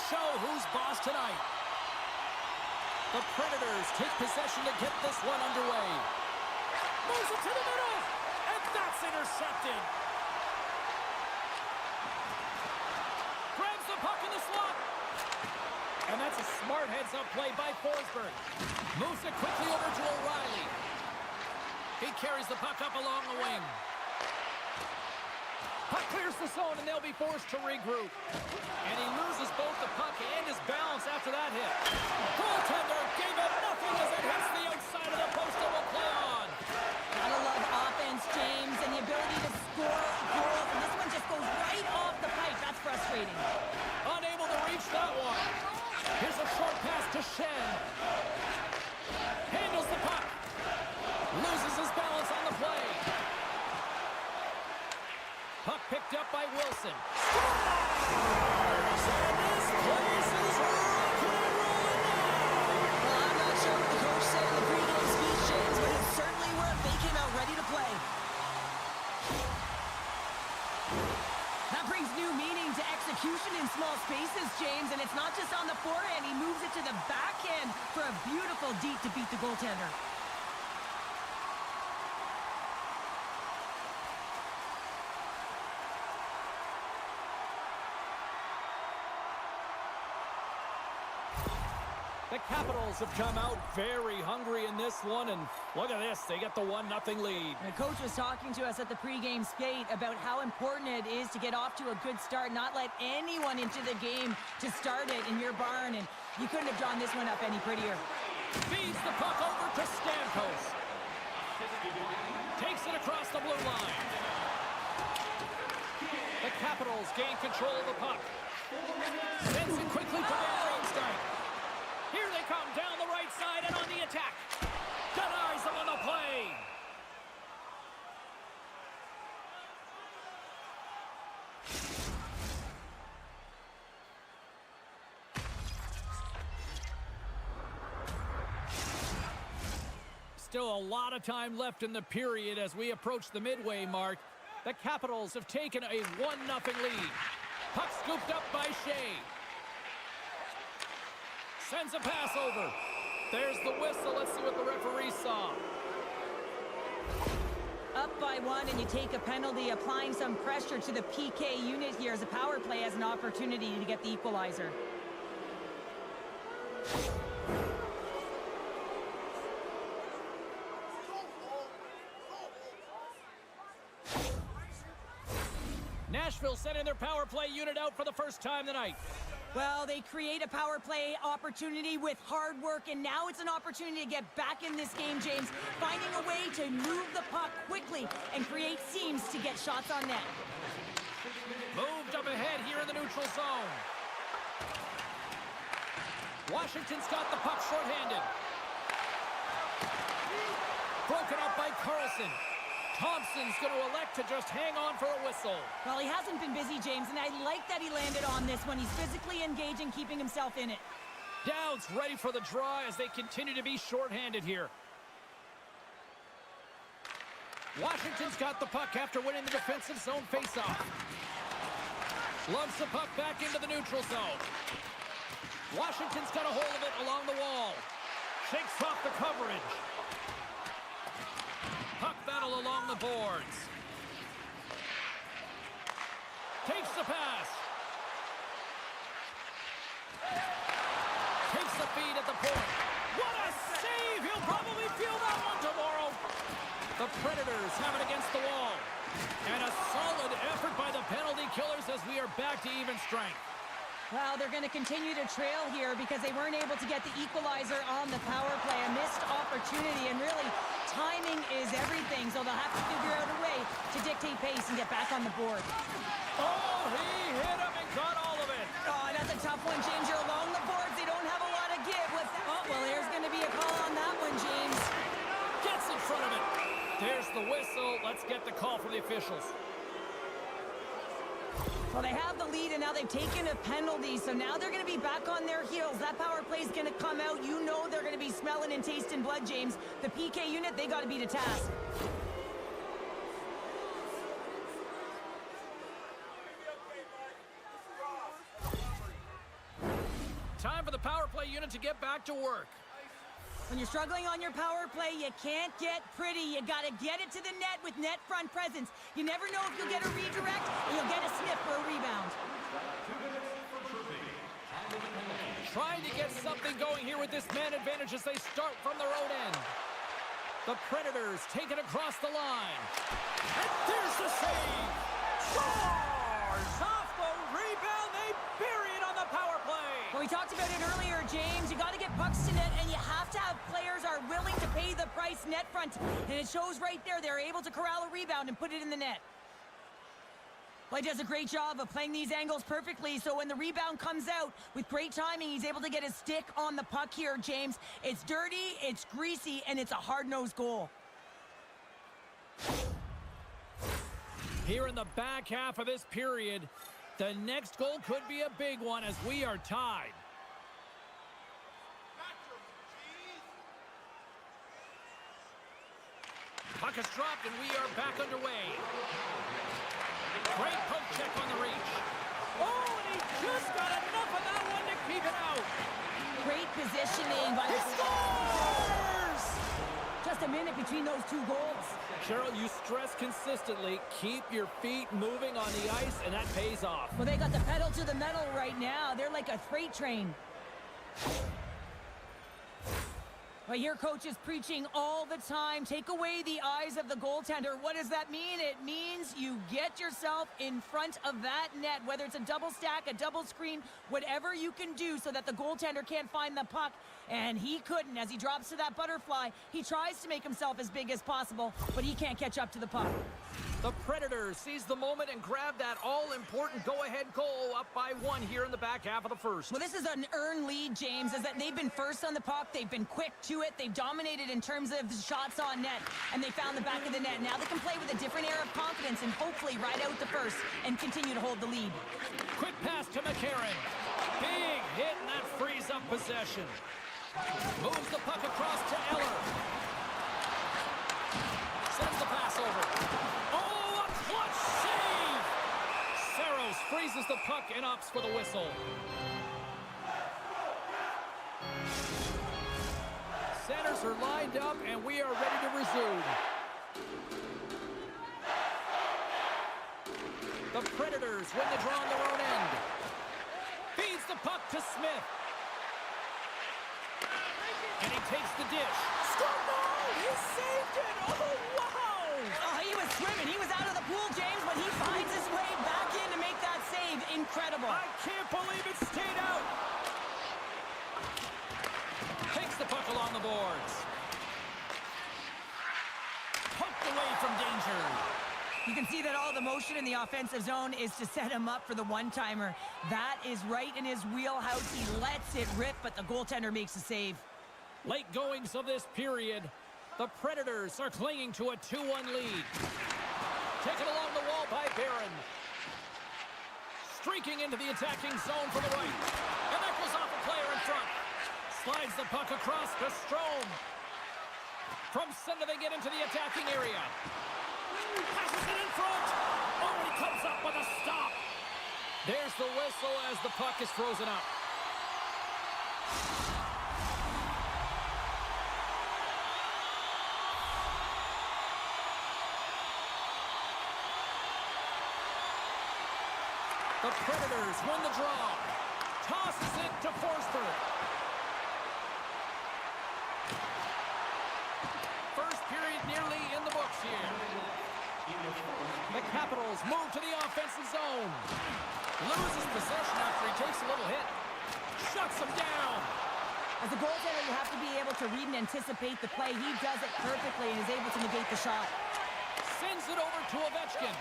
show who's boss tonight. The Predators take possession to get this one underway. Moves it to the middle, and that's intercepted. Grabs the puck in the slot. And that's a smart heads-up play by Forsberg. Moves it quickly over to O'Reilly. He carries the puck up along the wing. Puck clears the zone, and they'll be forced to regroup. And he loses both the puck and his balance after that hit. Goaltender gave it nothing as it hits the outside of the post and will play on. Gotta love offense, James, and the ability to score goals. And this one just goes right off the pipe. That's frustrating. Unable to reach that one. Here's a short pass to Shen. Handles the puck. Loses his balance on the play. Puck picked up by Wilson. Scores! And this place is rocking and rolling now! Well, I'm not sure what the coach said in the pregame speech, James, but it certainly worked. They came out ready to play. That brings new meaning to execution in small spaces, James, and it's not just on the forehand. He moves it to the backhand for a beautiful deep to beat the goaltender. The Capitals have come out very hungry in this one, and look at this, they get the 1-0 lead. The coach was talking to us at the pregame skate about how important it is to get off to a good start, not let anyone into the game to start it in your barn, and you couldn't have drawn this one up any prettier. Feeds the puck over to Stamkos. Takes it across the blue line. The Capitals gain control of the puck. Sends it quickly to Van Riemsdyk. Here they come down the right side and on the attack. Denies them on the play. Still a lot of time left in the period as we approach the midway mark. The Capitals have taken a 1-0 lead. Puck scooped up by Shea. Sends a pass over. There's the whistle. Let's see what the referee saw. Up by 1, and you take a penalty, applying some pressure to the PK unit here as a power play has an opportunity to get the equalizer. Nashville sending their power play unit out for the first time tonight. Well, they create a power play opportunity with hard work, and now it's an opportunity to get back in this game, James, finding a way to move the puck quickly and create seams to get shots on net. Moved up ahead here in the neutral zone. Washington's got the puck shorthanded. Broken up by Carlson. Thompson's going to elect to just hang on for a whistle. Well, he hasn't been busy, James, and I like that he landed on this one. He's physically engaging, keeping himself in it. Dowd's ready for the draw as they continue to be shorthanded here. Washington's got the puck after winning the defensive zone faceoff. Lumps the puck back into the neutral zone. Washington's got a hold of it along the wall. Shakes off the coverage. Puck battle along the boards. Takes the pass. Takes the feed at the point. What a save! He'll probably feel that one tomorrow. The Predators have it against the wall. And a solid effort by the penalty killers as we are back to even strength. Well, they're going to continue to trail here because they weren't able to get the equalizer on the power play. A missed opportunity, and really, timing is everything, so they'll have to figure out a way to dictate pace and get back on the board. Oh, he hit him and got all of it. Oh, that's a tough one, James. You're along the boards. They don't have a lot of give. Oh, well, there's going to be a call on that one, James. Gets in front of it. There's the whistle. Let's get the call from the officials. Well, they have the lead, and now they've taken a penalty, so now they're going to be back on their heels. That power play is going to come out. You know they're going to be smelling and tasting blood, James. The PK unit, they got to beat a task. time for the power play unit to get back to work. When you're struggling on your power play, you can't get pretty. You got to get it to the net with net front presence. You never know if you'll get a redirect or you'll get a sniff for a rebound. Trying to get something going here with this man advantage as they start from their own end. The Predators take it across the line. And there's the save. Scores off the rebound. They bury it on the power play. Well, we talked about it earlier, James. You got to get pucks to net, and you have to have players are willing to pay the price net front. And it shows right there. They're able to corral a rebound and put it in the net. Well, he does a great job of playing these angles perfectly, so when the rebound comes out, with great timing, he's able to get his stick on the puck here, James. It's dirty, it's greasy, and it's a hard-nosed goal. Here in the back half of this period, the next goal could be a big one as we are tied. Puck is dropped, and we are back underway. Great poke check on the reach. Oh, and he just got enough of that one to keep it out. Great positioning by the Scores! Just a minute between those two goals. Cheryl, you stress consistently, keep your feet moving on the ice, and that pays off. Well, they got the pedal to the metal right now. They're like a freight train. Well, your coach is preaching all the time. Take away the eyes of the goaltender. What does that mean? It means you get yourself in front of that net, whether it's a double stack, a double screen, whatever you can do so that the goaltender can't find the puck. And he couldn't. As he drops to that butterfly, he tries to make himself as big as possible, but he can't catch up to the puck. The Predators seize the moment and grab that all-important go-ahead goal up by 1 here in the back half of the first. Well, this is an earned lead, James, is that they've been first on the puck. They've been quick to it. They've dominated in terms of shots on net, and they found the back of the net. Now they can play with a different air of confidence and hopefully ride out the first and continue to hold the lead. Quick pass to McCarron. Big hit, and that frees up possession. Moves the puck across to Eller. Sends the pass over. Oh, a clutch save! Saros freezes the puck and opts for the whistle. Centers are lined up, and we are ready to resume. The Predators win the draw on their own end. Feeds the puck to Smith. And he takes the dish. Score goal! He saved it! Oh, wow! Oh, he was swimming. He was out of the pool, James, but he finds his way back in to make that save. Incredible. I can't believe it stayed out. Takes the puck along the boards. Poked away from danger. You can see that all the motion in the offensive zone is to set him up for the one-timer. That is right in his wheelhouse. He lets it rip, but the goaltender makes a save. Late goings of this period, the Predators are clinging to a 2-1 lead. Taken along the wall by Barron. Streaking into the attacking zone from the right. And that goes off a player in front. Slides the puck across to Strome. From center they get into the attacking area. Passes it in front. Oh, he comes up with a stop. There's the whistle as the puck is frozen up. The Predators win the draw. Tosses it to Forsberg. First period nearly in the books here. The Capitals move to the offensive zone. Loses possession after he takes a little hit. Shuts him down. As a goaltender, you have to be able to read and anticipate the play. He does it perfectly and is able to negate the shot. Sends it over to Ovechkin.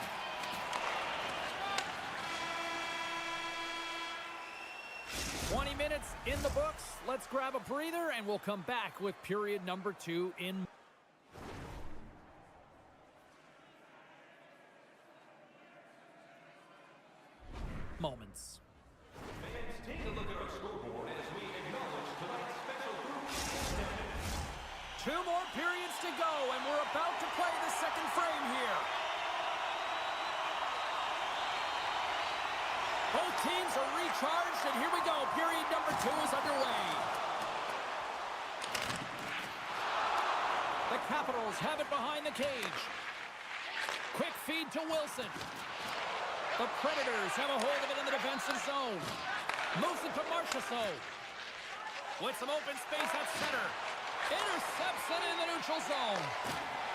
Minutes in the books. Let's grab a breather and we'll come back with period number 2 in moments. Fans, take a look at our scoreboard as we acknowledge tonight's special group. 2 more periods to go, and we're about to play the second frame here. Both teams are recharged, and here we go. Period number 2 is underway. Capitals have it behind the cage. Quick feed to Wilson. The Predators have a hold of it in the defensive zone. Moves it to Marchessault. With some open space at center. Intercepts it in the neutral zone.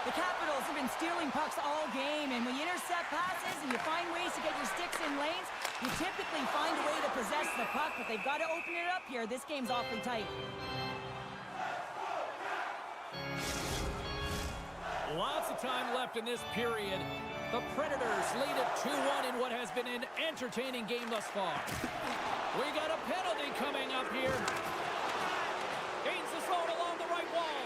The Capitals have been stealing pucks all game, and when you intercept passes and you find ways to get your sticks in lanes, you typically find a way to possess the puck, but they've got to open it up here. This game's awfully tight. Lots of time left in this period. The Predators lead it 2-1 in what has been an entertaining game thus far. We got a penalty coming up here. Gains the zone along the right wall.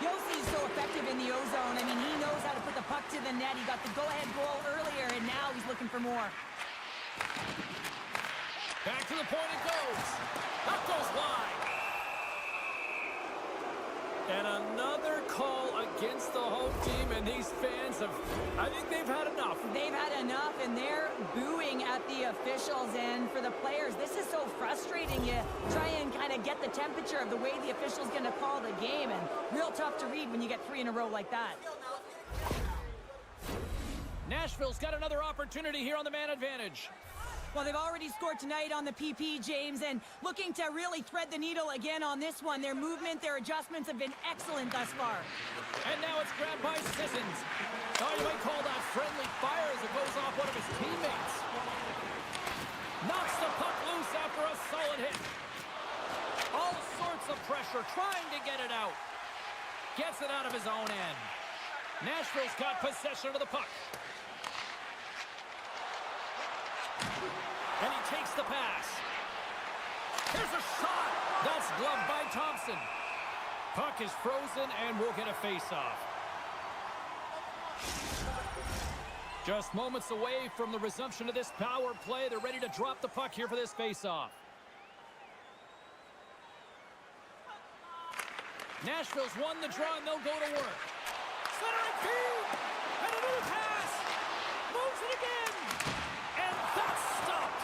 Yossi's so effective in the O-zone. I mean, he knows how to put the puck to the net. He got the go-ahead goal earlier, and now he's looking for more. Back to the point it goes. That goes wide. And another call against the home team, and these fans have, I think they've had enough. They've had enough, and they're booing at the officials. And for the players, this is so frustrating. You try and kind of get the temperature of the way the official's going to call the game, and real tough to read when you get 3 in a row like that. Nashville's got another opportunity here on the man advantage. Well, they've already scored tonight on the PP, James, and looking to really thread the needle again on this one. Their movement, their adjustments have been excellent thus far. And now it's grabbed by Sissons. Oh, you might call that friendly fire as it goes off one of his teammates. Knocks the puck loose after a solid hit. All sorts of pressure, trying to get it out. Gets it out of his own end. Nashville's got possession of the puck. And he takes the pass. Here's a shot. That's gloved by Thompson. Puck is frozen and we'll get a face-off. Just moments away from the resumption of this power play. They're ready to drop the puck here for this face-off. Nashville's won the draw and they'll go to work. Centering feed. And a new pass. Moves it again. And that's stopped.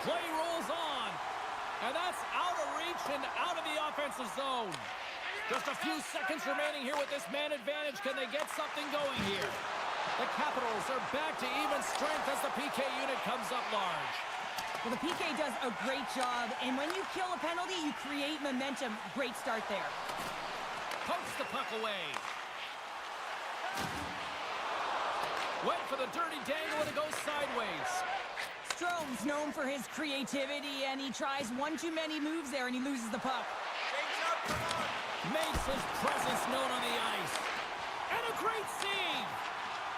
Play rolls on. And that's out of reach and out of the offensive zone. Just a few seconds remaining here with this man advantage. Can they get something going here? The Capitals are back to even strength as the PK unit comes up large. Well, the PK does a great job, and when you kill a penalty, you create momentum. Great start there. Pokes the puck away. Went for the dirty dangle and it goes sideways. Strome's known for his creativity, and he tries one too many moves there, and he loses the puck. Makes his presence known on the ice. And a great save.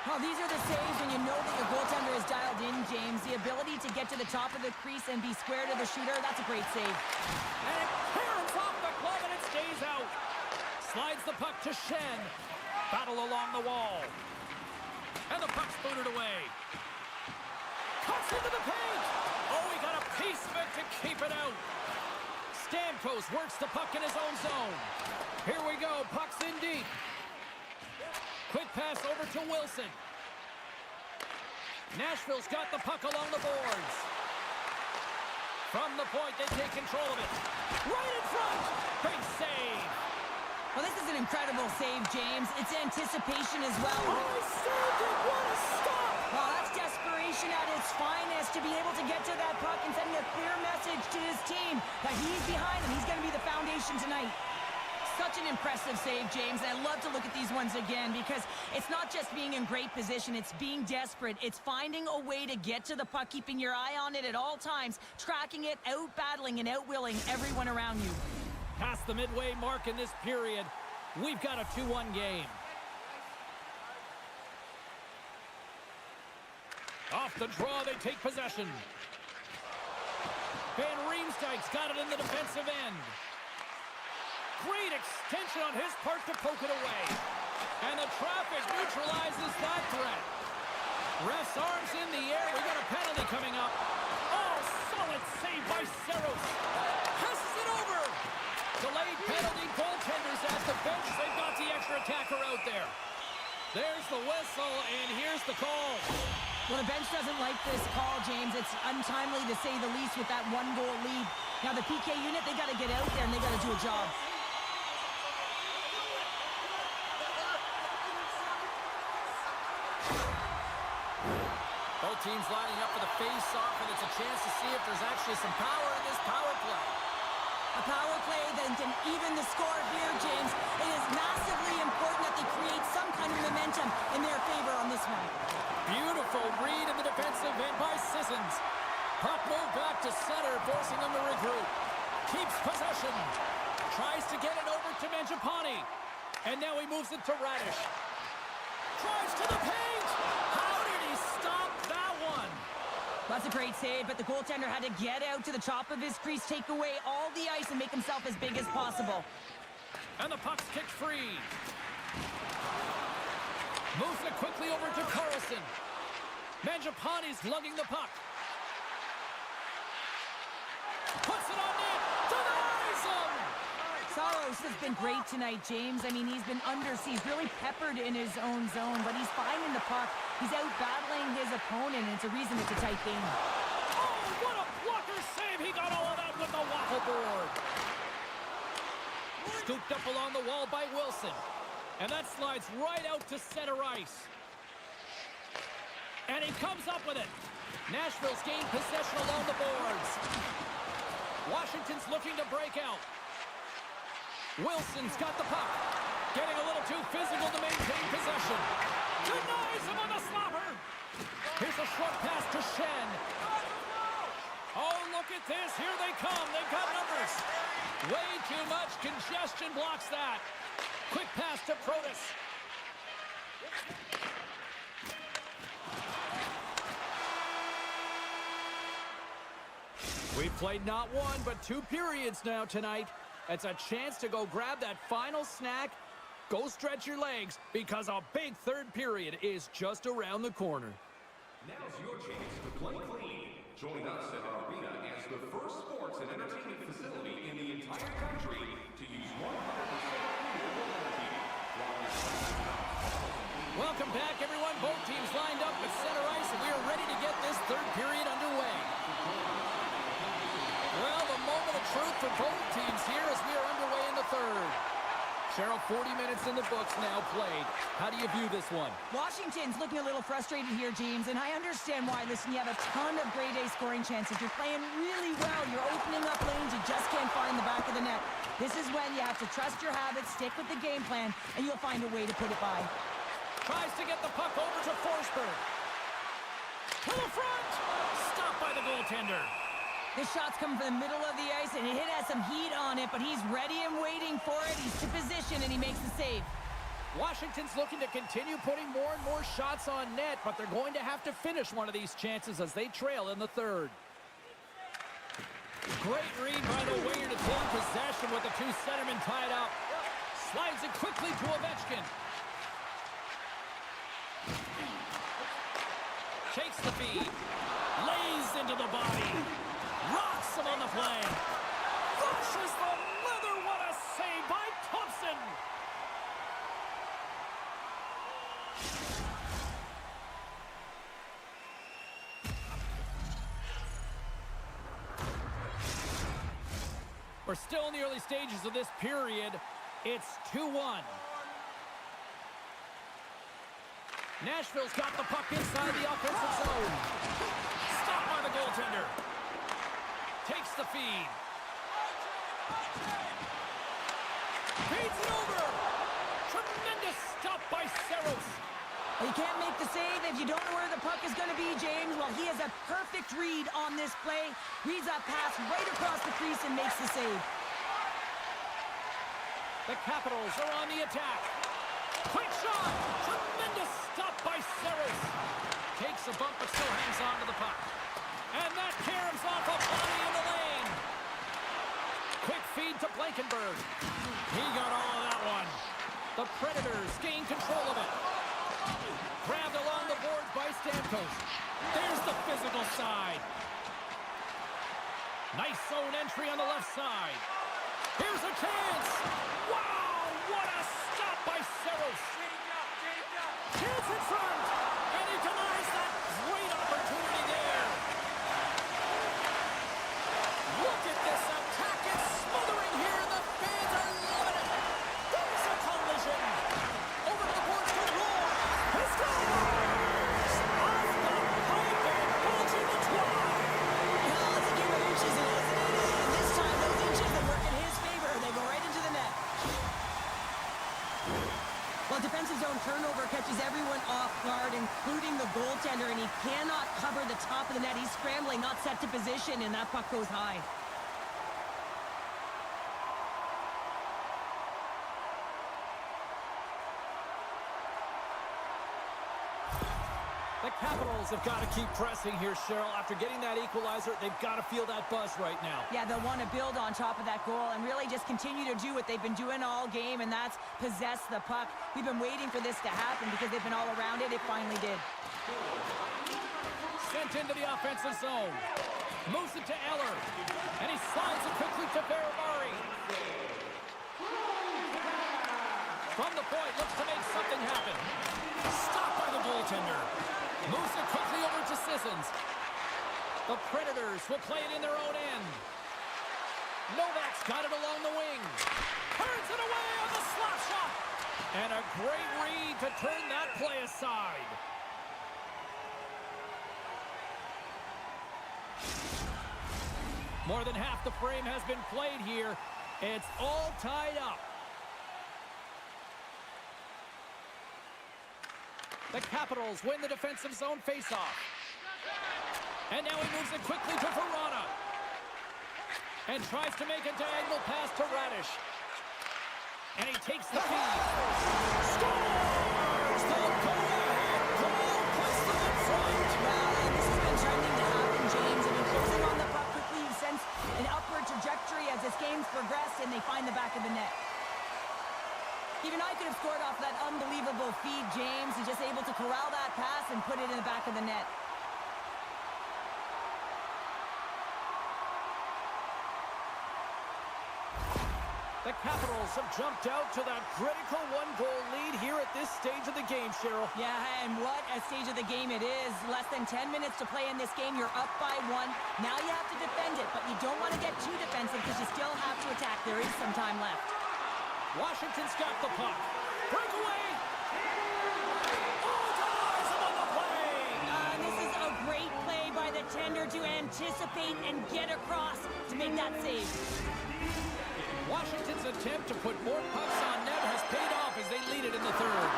Well, these are the saves when you know that your goaltender is dialed in, James. The ability to get to the top of the crease and be square to the shooter, that's a great save. And it clears off the glove and it stays out. Slides the puck to Shen. Battle along the wall. And the puck's booted away. Cuts into the paint. Oh, he got a piece of it to keep it out. Stamkos works the puck in his own zone. Here we go. Puck's in deep. Quick pass over to Wilson. Nashville's got the puck along the boards. From the point, they take control of it. Right in front. Big save. Well, this is an incredible save, James. It's anticipation as well. Oh, he saved it. What a stop. Well, that's desperation at its finest to be able to get to that puck and send a clear message to his team that he's behind them. He's going to be the foundation tonight. Such an impressive save, James, and I love to look at these ones again because it's not just being in great position, it's being desperate. It's finding a way to get to the puck, keeping your eye on it at all times, tracking it, out-battling and out-willing everyone around you. Past the midway mark in this period, we've got a 2-1 game. Off the draw, they take possession. Van Riemsdyk's got it in the defensive end. Great extension on his part to poke it away. And the traffic neutralizes that threat. Ref's arms in the air. We got a penalty coming up. Oh, solid save by Saros. Passes it over. Delayed penalty. Goaltenders at the bench. They've got the extra attacker out there. There's the whistle, and here's the call. Well, the bench doesn't like this call, James. It's untimely to say the least with that one-goal lead. Now, the PK unit, they got to get out there, and they got to do a job. teams lining up for the face-off, and it's a chance to see if there's actually some power in this power play. A power play that can even the score here, James. It is massively important that they create some kind of momentum in their favor on this one. Beautiful read in the defensive end by Sissons. Puck moved back to center, forcing him to regroup. Keeps possession. Tries to get it over to Mangiapane. And now he moves it to Radish. Drives to the paint! How did he stop that one? That's a great save, but the goaltender had to get out to the top of his crease, take away all the ice, and make himself as big as possible. And the puck's kicked free. Moves it quickly over to Carlson. Mangiapane's lugging the puck. Puts it on net. Denies him! Saros has been great tonight, James. I mean, he's been under siege, really peppered in his own zone, but he's finding the puck. He's out battling his opponent, and it's a reason it's a tight game. Oh, what a blocker save! He got all of that with the waffle board. Scooped up along the wall by Wilson. And that slides right out to center ice. And he comes up with it. Nashville's gained possession along the boards. Washington's looking to break out. Wilson's got the puck. Getting a little too physical to maintain possession. Denies him on the slapper. Here's a short pass to Shen. Oh, look at this. Here they come. They've got numbers. Way too much congestion blocks that. Quick pass to Protas. We've played not one, but 2 periods now tonight. It's a chance to go grab that final snack. Go stretch your legs, because a big third period is just around the corner. Now's your chance to play clean. Join us at our arena as the first sports and entertainment facility in the entire country to use 100% renewable energy. Welcome back, everyone. Both teams lined up at center ice, and we are ready to get this third period underway. Well, the moment of truth for both teams here as we are underway in the third. Cheryl, 40 minutes in the books now played. How do you view this one? Washington's looking a little frustrated here, James, and I understand why. Listen, you have a ton of grade A scoring chances. You're playing really well. You're opening up lanes. You just can't find the back of the net. This is when you have to trust your habits, stick with the game plan, and you'll find a way to put it by. Tries to get the puck over to Forsberg. To the front! Stopped by the goaltender. This shot's coming from the middle of the ice, and it has some heat on it, but he's ready and waiting for it. He's to position, and he makes the save. Washington's looking to continue putting more and more shots on net, but they're going to have to finish one of these chances as they trail in the third. Great read by the winger to take possession with the 2 centermen tied up. Slides it quickly to Ovechkin. Takes the feed. Lays into the body. Rocks him on the play. Flushes the leather. What a save by Thompson. We're still in the early stages of this period. It's 2-1. Nashville's got the puck inside the offensive zone. Stopped by the goaltender. Takes the feed. Feeds it over. Tremendous stop by Saros. You can't make the save if you don't know where the puck is going to be, James. Well, he has a perfect read on this play. Reads that pass right across the crease and makes the save. The Capitals are on the attack. Quick shot. Tremendous stop by Saros. Takes a bump but still hangs on to the puck. And that caroms off a body in the lane. Quick feed to Blankenberg. He got all of that one. The Predators gain control of it. Grabbed along the boards by Stamkos. There's the physical side. Nice zone entry on the left side. Here's a chance. Wow, what a stop by Saros. Chance in front. And he denies that great opportunity there. Look at this attack. It's smothering here. The fans are loving it. There's a collision. Over to the boards to Roy. He scores! Off the pipe, and execution, and that puck goes high. The Capitals have got to keep pressing here, Cheryl. After getting that equalizer, they've got to feel that buzz right now. Yeah, they'll want to build on top of that goal and really just continue to do what they've been doing all game, and that's possess the puck. We've been waiting for this to happen because they've been all around it. It finally did. Sent into the offensive zone. Moves it to Eller. And he slides it quickly to Barabari. From the point, looks to make something happen. Stopped by the goaltender. Moves it quickly over to Sissons. The Predators will play it in their own end. Novak's got it along the wing. Turns it away on the slap shot. And a great read to turn that play aside. More than half the frame has been played here. It's all tied up. The Capitals win the defensive zone faceoff. And now he moves it quickly to Verona. And tries to make a diagonal pass to Radish. And he takes the feed. Scores! The go-ahead goal puts them in front. Well, and this has been trending to happen, James. I mean, closing on the puck quickly, you sense an upward trajectory as this game's progressed, and they find the back of the net. Even I could have scored off that unbelievable feed, James. He's just able to corral that pass and put it in the back of the net. The Capitals have jumped out to that critical one-goal lead here at this stage of the game, Cheryl. Yeah, and what a stage of the game it is. Less than 10 minutes to play in this game. You're up by 1. Now you have to defend it, but you don't want to get too defensive because you still have to attack. There is some time left. Washington's got the puck. Breakaway! Oh, dives him on the play! This is a great play by the tender to anticipate and get across to make that save. Washington's attempt to put more pucks on net has paid off as they lead it in the third.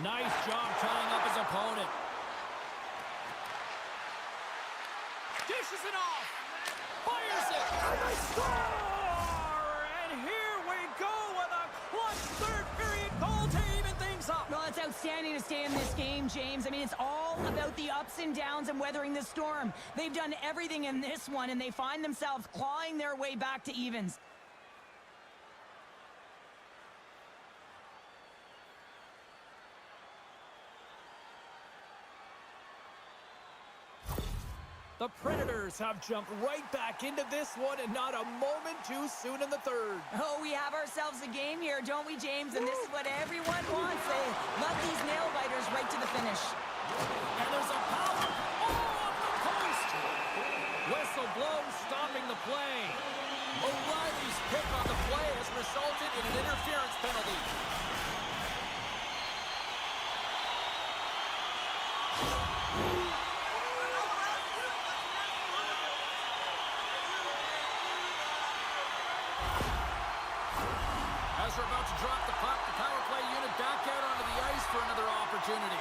Nice job tying up his opponent. Dishes it off. Fires it. And they score! And here we go with a clutch third period goal to even things up. Well, it's outstanding to stay in this game, James. I mean, it's all about the ups and downs and weathering the storm. They've done everything in this one, and they find themselves clawing their way back to evens. The Predators have jumped right back into this one, and not a moment too soon in the third. Oh, we have ourselves a game here, don't we, James? And this is what everyone wants. They love these nail-biters right to the finish. And there's a power. Oh, up the post. Whistle blows, stopping the play. O'Reilly's pick on the play has resulted in an interference penalty. As we're about to drop the puck, the power play unit back out onto the ice for another opportunity.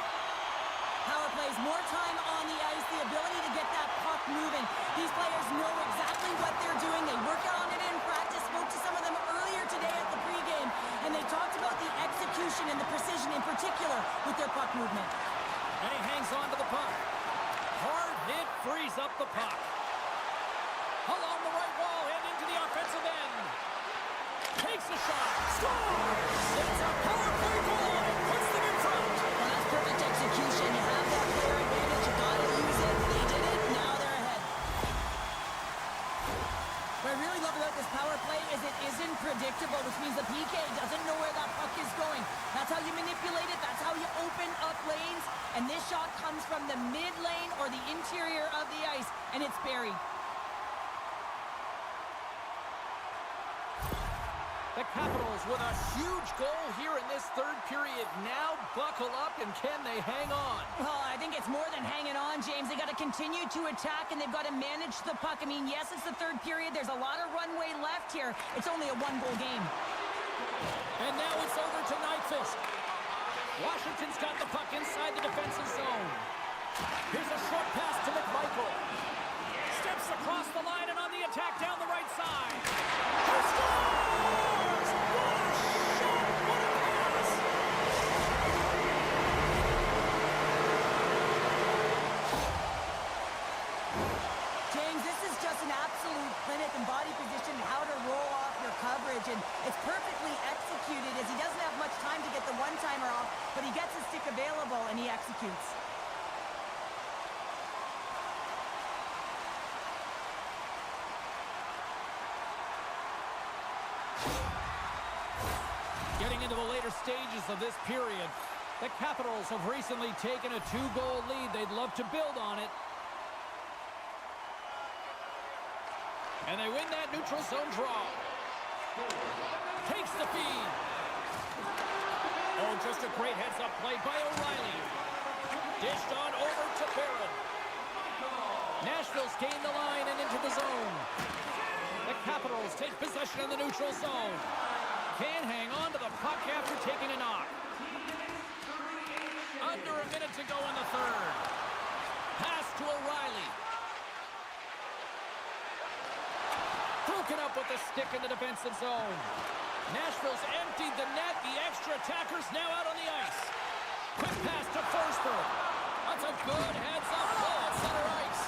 Power plays, more time on the ice, the ability to get that puck moving. These players know exactly what they're doing. They work on it in practice. Spoke to some of them earlier today at the pregame, and they talked about the execution and the precision in particular with their puck movement. And he hangs on to the puck. Hard hit frees up the puck. Along the right wall and into the offensive end. Takes a shot. Scores! It's a power play goal and it puts them in front. Well, that's perfect execution. You have that player advantage. You got to use it. They did it. Now they're ahead. What I really love about this power play is it isn't predictable, which means the PK doesn't know where that puck is going. That's how you manipulate it. That's how you open up lanes. And this shot comes from the mid lane or the interior of the ice, and it's buried. The Capitals with a huge goal here in this third period. Now buckle up, and can they hang on? Well, I think it's more than hanging on, James. They got to continue to attack, and they've got to manage the puck. I mean, yes, it's the third period. There's a lot of runway left here. It's only a one-goal game. And now it's over to Nyquist. Washington's got the puck inside the defensive zone. Here's a short pass to McMichael. Steps across the line and on the attack down the right side. He scores! What a shot! What a pass! James, this is just an absolute clinic and body position, how to roll off your coverage, and it's perfectly executed as he doesn't have much time to get the one-timer off, but he gets his stick available and he executes. Getting into the later stages of this period, the Capitals have recently taken a 2-goal lead. They'd love to build on it. And they win that neutral zone draw. Takes the feed. Oh, just a great heads-up play by O'Reilly. Dished on over to Barron. Nashville's gained the line and into the zone. The Capitals take possession in the neutral zone. Can't hang on to the puck after taking a knock. Under a minute to go in the third. Pass to O'Reilly. Broken up with the stick in the defensive zone. Nashville's emptied the net. The extra attackers now out on the ice. Quick pass to Forsberg. That's a good heads-up ball at center ice.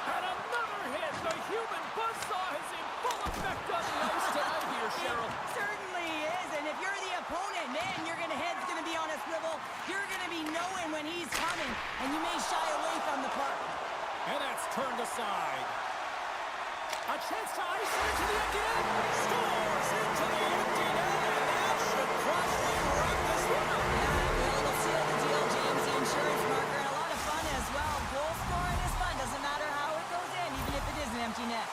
And another hit. The human buzzsaw is in full effect on the ice tonight here, Cheryl. It certainly is, and if you're the opponent, man, your head's going to be on a swivel. You're going to be knowing when he's coming, and you may shy away from the puck. And that's turned aside. A chance to ice it into the empty net. Scores into the empty net, and that should probably wrap this one up. Yeah, well, it'll seal the deal, James. The insurance marker, and a lot of fun as well. Goal scoring is fun. Doesn't matter how it goes in, even if it is an empty net.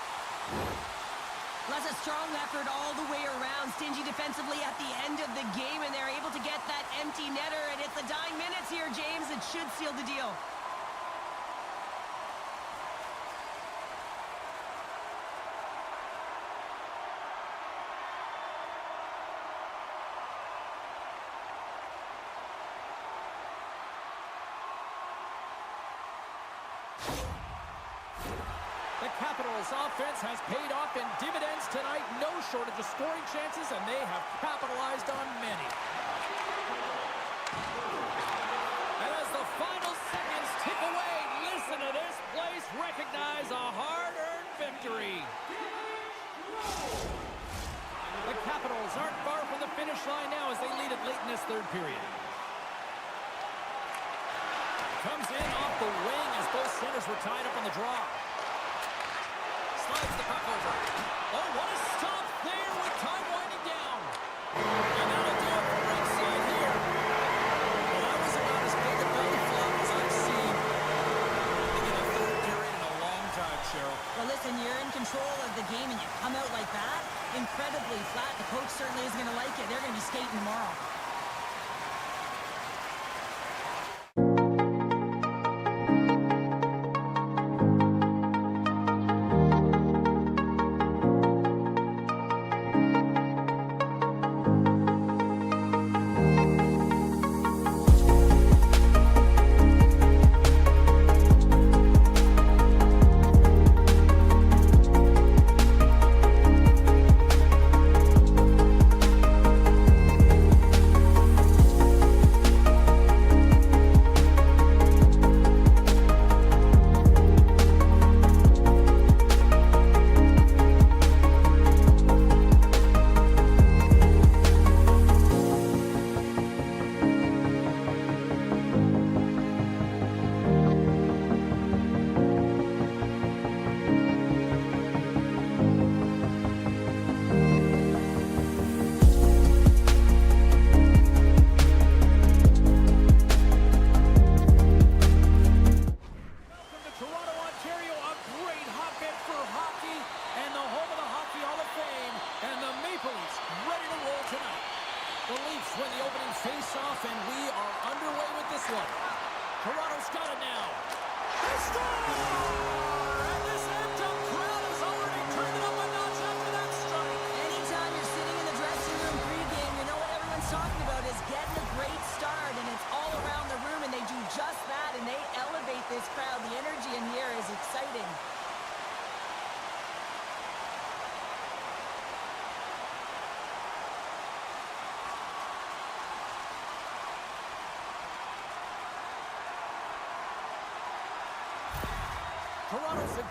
Well, that's a strong effort all the way around. Stingy defensively at the end of the game, and they're able to get that empty netter, and it's the dying minutes here, James. It should seal the deal. The Capitals' offense has paid off in dividends tonight. No shortage of scoring chances, and they have capitalized on many. And as the final seconds tick away, listen to this place recognize a hard-earned victory. The Capitals aren't far from the finish line now as they lead it late in this third period. Comes in off the wing as both centers were tied up on the draw. Slides the puck over. Oh, what a stop there with time winding down. And that'll do it for ringside here. Well, that was about as big a belly flop as I've seen in a third period in a long time, Cheryl. Well, listen, you're in control of the game and you come out like that, incredibly flat. The coach certainly isn't going to like it. They're going to be skating tomorrow.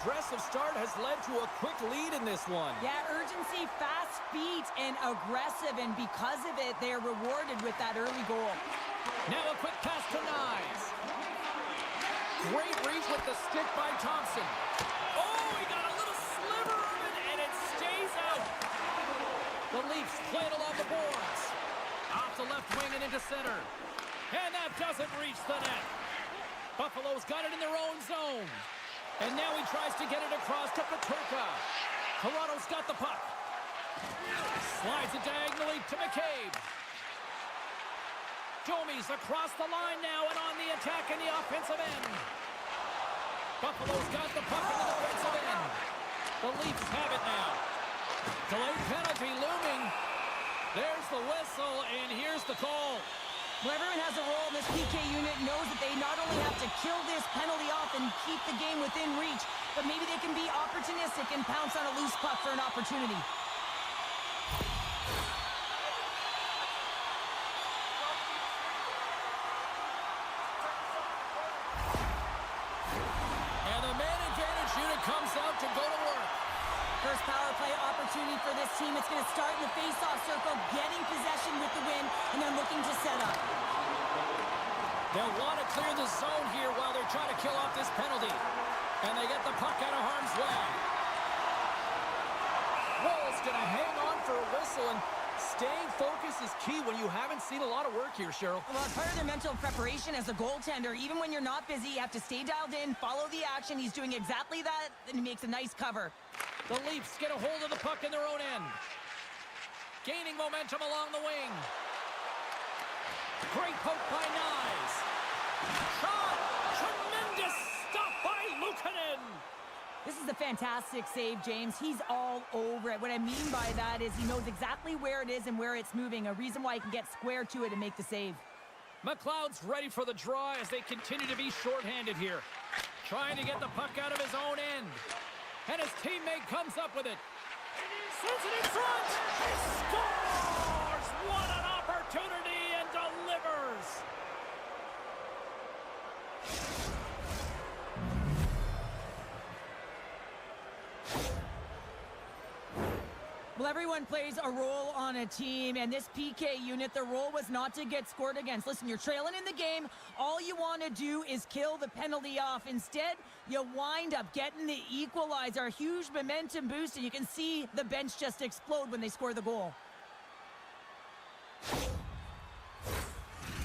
aggressive start has led to a quick lead in this one. Yeah, urgency, fast feet, and aggressive, and because of it, they're rewarded with that early goal. Now a quick pass to Nyes. Great reach with the stick by Thompson. Oh, he got a little sliver of it, and it stays out. The Leafs play it along the boards. Off the left wing and into center. And that doesn't reach the net. Buffalo's got it in their own zone. And now he tries to get it across to Peterka. Toronto's got the puck. Slides it diagonally to McCabe. Domi's across the line now and on the attack in the offensive end. Buffalo's got the puck in the defensive end. The Leafs have it now. Delayed penalty looming. There's the whistle, and here's the call. Well, everyone has a role in this PK unit, knows that they not only have to kill this penalty off and keep the game within reach, but maybe they can be opportunistic and pounce on a loose puck for an opportunity. And the man advantage unit comes out to go to work. First power play opportunity for this team. It's going to start in the face-off circle, getting possession with the win, and then looking to set up. They'll want to clear the zone here while they're trying to kill off this penalty. And they get the puck out of harm's way. Woll's going to hang on for a whistle, and staying focused is key when you haven't seen a lot of work here, Cheryl. Well, it's part of their mental preparation as a goaltender. Even when you're not busy, you have to stay dialed in, follow the action. He's doing exactly that, and he makes a nice cover. The Leafs get a hold of the puck in their own end. Gaining momentum along the wing. Great poke by Nyes. Shot! Tremendous stop by Luukkonen. This is a fantastic save, James. He's all over it. What I mean by that is he knows exactly where it is and where it's moving, a reason why he can get square to it and make the save. McLeod's ready for the draw as they continue to be shorthanded here. Trying to get the puck out of his own end. And his teammate comes up with it. Sends it in front. He scores! What an opportunity, and delivers! Well, everyone plays a role on a team, and this PK unit, their role was not to get scored against. Listen, you're trailing in the game. All you want to do is kill the penalty off. Instead, you wind up getting the equalizer, a huge momentum boost, and you can see the bench just explode when they score the goal.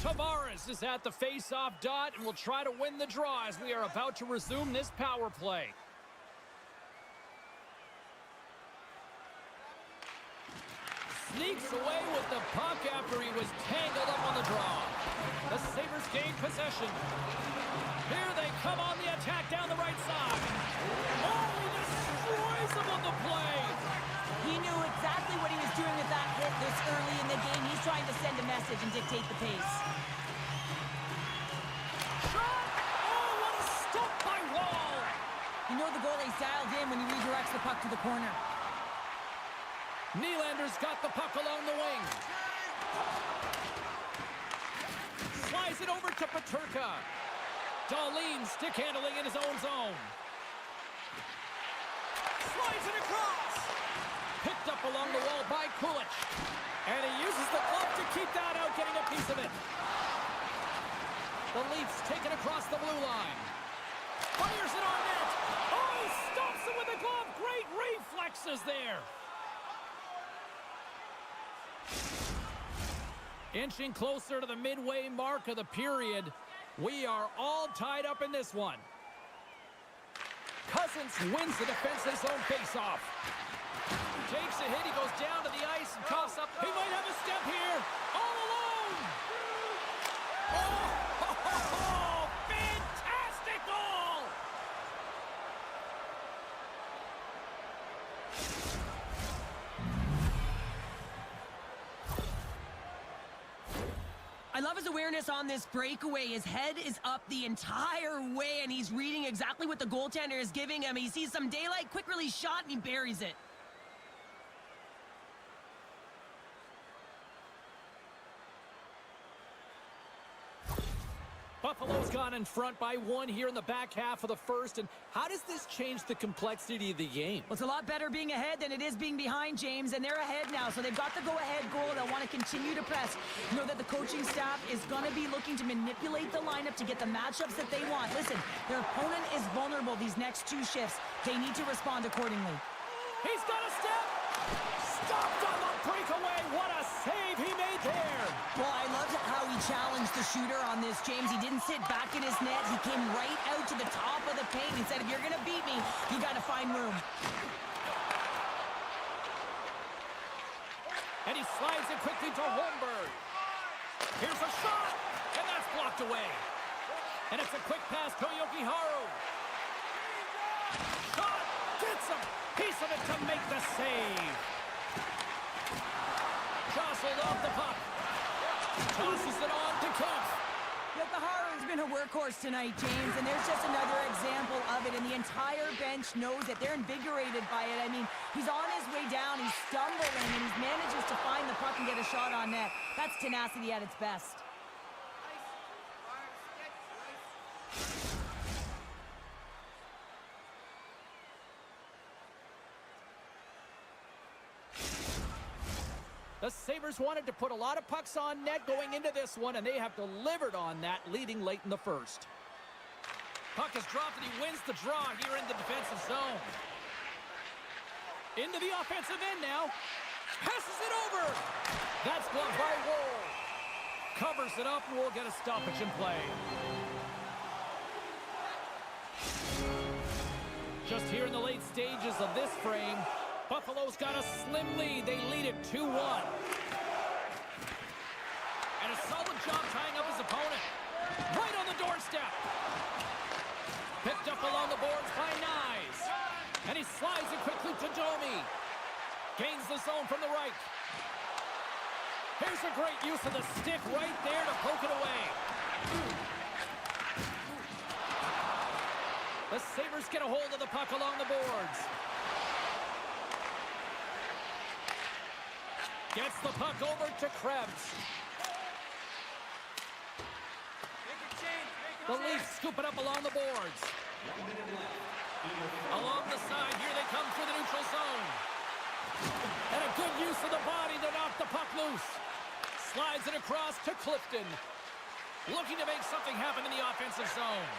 Tavares is at the face-off dot and will try to win the draw as we are about to resume this power play. Sneaks away with the puck after he was tangled up on the draw. The Sabers gain possession. Here they come on the attack down the right side. Oh, he destroys him on the play. He knew exactly what he was doing with that hit this early in the game. He's trying to send a message and dictate the pace. Shot! Oh, what a stop by Wall. You know the goalie's dialed in when he redirects the puck to the corner. Nylander's got the puck along the wing. Slides it over to Peterka. Dahlin stick handling in his own zone. Slides it across. Picked up along the wall by Kulich. And he uses the glove to keep that out, getting a piece of it. The Leafs take it across the blue line. Fires it on net. Oh, he stops it with a glove. Great reflexes there. Inching closer to the midway mark of the period. We are all tied up in this one. Cousins wins the defensive zone faceoff. Takes a hit, he goes down to the ice and coughs up. He might have a step here. All alone! Oh, fantastic goal! I love his awareness on this breakaway. His head is up the entire way, and he's reading exactly what the goaltender is giving him. He sees some daylight, quick release shot, and he buries it. Buffalo's got gone in front by 1 here in the back half of the first. And how does this change the complexity of the game? Well, it's a lot better being ahead than it is being behind, James, and they're ahead now, so they've got the go-ahead goal. They'll want to continue to press. Know that the coaching staff is going to be looking to manipulate the lineup to get the matchups that they want. Listen, their opponent is vulnerable these next 2 shifts. They need to respond accordingly. He's got a step. Stopped on the breakaway. What a save he made there. Well, I loved how he challenged the shooter on this, James. He didn't sit back in his net. He came right out to the top of the paint. He said, if you're going to beat me, you got to find room. And he slides it quickly to Holmberg. Here's a shot, and that's blocked away. And it's a quick pass to Yokiharu. Shot, gets him. Piece of it to make the save. Jostled off the puck. Tosses it on to Kempf. Yokiharu's been a workhorse tonight, James, and there's just another example of it, and the entire bench knows it. They're invigorated by it. I mean, he's on his way down, he's stumbling, and he manages to find the puck and get a shot on net. That's tenacity at its best. The Sabres wanted to put a lot of pucks on net going into this one, and they have delivered on that, leading late in the first. Puck is dropped, and he wins the draw here in the defensive zone. Into the offensive end now. Passes it over. That's blocked by Woll. Covers it up, and we'll get a stoppage in play. Just here in the late stages of this frame, Buffalo's got a slim lead. They lead it 2-1. And a solid job tying up his opponent. Right on the doorstep. Picked up along the boards by Nyes. And he slides it quickly to Domi. Gains the zone from the right. Here's a great use of the stick right there to poke it away. The Sabres get a hold of the puck along the boards. Gets the puck over to Krebs. The Leafs scoop it up along the boards. Along the side, here they come through the neutral zone. And a good use of the body to knock the puck loose. Slides it across to Clifton. Looking to make something happen in the offensive zone.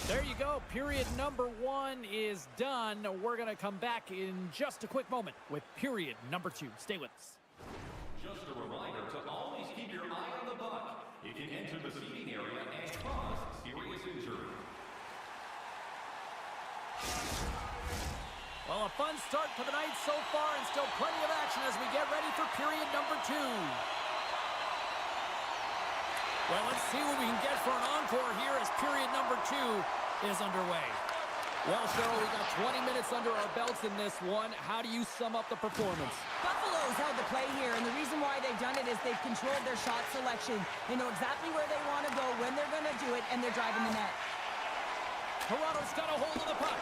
There you go. Period number 1 is done. We're going to come back in just a quick moment with period number 2. Stay with us. Just a reminder to always keep your eye on the puck. It can enter the seating area and cause serious injury. Well, a fun start to the night so far, and still plenty of action as we get ready for period number 2. Well, let's see what we can get for an encore here as period number 2 is underway. Well, Cheryl, we got 20 minutes under our belts in this one. How do you sum up the performance? Buffalo's held the play here, and the reason why they've done it is they've controlled their shot selection. They know exactly where they want to go, when they're going to do it, and they're driving the net. Toronto's got a hold of the puck.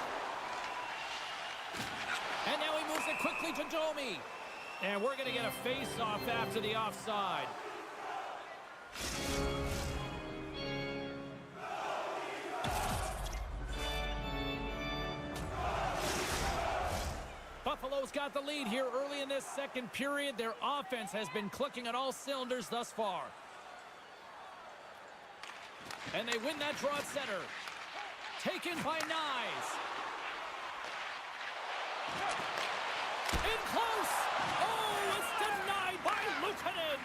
And now he moves it quickly to Domi. And we're going to get a face-off after the offside. Buffalo's got the lead here early in this second period. Their offense has been clicking on all cylinders thus far. And they win that draw at center. Taken by Nyes. In close. Oh, it's denied by Luukkonen.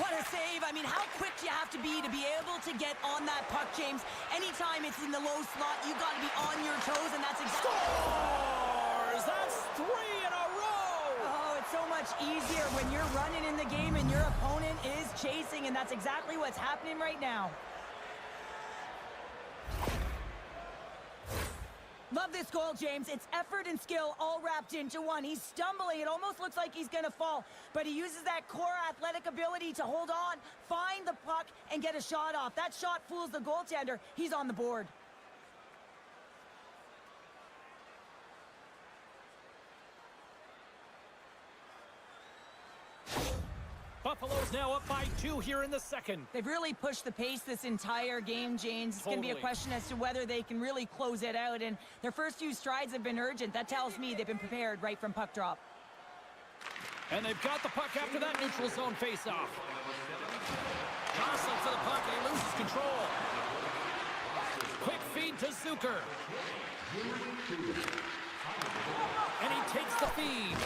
What a save. I mean, how quick do you have to be able to get on that puck, James? Anytime it's in the low slot, you got to be on your toes, and that's exactly... Scores! That's 3 in a row! Oh, it's so much easier when you're running in the game and your opponent is chasing, and that's exactly what's happening right now. Love this goal, James. It's effort and skill all wrapped into one. He's stumbling. It almost looks like he's going to fall, but he uses that core athletic ability to hold on, find the puck, and get a shot off. That shot fools the goaltender. He's on the board. now up by 2 here in the second. They've really pushed the pace this entire game, James. It's going to be a question as to whether they can really close it out. And their first few strides have been urgent. That tells me they've been prepared right from puck drop. And they've got the puck after that neutral zone faceoff. Jostling for the puck, and he loses control. Quick feed to Zucker. And he takes the feed.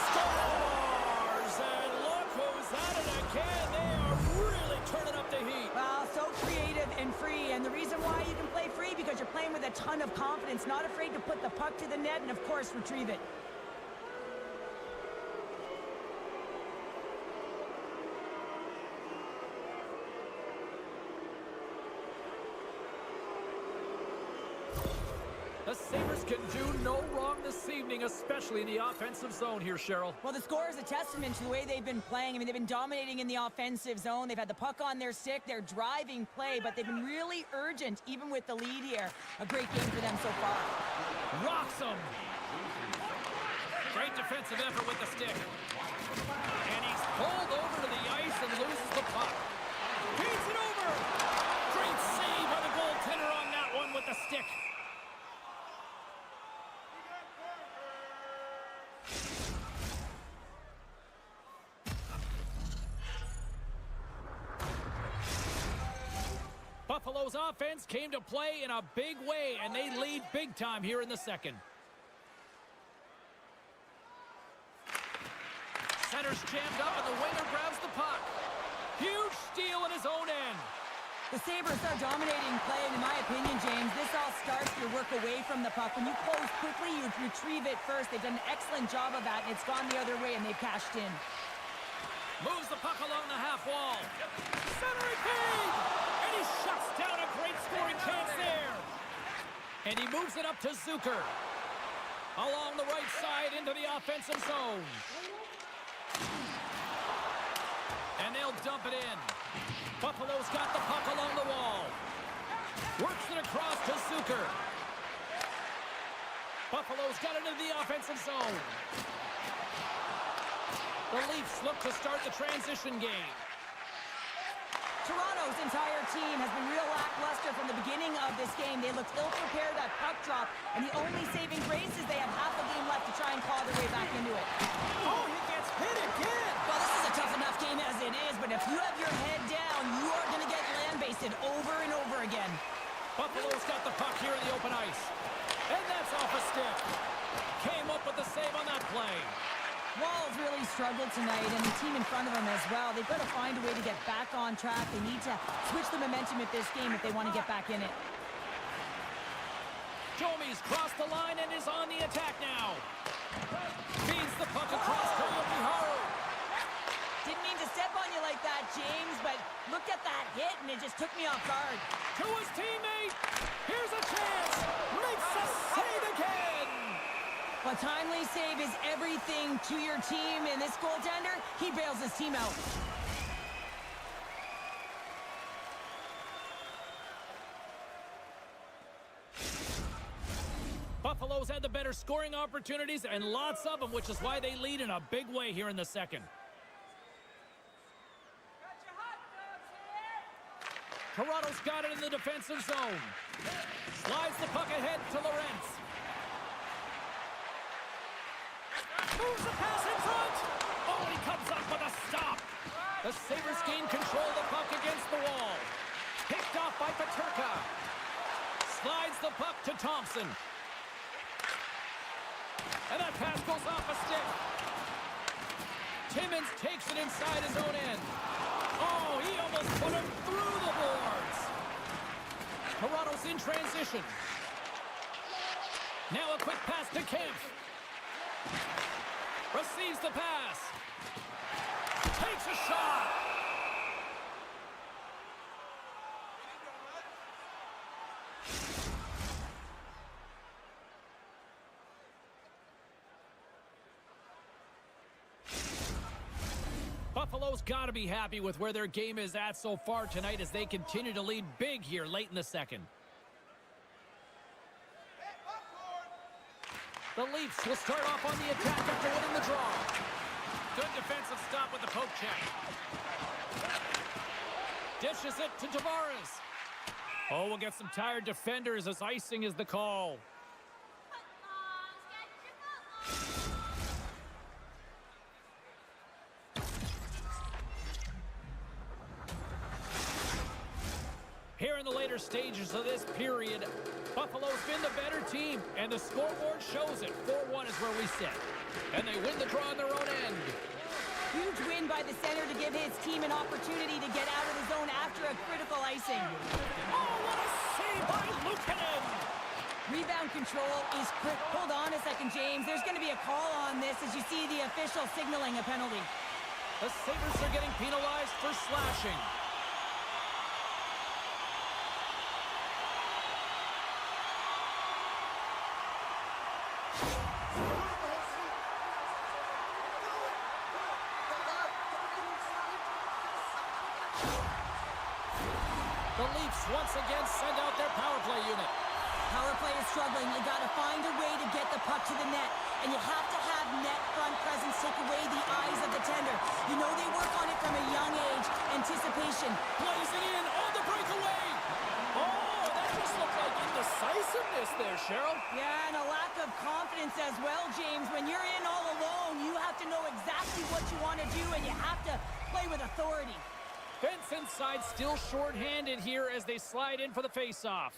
Scores! And look who's at it again. They are really turning up the heat. Well, so creative and free. And the reason why you can play free, because you're playing with a ton of confidence, not afraid to put the puck to the net and, of course, retrieve it. The Sabres can do no wrong this evening, especially in the offensive zone here, Cheryl. Well, the score is a testament to the way they've been playing. I mean, they've been dominating in the offensive zone. They've had the puck on their stick. They're driving play, but they've been really urgent, even with the lead here. A great game for them so far. Rocks him. Great defensive effort with the stick. And he's pulled over to the ice and loses the puck. Feeds it over. Great save by the goaltender on that one with the stick. Buffalo's offense came to play in a big way, and they lead big time here in the second. Center's jammed up, and the winger grabs the puck. Huge steal in his own end. The Sabres are dominating play, and in my opinion, James, this all starts your work away from the puck. When you close quickly, you retrieve it first. They've done an excellent job of that, and it's gone the other way, and they've cashed in. Moves the puck along the half wall. Centering feed! And he shuts down a great scoring chance there. And he moves it up to Zucker. Along the right side into the offensive zone. And they'll dump it in. Buffalo's got the puck along the wall. Works it across to Zucker. Buffalo's got it into the offensive zone. The Leafs look to start the transition game. Toronto's entire team has been real lackluster from the beginning of this game. They looked ill-prepared at puck drop, and the only saving grace is they have half a game left to try and claw their way back into it. Oh, he gets hit again! Well, this is a tough enough game as it is, but if you have your head down, you are going to get land-basted over and over again. Buffalo's got the puck here in the open ice. And that's off a stick. Came up with the save on that play. Wall's really struggled tonight, and the team in front of them as well. They've got to find a way to get back on track. They need to switch the momentum of this game if they want to get back in it. Domi's crossed the line and is on the attack now. Feeds the puck across to Yoki-Haru. Didn't mean to step on you like that, James, but looked at that hit, and it just took me off guard. To his teammate. Here's a chance. Makes a save again. A timely save is everything to your team, and this goaltender, he bails his team out. Buffalo's had the better scoring opportunities, and lots of them, which is why they lead in a big way here in the second. Toronto's got it in the defensive zone. Slides the puck ahead to Lorentz. Moves the pass in front. Oh, he comes up with a stop. The Sabres gain control of the puck against the wall. Picked off by Peterka. Slides the puck to Thompson. And that pass goes off a stick. Timmins takes it inside his own end. Oh, he almost put him through the boards. Toronto's in transition. Now a quick pass to Kemp. Receives the pass. Takes a shot. Buffalo's got to be happy with where their game is at so far tonight as they continue to lead big here late in the second. The Leafs will start off on the attack after winning the draw. Good defensive stop with the poke check. Dishes it to Tavares. Oh, we'll get some tired defenders as icing is the call. Here in the later stages of this period, Buffalo's been the better team, and the scoreboard shows it. 4-1 is where we sit. And they win the draw on their own end. Huge win by the center to give his team an opportunity to get out of the zone after a critical icing. Oh, what a save by Luukkonen! Rebound control is quick. Hold on a second, James. There's going to be a call on this as you see the official signaling a penalty. The Sabres are getting penalized for slashing. The Leafs once again send out their power play unit. Power play is struggling. You got to find a way to get the puck to the net. And you have to have net front presence take away the eyes of the tender. You know they work on it from a young age. Anticipation. Plays it in on the breakaway. Oh, that just looked like indecisiveness there, Cheryl. Yeah, and a lack of confidence as well, James. When you're in all alone, you have to know exactly what you want to do, and you have to play with authority. Fence inside, still short-handed here as they slide in for the face-off.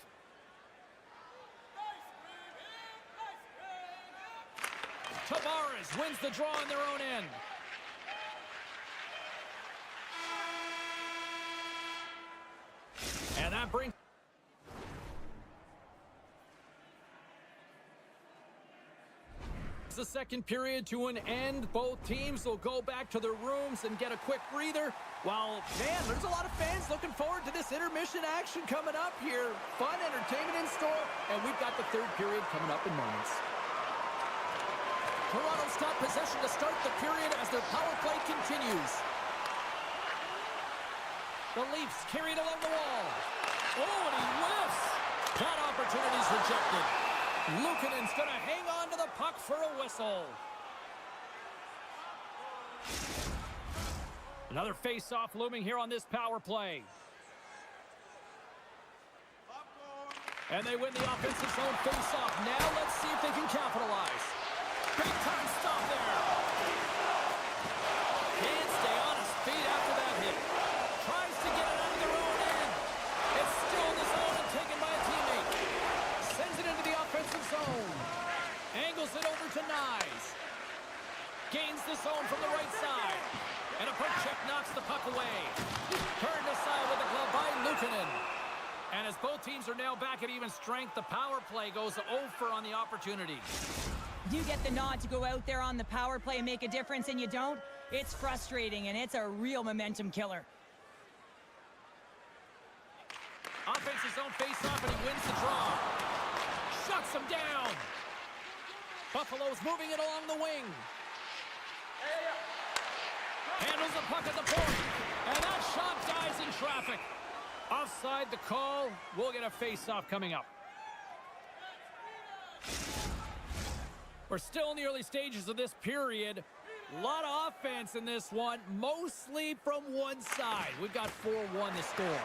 Tavares wins the draw on their own end. And that brings... the second period to an end. Both teams will go back to their rooms and get a quick breather. While, man, there's a lot of fans looking forward to this intermission action coming up here. Fun entertainment in store, and we've got the third period coming up in moments. Toronto's got possession to start the period as their power play continues. The Leafs carried along the wall. Oh, and he whiffs. That opportunity's rejected. Luukkonen's going to hang on to the puck for a whistle. Another face-off looming here on this power play. And they win the offensive zone face-off. Now let's see if they can capitalize. Big-time stop there. Can't stay on his feet after that hit. Tries to get it out of their own end. It's still in the zone and taken by a teammate. Sends it into the offensive zone. Angles it over to Nyes. Gains the zone from the right side. And a quick check knocks the puck away. Turned aside with the glove by Luukkonen. And as both teams are now back at even strength, the power play goes over on the opportunity. You get the nod to go out there on the power play and make a difference, and you don't. It's frustrating, and it's a real momentum killer. Offensive zone face-off, and he wins the draw. Shuts him down. Buffalo's moving it along the wing. Handles the puck at the point. And that shot dies in traffic. Offside the call. We'll get a face-off coming up. We're still in the early stages of this period. A lot of offense in this one, mostly from one side. We've got 4-1 the score.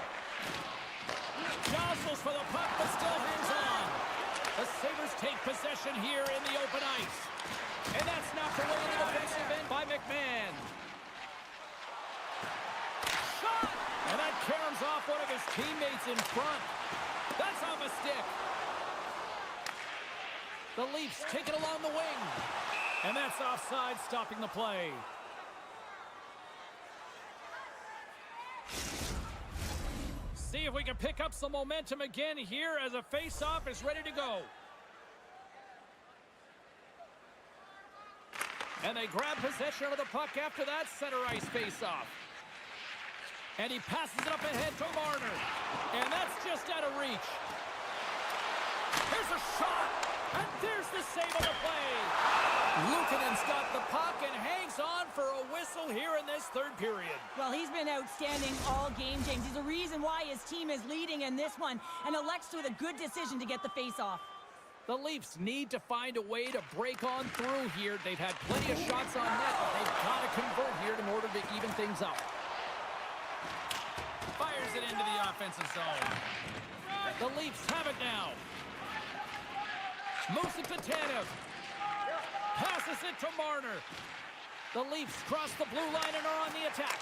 Jostles for the puck, but still hangs on. The Sabres take possession here in the open ice. And that's knocked away in the defensive end by McMahon. Shot! And that caroms off one of his teammates in front. That's off a stick. The Leafs take it along the wing. And that's offside, stopping the play. See if we can pick up some momentum again here as a face-off is ready to go. And they grab possession of the puck after that center ice face-off. And he passes it up ahead to Marner. And that's just out of reach. Here's a shot. And there's the save on the play. Luukkonen's got the puck and hangs on for a whistle here in this third period. Well, he's been outstanding all game, James. He's the reason why his team is leading in this one, and elects with a good decision to get the face-off. The Leafs need to find a way to break on through here. They've had plenty of shots on net, but they've got to convert here in order to even things up. Fires into the offensive zone. The Leafs have it now. Moves it to Tanev. Passes it to Marner. The Leafs cross the blue line and are on the attack.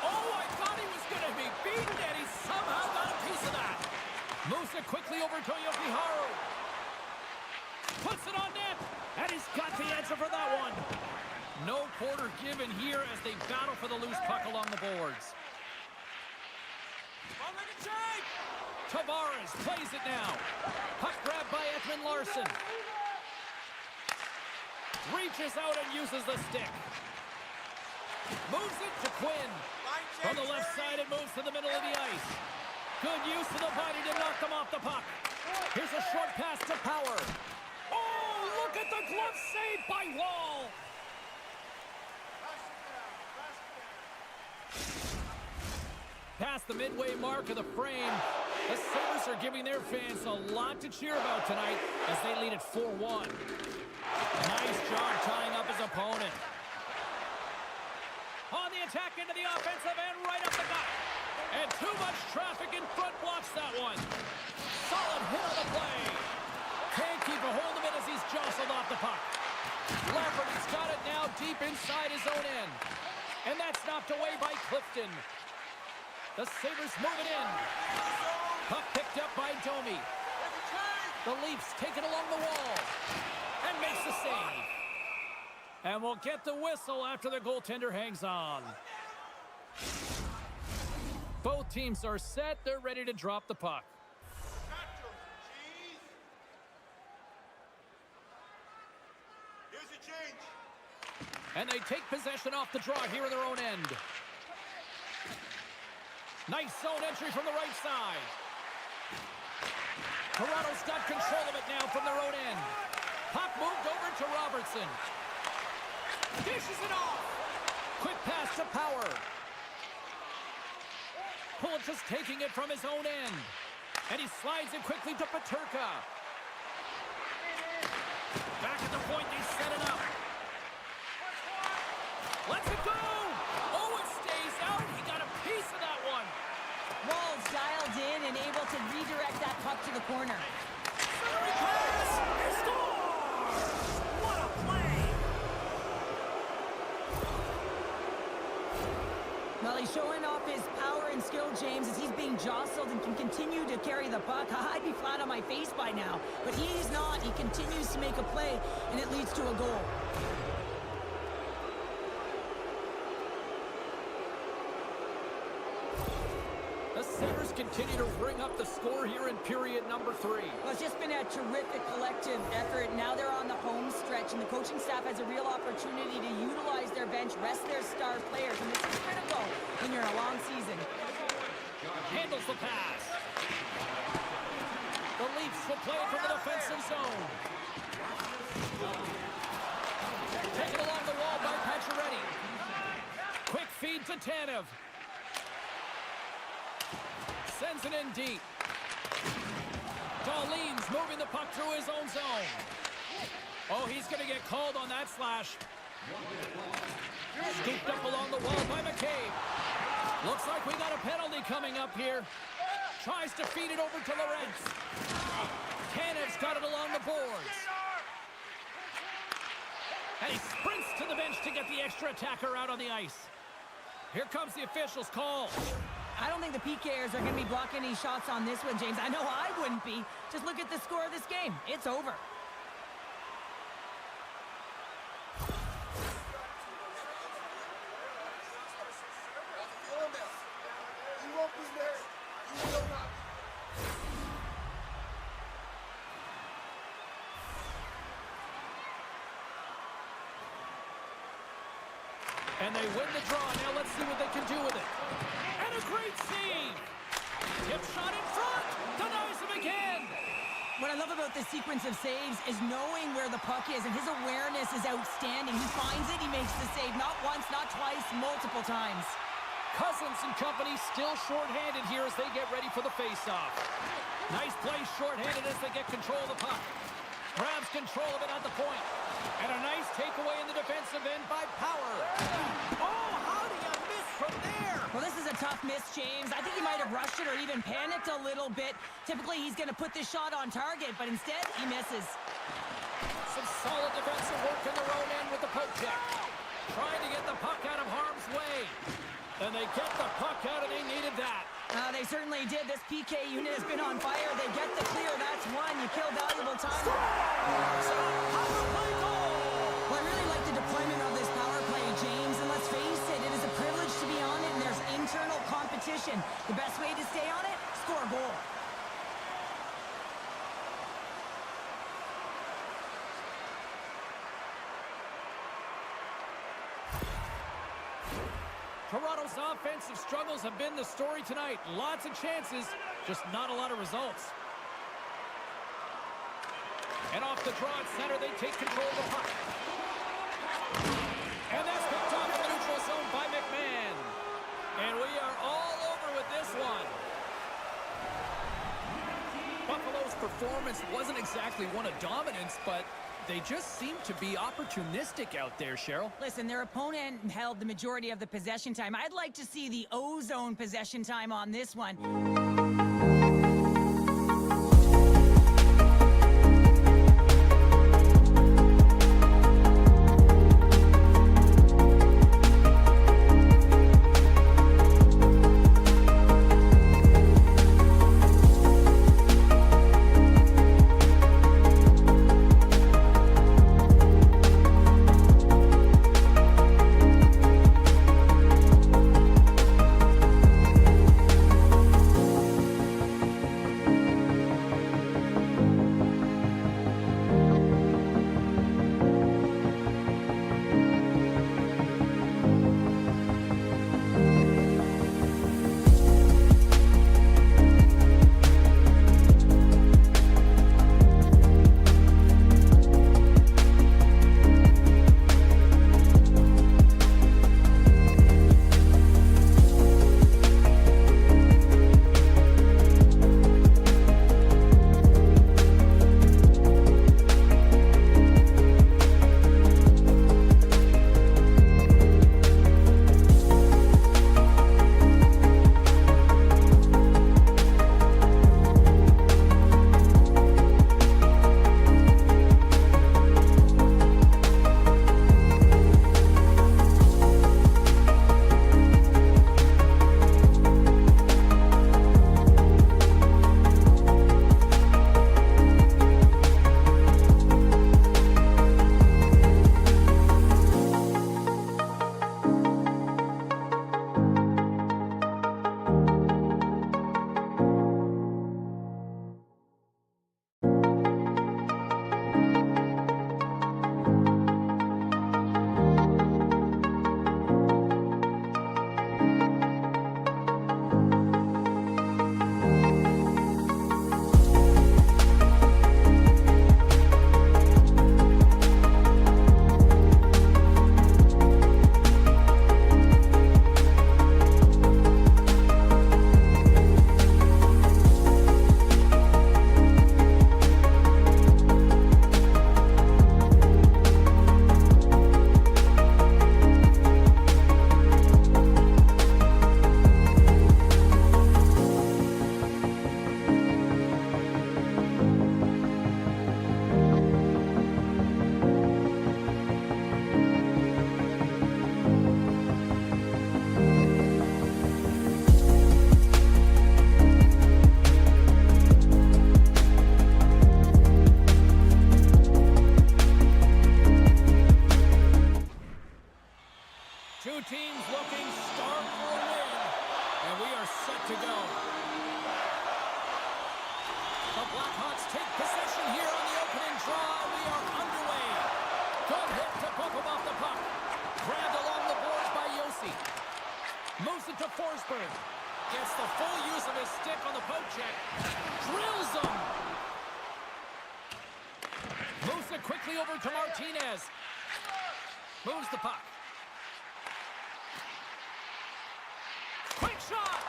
Oh, I thought he was going to be beaten, and he somehow got a piece of that. Moves it quickly over to Yokiharu. Puts it on net, and he's got the answer for that one. No quarter given here as they battle for the loose puck along the boards. Tavares plays it now. Puck grab by Ekman Larsson. Reaches out and uses the stick. Moves it to Quinn. From the left side, it moves to the middle of the ice. Good use of the body to knock them off the puck. Here's a short pass to Power. Oh, look at the glove save by Wall. Past the midway mark of the frame, the Sabers are giving their fans a lot to cheer about tonight as they lead at 4-1. Nice job tying up his opponent. On the attack into the offensive end, right up the gut. And too much traffic in front blocks that one. Solid hit on the play. Can't keep a hold of it as he's jostled off the puck. Lafferty's got it now deep inside his own end. And that's knocked away by Clifton. The Sabres move it in. Puck picked up by Domi. The Leafs take it along the wall. And makes the save. And we'll get the whistle after the goaltender hangs on. Both teams are set. They're ready to drop the puck. Here's a change. And they take possession off the draw here in their own end. Nice zone entry from the right side. Toronto's got control of it now from their own end. Puck moved over to Robertson. Dishes it off. Quick pass to Power. Pulitz just taking it from his own end. And he slides it quickly to Peterka. Back at the point, they set it up. Let's it go! Oh, it stays out. He got a piece of that one. Wall's dialed in and able to redirect that puck to the corner. Centering pass! He scores! What a play! Well, he's showing off his power and skill, James, as he's being jostled and can continue to carry the puck. I'd be flat on my face by now, but he's not. He continues to make a play, and it leads to a goal. The Sabres continue to ring up the score here in period number 3. Well, it's just been a terrific collective effort. Now they're on the home stretch, and the coaching staff has a real opportunity to utilize their bench, rest their star players, and this is critical when you're in a long season. Handles the pass. The Leafs will play it from the defensive zone. Taken along the wall by Pacioretty. Quick feed to Tanev. Sends it in deep. Darlene's moving the puck through his own zone. Oh, he's going to get called on that slash. Scooped up along the wall by McCabe. Looks like we got a penalty coming up here. Tries to feed it over to Lorentz. Tanev's got it along the boards. And he sprints to the bench to get the extra attacker out on the ice. Here comes the official's call. I don't think the PKers are going to be blocking any shots on this one, James. I know I wouldn't be. Just look at the score of this game. It's over. And they win the draw. Now let's see what they can do with it. And a great save. Hip shot in front. Denies him again. What I love about this sequence of saves is knowing where the puck is, and his awareness is outstanding. He finds it, he makes the save. Not once, not twice, multiple times. Cousins and company still shorthanded here as they get ready for the faceoff. Nice play shorthanded as they get control of the puck. Grabs control of it at the point. And a nice takeaway in the defensive end by Power. Oh, how do you miss from there. Well, this is a tough miss, James. I think he might have rushed it or even panicked a little bit. Typically, he's going to put this shot on target, but instead, he misses. Some solid defensive work in their own end with the poke check. Trying to get the puck out of harm's way. And they get the puck out, and they needed that. They certainly did. This PK unit has been on fire. They get the clear. That's one. You kill valuable time. Well, I really like the deployment of this power play, James. And let's face it, it is a privilege to be on it, and there's internal competition. The best way to stay on it, score a goal. Toronto's offensive struggles have been the story tonight. Lots of chances, just not a lot of results. And off the draw at center, they take control of the puck. And that's picked off in the neutral zone by McMahon. And we are all over with this one. Buffalo's performance wasn't exactly one of dominance, but they just seem to be opportunistic out there, Cheryl. Listen, their opponent held the majority of the possession time. I'd like to see the O-zone possession time on this one. Forsberg gets the full use of his stick on the poke check. Drills him. Moves it quickly over to Martinez. Moves the puck. Quick shot.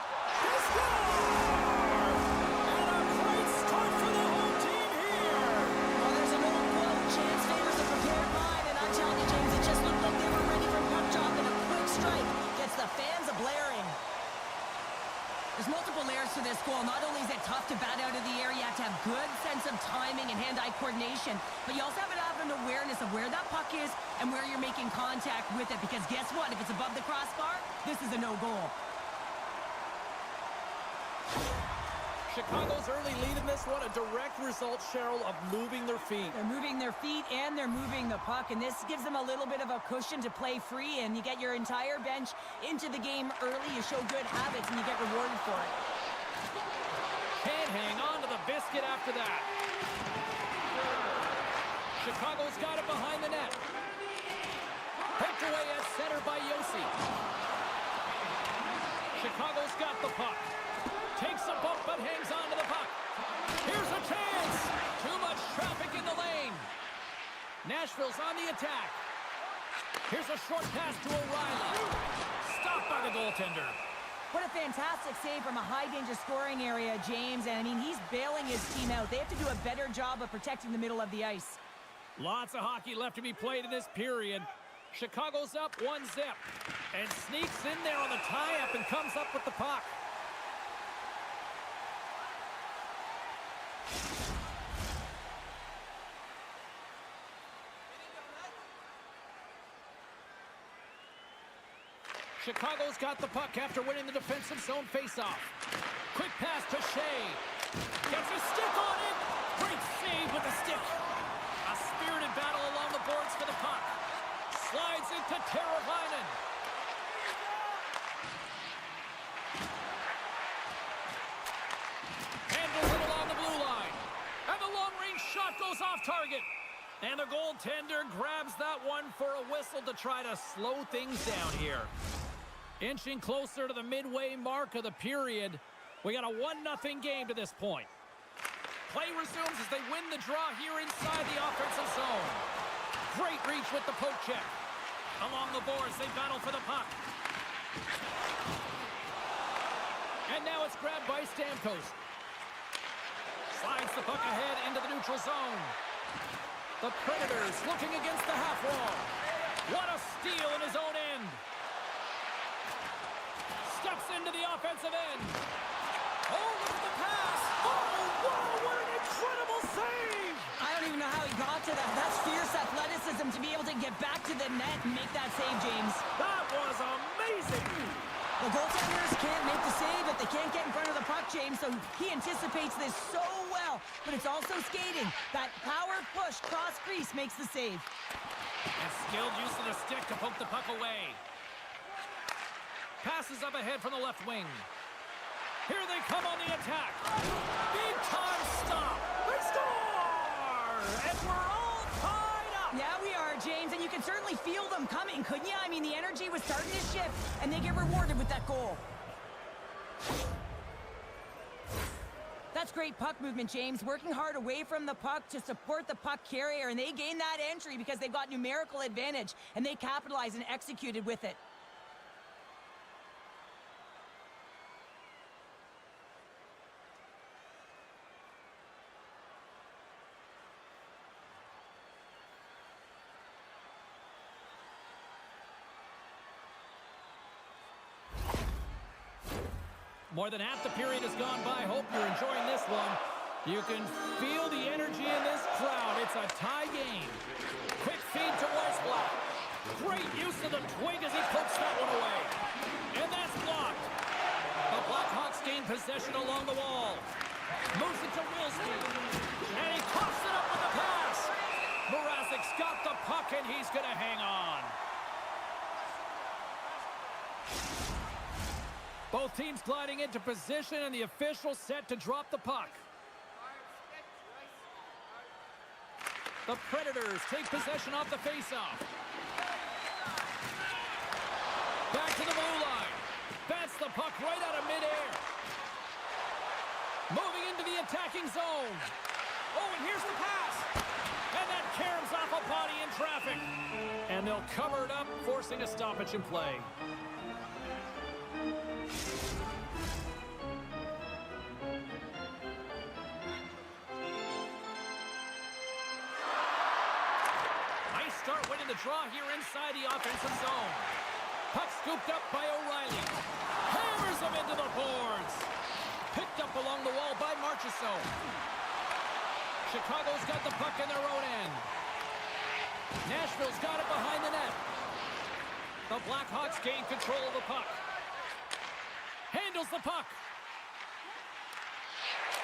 He scores! And a great start for the home team here. Well, there's an old quote, chance favors a prepared mind, and I'm telling you, James, it just looked like they were ready for puck drop, and a quick strike gets the fans ablaze. There's multiple layers to this goal. Not only is it tough to bat out of the air, you have to have good sense of timing and hand-eye coordination, but you also have to have an awareness of where that puck is and where you're making contact with it, because guess what? If it's above the crossbar, this is a no-goal. Chicago's early lead in this one, a direct result, Cheryl, of moving their feet. They're moving their feet and they're moving the puck, and this gives them a little bit of a cushion to play free, and you get your entire bench into the game early. You show good habits, and you get rewarded for it. Can't hang on to the biscuit after that. Chicago's got it behind the net. Poked away at center by Yossi. Chicago's got the puck. Takes a bump, but hangs on to the puck. Here's a chance. Too much traffic in the lane. Nashville's on the attack. Here's a short pass to O'Reilly. Stopped by the goaltender. What a fantastic save from a high-danger scoring area, James. And, I mean, he's bailing his team out. They have to do a better job of protecting the middle of the ice. Lots of hockey left to be played in this period. Chicago's up 1-0. And sneaks in there on the tie-up and comes up with the puck. Chicago's got the puck after winning the defensive zone faceoff. Quick pass to Shea. Gets a stick on it. Great save with the stick. A spirited battle along the boards for the puck. Slides into Teravainen. Handles it along the blue line. And the long-range shot goes off target. And the goaltender grabs that one for a whistle to try to slow things down here. Inching closer to the midway mark of the period. We got a 1-0 game to this point. Play resumes as they win the draw here inside the offensive zone. Great reach with the poke check. Along the boards, they battle for the puck. And now it's grabbed by Stamkos. Slides the puck ahead into the neutral zone. The Predators looking against the half wall. What a steal in his own end. Steps into the offensive end. Oh, look at the pass. Oh, wow, what an incredible save. I don't even know how he got to that. That's fierce athleticism to be able to get back to the net and make that save, James. That was amazing. The goaltenders can't make the save if they can't get in front of the puck, James, so he anticipates this so well. But it's also skating. That power push cross crease makes the save. And skilled use of the stick to poke the puck away. Passes up ahead from the left wing. Here they come on the attack. Big time stop. They score! And we're all tied up. Yeah, we are, James, and you can certainly feel them coming, couldn't you? I mean, the energy was starting to shift, and they get rewarded with that goal. That's great puck movement, James. Working hard away from the puck to support the puck carrier, and they gain that entry because they've got numerical advantage, and they capitalized and executed with it. More than half the period has gone by. Hope you're enjoying this one. You can feel the energy in this crowd. It's a tie game. Quick feed to Weisblatt. Great use of the twig as he pokes that one away. And that's blocked. The Blackhawks gain possession along the wall. Moves it to Wilski. And he coughs it up with the pass. Mrazek's got the puck, and he's going to hang on. Both teams gliding into position, and the official set to drop the puck. The Predators take possession off the faceoff. Back to the blue line. Bats the puck right out of midair. Moving into the attacking zone. Oh, and here's the pass. And that caroms off a body in traffic. And they'll cover it up, forcing a stoppage in play. Start winning the draw here inside the offensive zone. Puck scooped up by O'Reilly. Hammers him into the boards. Chicago's got the puck in their own end. Nashville's got it behind the net. The Blackhawks gain control of the puck. Handles the puck.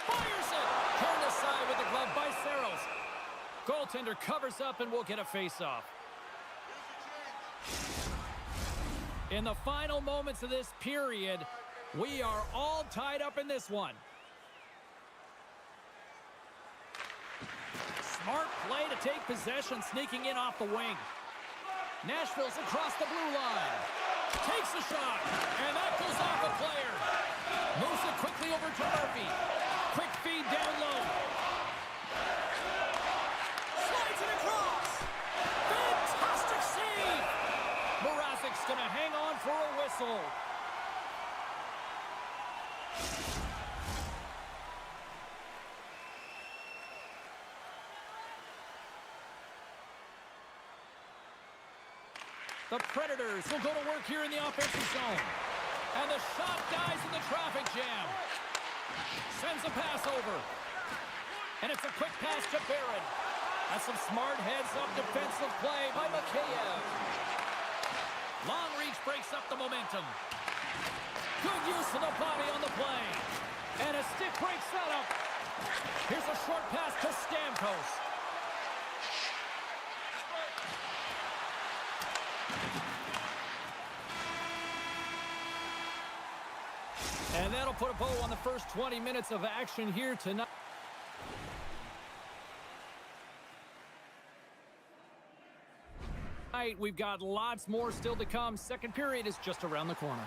Fires it. Turned aside with the glove by Sabers. Goaltender covers up and will get a face-off. In the final moments of this period, we are all tied up in this one. Smart play to take possession, sneaking in off the wing. Nashville's across the blue line. Takes a shot, and that goes off a player. Moves it quickly over to Murphy. Quick feed down low. Slides it across. Fantastic save. Mrazek's going to hang on for a whistle. The Predators will go to work here in the offensive zone. And the shot dies in the traffic jam. Sends a pass over. And it's a quick pass to Barron. That's some smart heads-up defensive play by Mikheyev. Long reach breaks up the momentum. Good use of the body on the play. And a stick breaks that up. Here's a short pass to Stamkos. And that'll put a bow on the first 20 minutes of action here tonight. We've got lots more still to come. Second period is just around the corner.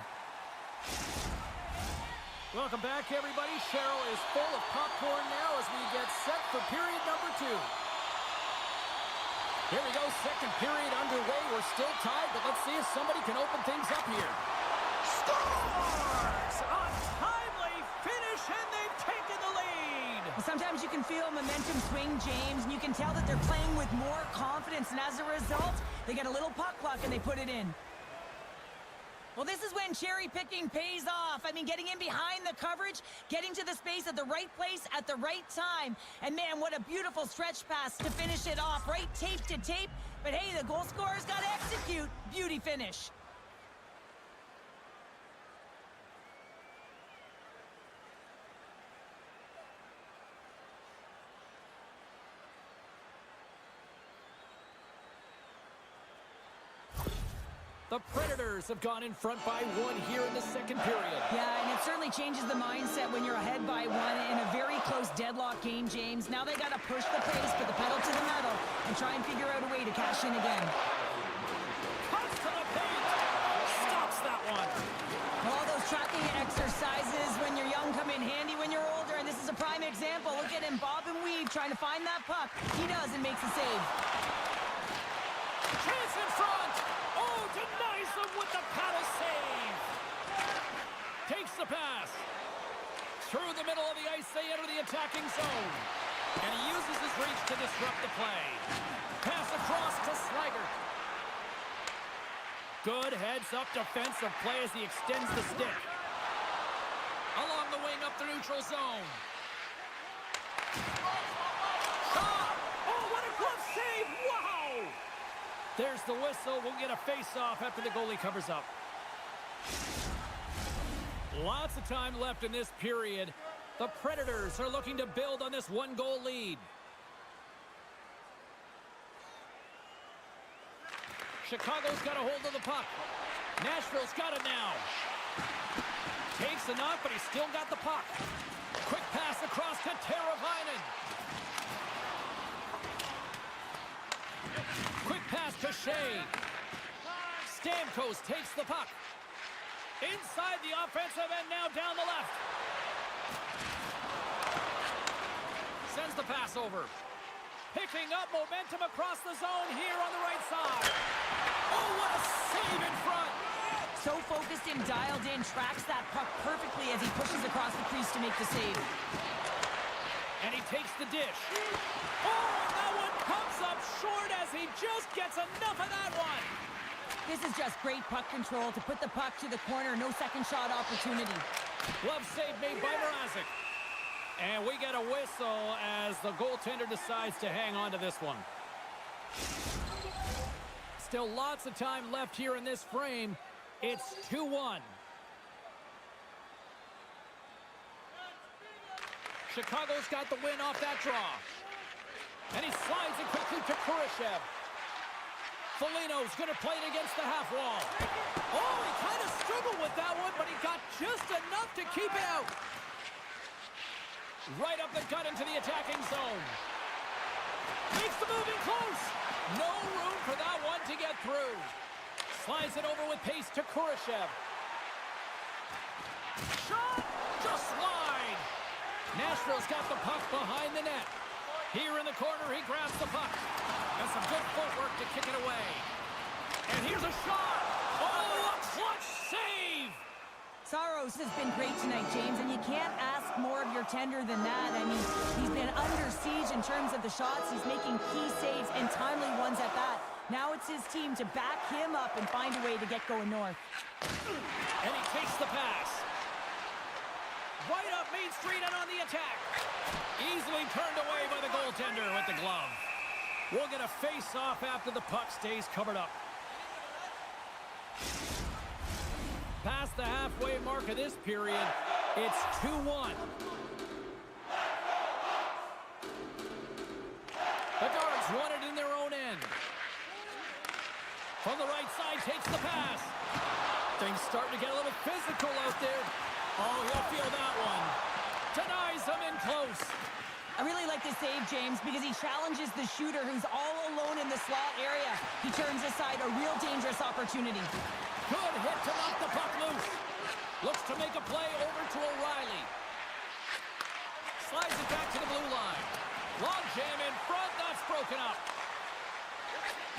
Welcome back, everybody. Cheryl is full of popcorn now as we get set for period number 2. Here we go, second period underway. We're still tied, but let's see if somebody can open things up here. Scores! A timely finish, and they've taken the lead! Well, sometimes you can feel momentum swing, James, and you can tell that they're playing with more confidence, and as a result, they get a little puck luck and they put it in. Well, this is when cherry picking pays off. I mean, getting in behind the coverage, getting to the space at the right place at the right time. And man, what a beautiful stretch pass to finish it off, right tape to tape. But hey, the goal scorer's got to execute. Beauty finish. The Predators have gone in front by 1 here in the second period. Yeah, and it certainly changes the mindset when you're ahead by 1 in a very close deadlock game, James. Now they got to push the pace, put the pedal to the metal, and try and figure out a way to cash in again. Cuts to the paint. Stops that one. Well, all those tracking exercises when you're young come in handy when you're older, and this is a prime example. Look at him bob and weave trying to find that puck. He does and makes a save. Chance in front. Oh, denies them with the paddle save. Takes the pass. Through the middle of the ice, they enter the attacking zone. And he uses his reach to disrupt the play. Pass across to Slager. Good heads-up defensive play as he extends the stick. Along the wing up the neutral zone. Shot! Oh, what a glove save! Wow! There's the whistle. We'll get a face-off after the goalie covers up. Lots of time left in this period. The Predators are looking to build on this 1-goal lead. Chicago's got a hold of the puck. Nashville's got it now. Takes a knock, but he's still got the puck. Quick pass across to Teravainen. Quick pass to Shea. Stamkos takes the puck. Inside the offensive end, now down the left. Sends the pass over. Picking up momentum across the zone here on the right side. Oh, what a save in front. So focused and dialed in, tracks that puck perfectly as he pushes across the crease to make the save. And he takes the dish. Oh, and that one comes up short as he just gets enough of that one. This is just great puck control to put the puck to the corner. No second shot opportunity. Glove save made by Mrazek. And we get a whistle as the goaltender decides to hang on to this one. Still lots of time left here in this frame. It's 2-1. Chicago's got the win off that draw. And he slides it quickly to Kurashev. Foligno's going to play it against the half wall. Oh, he kind of struggled with that one, but he got just enough to keep it out. Right up the gut into the attacking zone. Makes the move in close. No room for that one to get through. Slides it over with pace to Kurashev. Shot! Just wide. Nashville's got the puck behind the net. Here in the corner, he grabs the puck. And some good footwork to kick it away. And here's a shot. Oh, a clutch save! Saros has been great tonight, James, and you can't ask more of your tender than that. I mean, he's been under siege in terms of the shots. He's making key saves and timely ones at that. Now it's his team to back him up and find a way to get going north. And he takes the pass. Right up Main Street and on the attack. Easily turned away by the goaltender with the glove. We'll get a face-off after the puck stays covered up. Past the halfway mark of this period, it's 2-1. The Guards want it in their own end. From the right side, takes the pass. Things starting to get a little physical out there. Oh, he'll feel that one. Denies him in close. I really like this save, James, because he challenges the shooter who's all alone in the slot area. He turns aside a real dangerous opportunity. Good hit to knock the puck loose. Looks to make a play over to O'Reilly. Slides it back to the blue line. Log jam in front, that's broken up.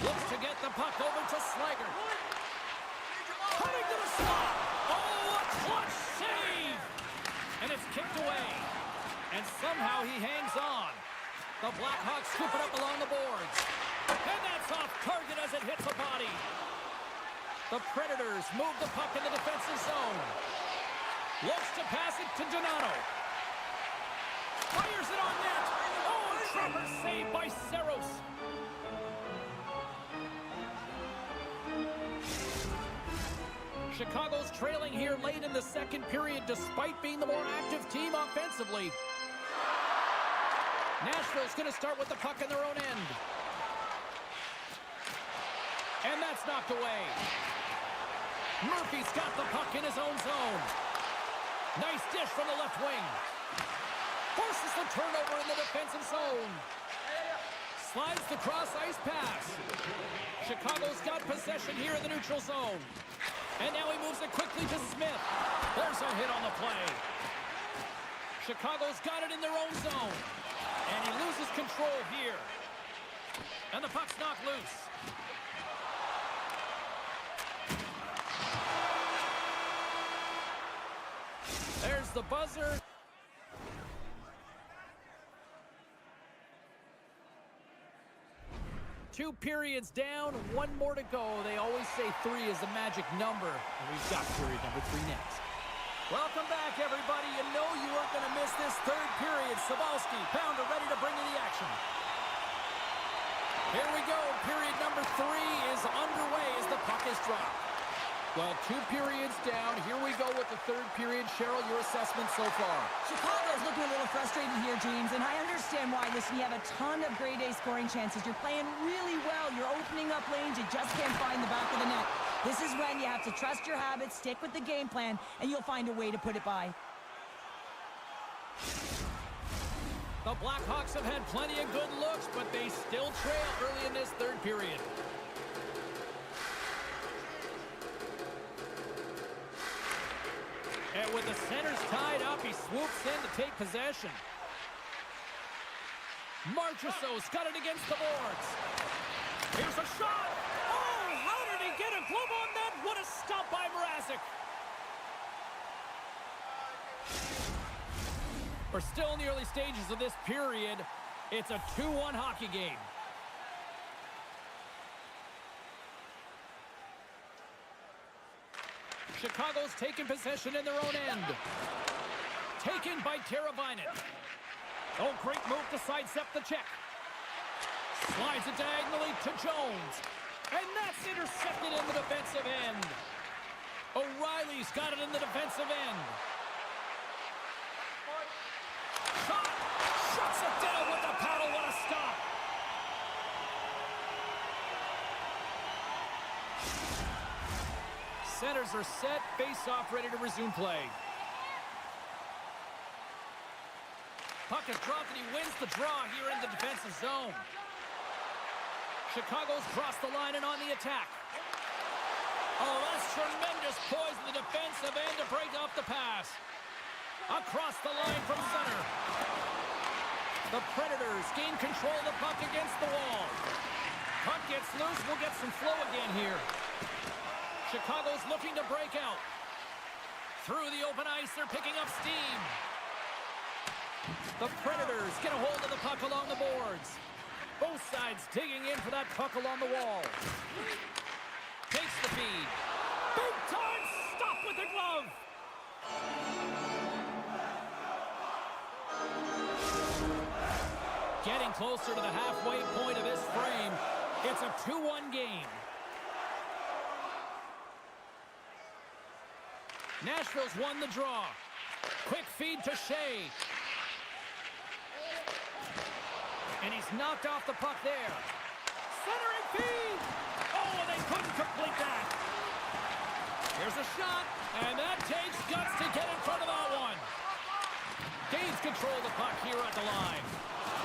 Looks to get the puck over to Slager. Cutting to the slot. Oh, a clutch save! And it's kicked away. And somehow he hangs on. The Blackhawks scoop it up along the boards. And that's off target as it hits a body. The Predators move the puck in the defensive zone. Looks to pass it to Donato. Fires it on net. Oh, Trevor saved by Saros. Chicago's trailing here late in the second period despite being the more active team offensively. Nashville's going to start with the puck in their own end. And that's knocked away. Murphy's got the puck in his own zone. Nice dish from the left wing. Forces the turnover in the defensive zone. Slides the cross-ice pass. Chicago's got possession here in the neutral zone. And now he moves it quickly to Smith. There's a hit on the play. Chicago's got it in their own zone. And he loses control here. And the puck's knocked loose. There's the buzzer. Two periods down, one more to go. They always say 3 is the magic number. And we've got period number 3 next. Welcome back, everybody. You know you weren't going to miss this third period. Sabalski, Pounder ready to bring you the action. Here we go. Period number 3 is underway as the puck is dropped. Well, 2 periods down. Here we go with the third period. Cheryl, your assessment so far? Chicago's looking a little frustrated here, James, and I understand why. Listen, you have a ton of grade A scoring chances. You're playing really well. You're opening up lanes. You just can't find the back of the net. This is when you have to trust your habits, stick with the game plan, and you'll find a way to put it by. The Blackhawks have had plenty of good looks, but they still trail early in this third period. And with the centers tied up, he swoops in to take possession. Marchessault's got it against the boards. Here's a shot. Oh, how did he get a glove on that? What a stop by Mrazek. We're still in the early stages of this period. It's a 2-1 hockey game. Chicago's taking possession in their own end. Taken by Teravainen. Oh, great move to sidestep the check. Slides it diagonally to Jones. And that's intercepted in the defensive end. O'Reilly's got it in the defensive end. Shot! Shuts it down with the paddle. What a stop! Centers are set. Face-off ready to resume play. Puck is dropped and he wins the draw here in the defensive zone. Chicago's crossed the line and on the attack. Oh, that's tremendous poise in the defensive end to break off the pass. Across the line from center. The Predators gain control of the puck against the wall. Puck gets loose. We'll get some flow again here. Chicago's looking to break out. Through the open ice, they're picking up steam. The Predators get a hold of the puck along the boards. Both sides digging in for that puck along the wall. Takes the feed. Big time stop with the glove. Getting closer to the halfway point of this frame. It's a 2-1 game. Nashville's won the draw. Quick feed to Shea. And he's knocked off the puck there. Centering feed! Oh, they couldn't complete that. Here's a shot, and that takes guts to get in front of that one. Gains control of the puck here at the line.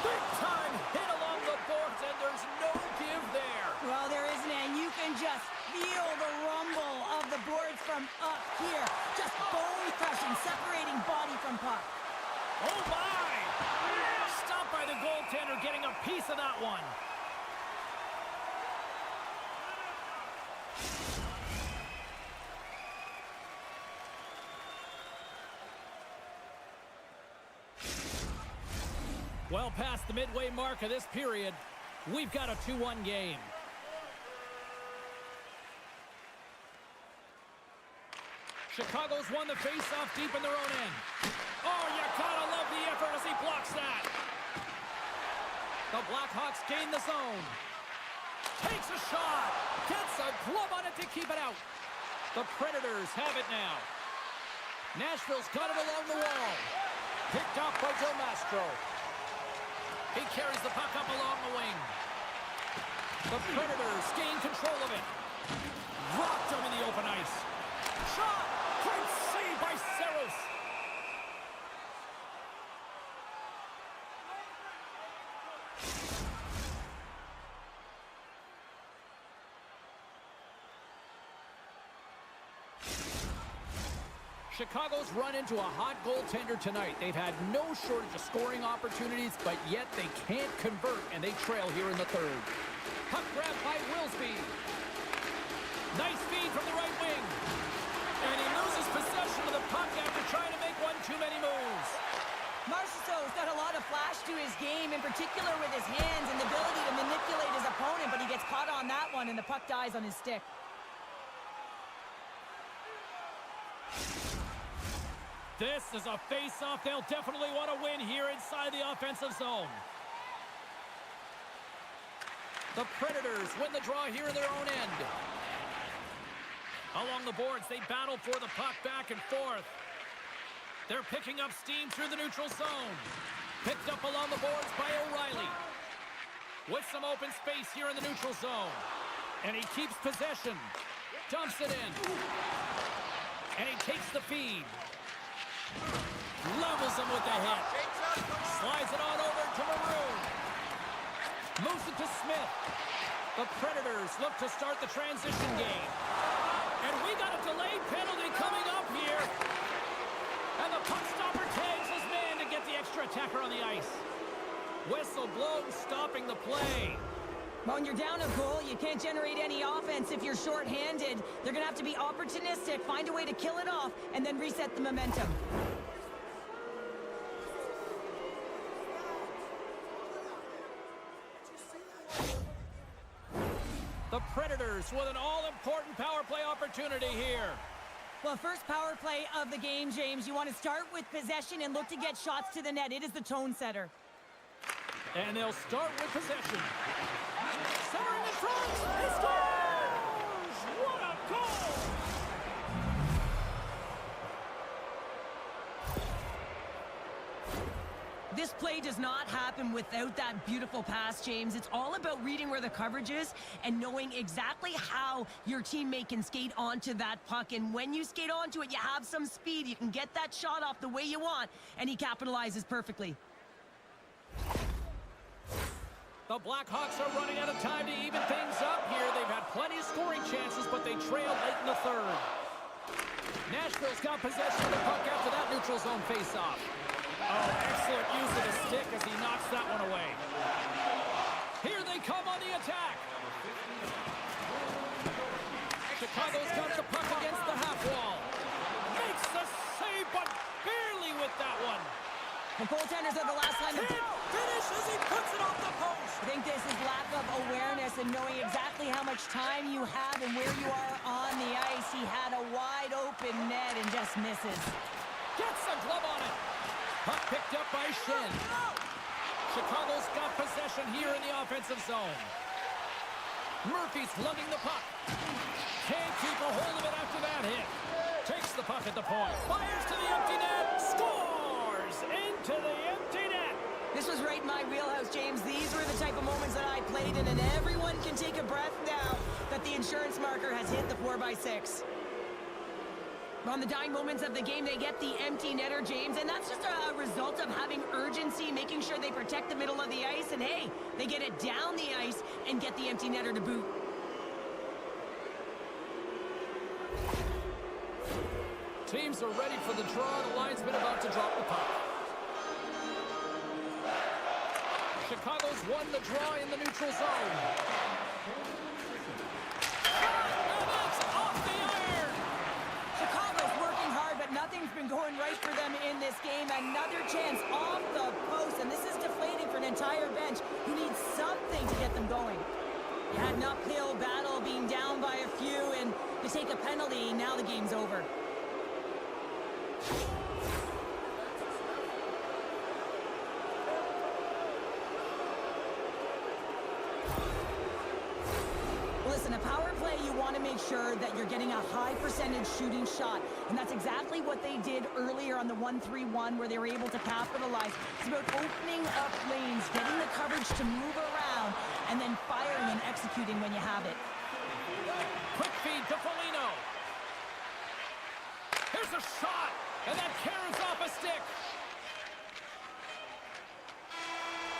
Big time hit along the boards, and there's no give there. Well, there isn't, and you can just feel the rumble of the boards from up here. Just bone crushing, separating body from puck. Oh, my! Stopped by the goaltender, getting a piece of that one. Well past the midway mark of this period, we've got a 2-1 game. Chicago's won the face-off deep in their own end. Oh, you gotta love the effort as he blocks that. The Blackhawks gain the zone. Takes a shot. Gets a glove on it to keep it out. The Predators have it now. Nashville's got it along the wall. Picked off by Joe Mastro. He carries the puck up along the wing. The Predators gain control of it. Rocked him in the open ice. Shot! Great save by Saros. Chicago's run into a hot goaltender tonight. They've had no shortage of scoring opportunities, but yet they can't convert, and they trail here in the third. Puck grab by Wilsby. Nice feed from the right wing. And he loses possession of the puck after trying to make one too many moves. Marchessault's got a lot of flash to his game, in particular with his hands and the ability to manipulate his opponent, but he gets caught on that one, and the puck dies on his stick. This is a face-off they'll definitely want to win here inside the offensive zone. The Predators win the draw here in their own end. Along the boards, they battle for the puck back and forth. They're picking up steam through the neutral zone. Picked up along the boards by O'Reilly. With some open space here in the neutral zone. And he keeps possession. Dumps it in. And he takes the feed. Levels him with the hit. Slides it on over to Maroon. Moves it to Smith. The Predators look to start the transition game. And we got a delayed penalty coming up here. And the puck stopper tags his man to get the extra attacker on the ice. Whistle blown, stopping the play. When you're down a goal, you can't generate any offense if you're shorthanded. They're going to have to be opportunistic, find a way to kill it off, and then reset the momentum. The Predators with an all-important power play opportunity here. Well, first power play of the game, James. You want to start with possession and look to get shots to the net. It is the tone setter. And they'll start with possession. Centering in front. He scores! What a goal! This play does not happen without that beautiful pass, James. It's all about reading where the coverage is and knowing exactly how your teammate can skate onto that puck. And when you skate onto it, you have some speed. You can get that shot off the way you want, and he capitalizes perfectly. The Blackhawks are running out of time to even things up here. They've had plenty of scoring chances, but they trail late in the third. Nashville's got possession of the puck after that neutral zone faceoff. Oh, excellent use of the stick as he knocks that one away. Here they come on the attack. Chicago's got the puck against the half wall. Makes the save, but barely with that one. The goaltenders are the last line of... Finishes, he puts it off the post. I think this is lack of awareness and knowing exactly how much time you have and where you are on the ice. He had a wide open net and just misses. Gets a glove on it. Puck picked up by Shen. Chicago's got possession here in the offensive zone. Murphy's lugging the puck. Can't keep a hold of it after that hit. Takes the puck at the point. Fires to the empty net. Scores into the empty net. This was right in my wheelhouse, James. These were the type of moments that I played in, and everyone can take a breath now that the insurance marker has hit the 4x6. On the dying moments of the game, they get the empty netter, James, and that's just a result of having urgency, making sure they protect the middle of the ice, and hey, they get it down the ice and get the empty netter to boot. Teams are ready for the draw. The linesman about to drop the puck. Chicago's won the draw in the neutral zone. And it's off the iron! Chicago's working hard, but nothing's been going right for them in this game. Another chance off the post, and this is deflating for an entire bench who needs something to get them going. You had an uphill battle, being down by a few, and to take a penalty, now the game's over. Listen, a power play, you want to make sure that you're getting a high percentage shooting shot. And that's exactly what they did earlier on the 1-3-1 where they were able to capitalize. It's about opening up lanes, getting the coverage to move around, and then firing and executing when you have it. Quick feed to Foligno. Here's a shot, and that carries off a stick.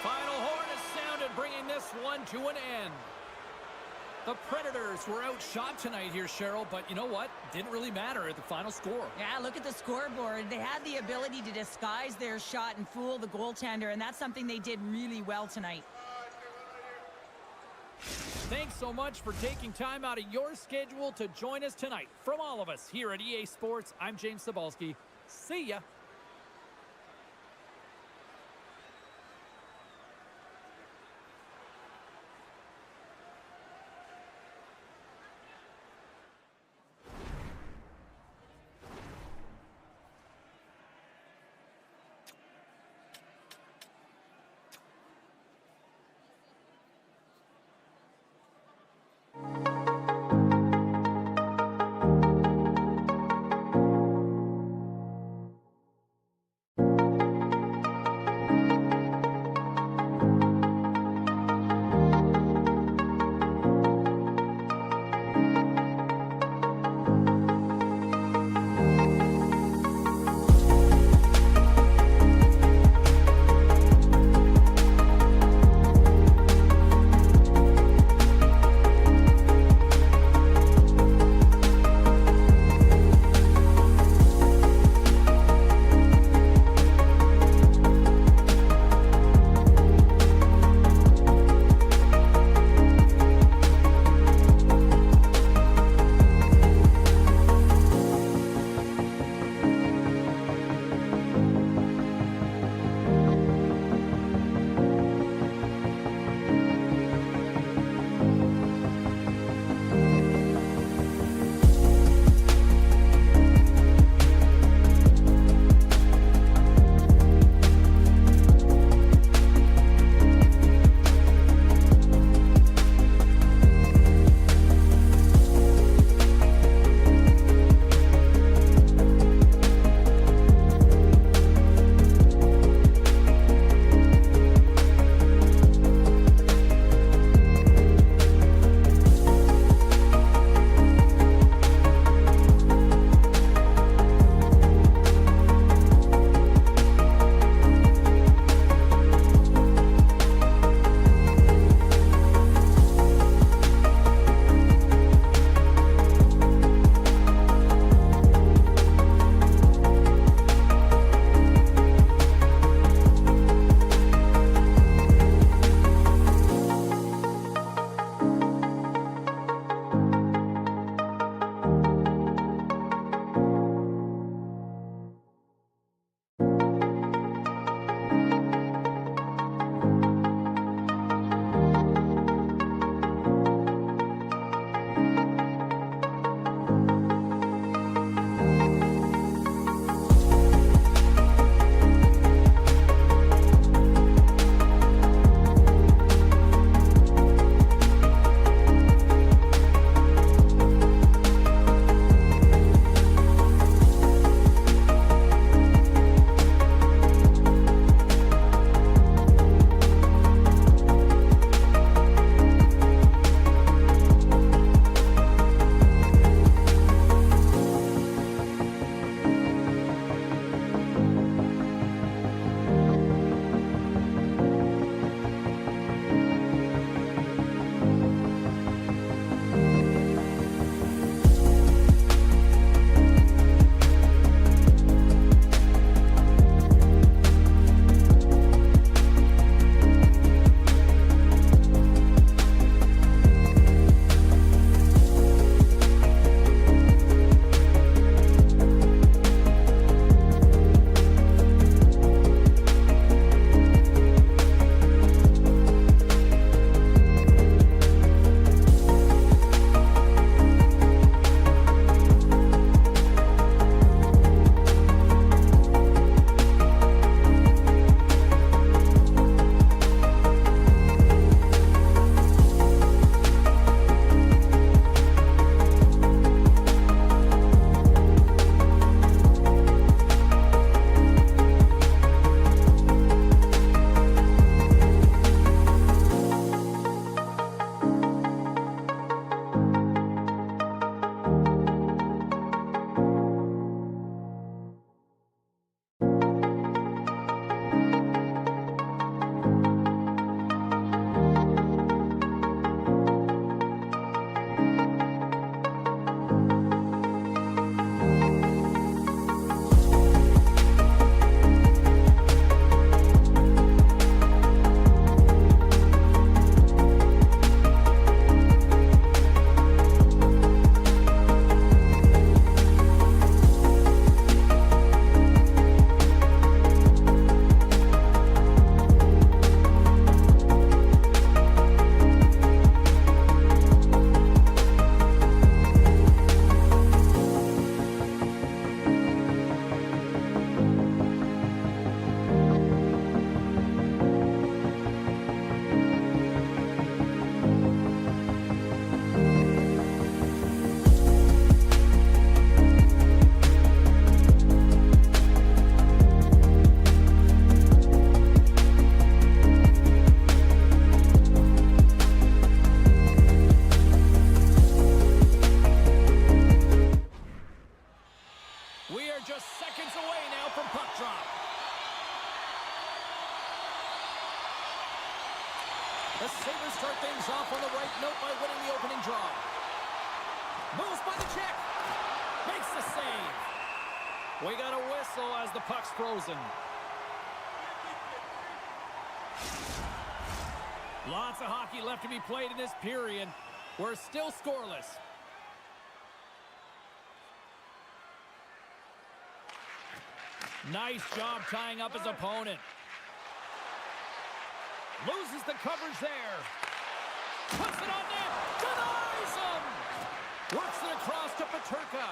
Final horn is sounded, bringing this one to an end. The Predators were outshot tonight here, Cheryl, but you know what? Didn't really matter at the final score. Yeah, look at the scoreboard. They had the ability to disguise their shot and fool the goaltender, and that's something they did really well tonight. Thanks so much for taking time out of your schedule to join us tonight. From all of us here at EA Sports, I'm James Cybulski. See ya. drop. The Sabres start things off on the right note by winning the opening draw. Moves by the check. Makes the save. We got a whistle as the puck's frozen. Lots of hockey left to be played in this period. We're still scoreless. Nice job tying up his opponent. Loses the coverage there. Puts it on net. Denies him. Works it across to Peterka.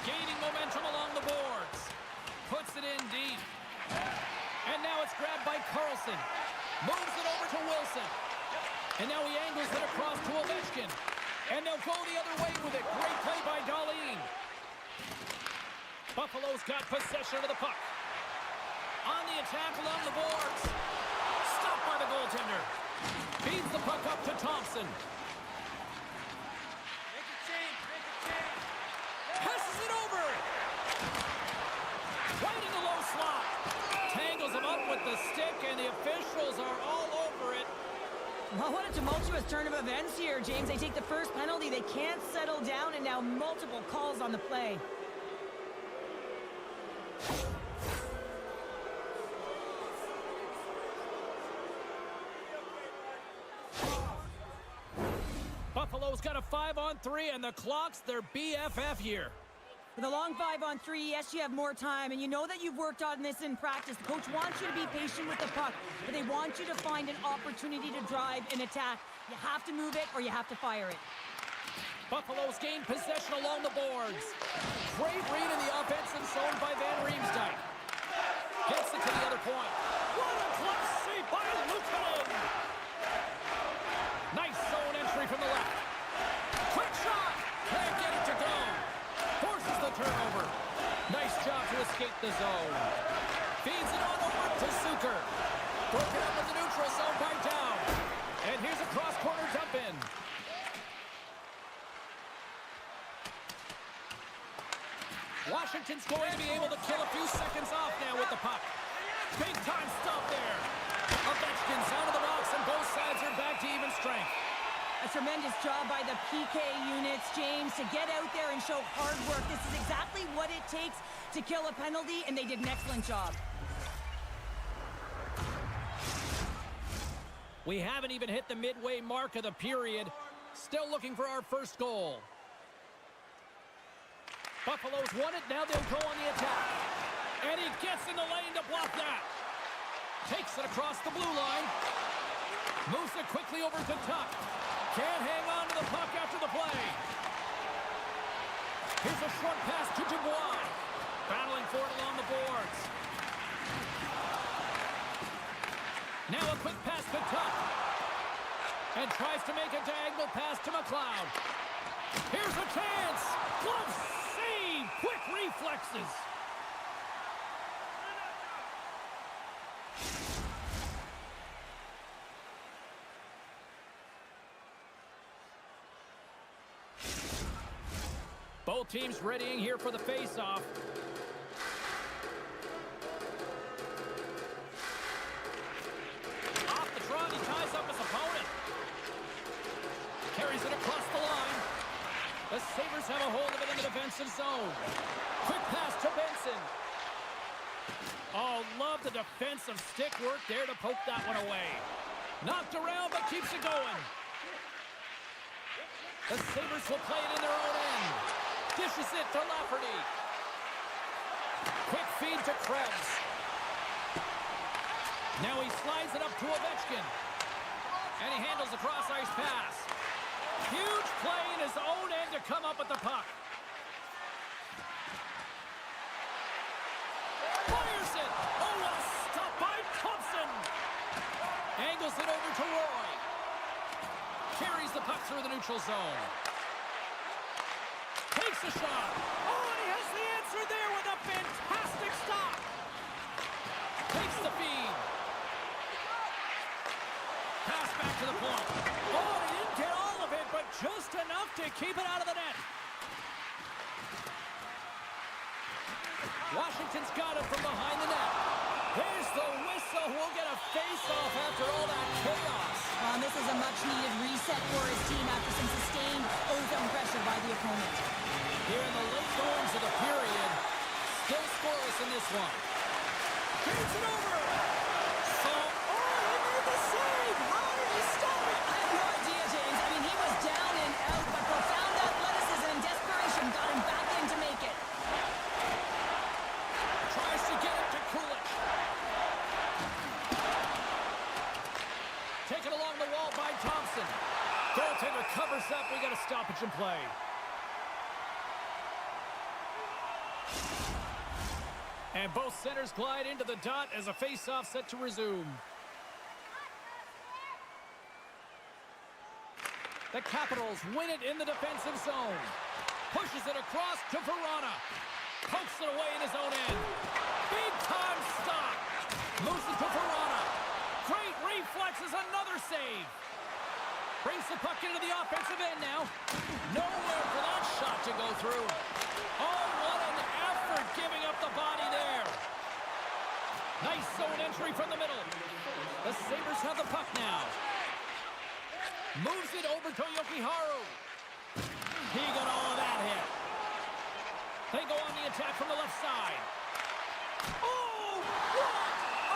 Gaining momentum along the boards. Puts it in deep. And now it's grabbed by Carlson. Moves it over to Wilson. And now he angles it across to Ovechkin. And they'll go the other way with it. Great play by Dahlin. Buffalo's got possession of the puck. On the attack along the boards. Stopped by the goaltender. Feeds the puck up to Thompson. Passes it over. Right in the low slot. Tangles him up with the stick, and the officials are all over it. Well, what a tumultuous turn of events here, James. They take the first penalty. They can't settle down, and now multiple calls on the play. Buffalo's got a 5-on-3, and the clock's their BFF here. With a long 5-on-3, yes, you have more time, and you know that you've worked on this in practice. The coach wants you to be patient with the puck, but they want you to find an opportunity to drive and attack. You have to move it, or you have to fire it. Buffalo's gained possession along the boards. Great read in the offensive zone by Van Riemsdyk. Gets it to the other point. What a clutch save by Luukkonen! Nice zone entry from the left. Quick shot! Can't get it to go. Forces the turnover. Nice job to escape the zone. Feeds it on over to Suker. Broken up in the neutral zone by Down. And here's a cross-corner dump in. Washington's going to be able to kill a few seconds off now with the puck. Big time stop there. Ovechkin's out of the box, and both sides are back to even strength. A tremendous job by the PK units, James, to get out there and show hard work. This is exactly what it takes to kill a penalty, and they did an excellent job. We haven't even hit the midway mark of the period. Still looking for our first goal. Buffalo's won it. Now they'll go on the attack. And he gets in the lane to block that. Takes it across the blue line. Moves it quickly over to Tuck. Can't hang on to the puck after the play. Here's a short pass to Dubois. Battling for it along the boards. Now a quick pass to Tuck. And tries to make a diagonal pass to McLeod. Here's a chance. Glove save. Quick reflexes. Both teams readying here for the face-off. Off the draw, he ties up his opponent. Carries it across the line. The Sabres have a hold of it in the defensive zone. Quick pass to Benson. Oh, love the defensive stick work there to poke that one away. Knocked around, but keeps it going. The Sabres will play it in their own end. Dishes it to Lafferty. Quick feed to Krebs. Now he slides it up to Ovechkin. And he handles a cross-ice pass. Huge play in his own end to come up with the puck. Fires it. Oh, a stop by Thompson. Angles it over to Roy. Carries the puck through the neutral zone. Takes a shot. Oh, and he has the answer there with a fantastic stop. Takes the feed. Pass back to the point. Oh, he didn't get all of it, but just enough to keep it out of the net. Washington's got it from behind the net. Here's the whistle. We'll get a face-off after all that chaos. This is a much-needed reset for his team after some sustained ozone pressure by the opponent. Here in the late goings of the period, still scoreless in this one. Turns it over. So, he made the save. How did he stop it? I have no idea, James. I mean, he was down and out, but profound athleticism and desperation got him back in to make it. Tries to get it to Kulich. Taken along the wall by Thompson. Goaltender covers up. We got a stoppage in play. And both centers glide into the dot as a face-off set to resume. The Capitals win it in the defensive zone. Pushes it across to Verona. Pokes it away in his own end. Big-time stop. Moves it to Verona. Great reflexes, another save. Brings the puck into the offensive end now. Nowhere for that shot to go through. Oh, what an effort giving up the body there. Nice zone entry from the middle. The Sabres have the puck now. Moves it over to Yokiharu. He got all of that hit. They go on the attack from the left side. Oh, what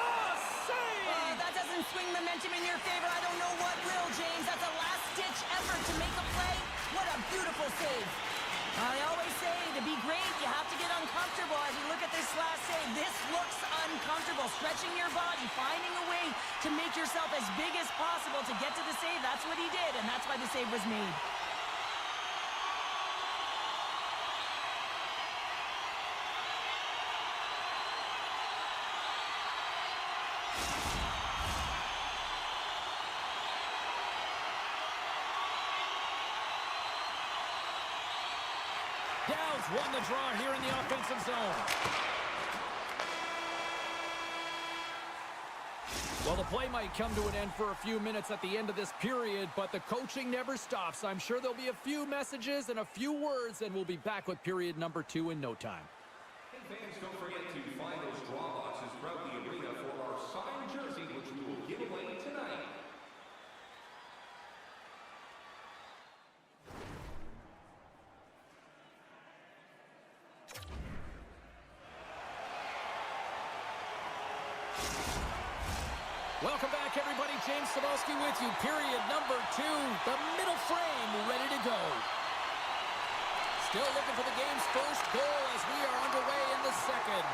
a save! That doesn't swing momentum in your favor. I don't know what will, James. That's a last-ditch effort to make a play. What a beautiful save. I always say, to be great, you have to get uncomfortable. As we look at this last save, this looks uncomfortable. Stretching your body, finding a way to make yourself as big as possible to get to the save. That's what he did, and that's why the save was made. Downs won the draw here in the offensive zone. Well, the play might come to an end for a few minutes at the end of this period, but the coaching never stops. I'm sure there'll be a few messages and a few words, and we'll be back with period number 2 in no time. And fans, don't forget to find those draw boxes throughout the arena for our signed jersey, which we will give away tonight. Welcome back, everybody. James Cebulski with you. Period number 2. The middle frame ready to go. Still looking for the game's first goal as we are underway in the second.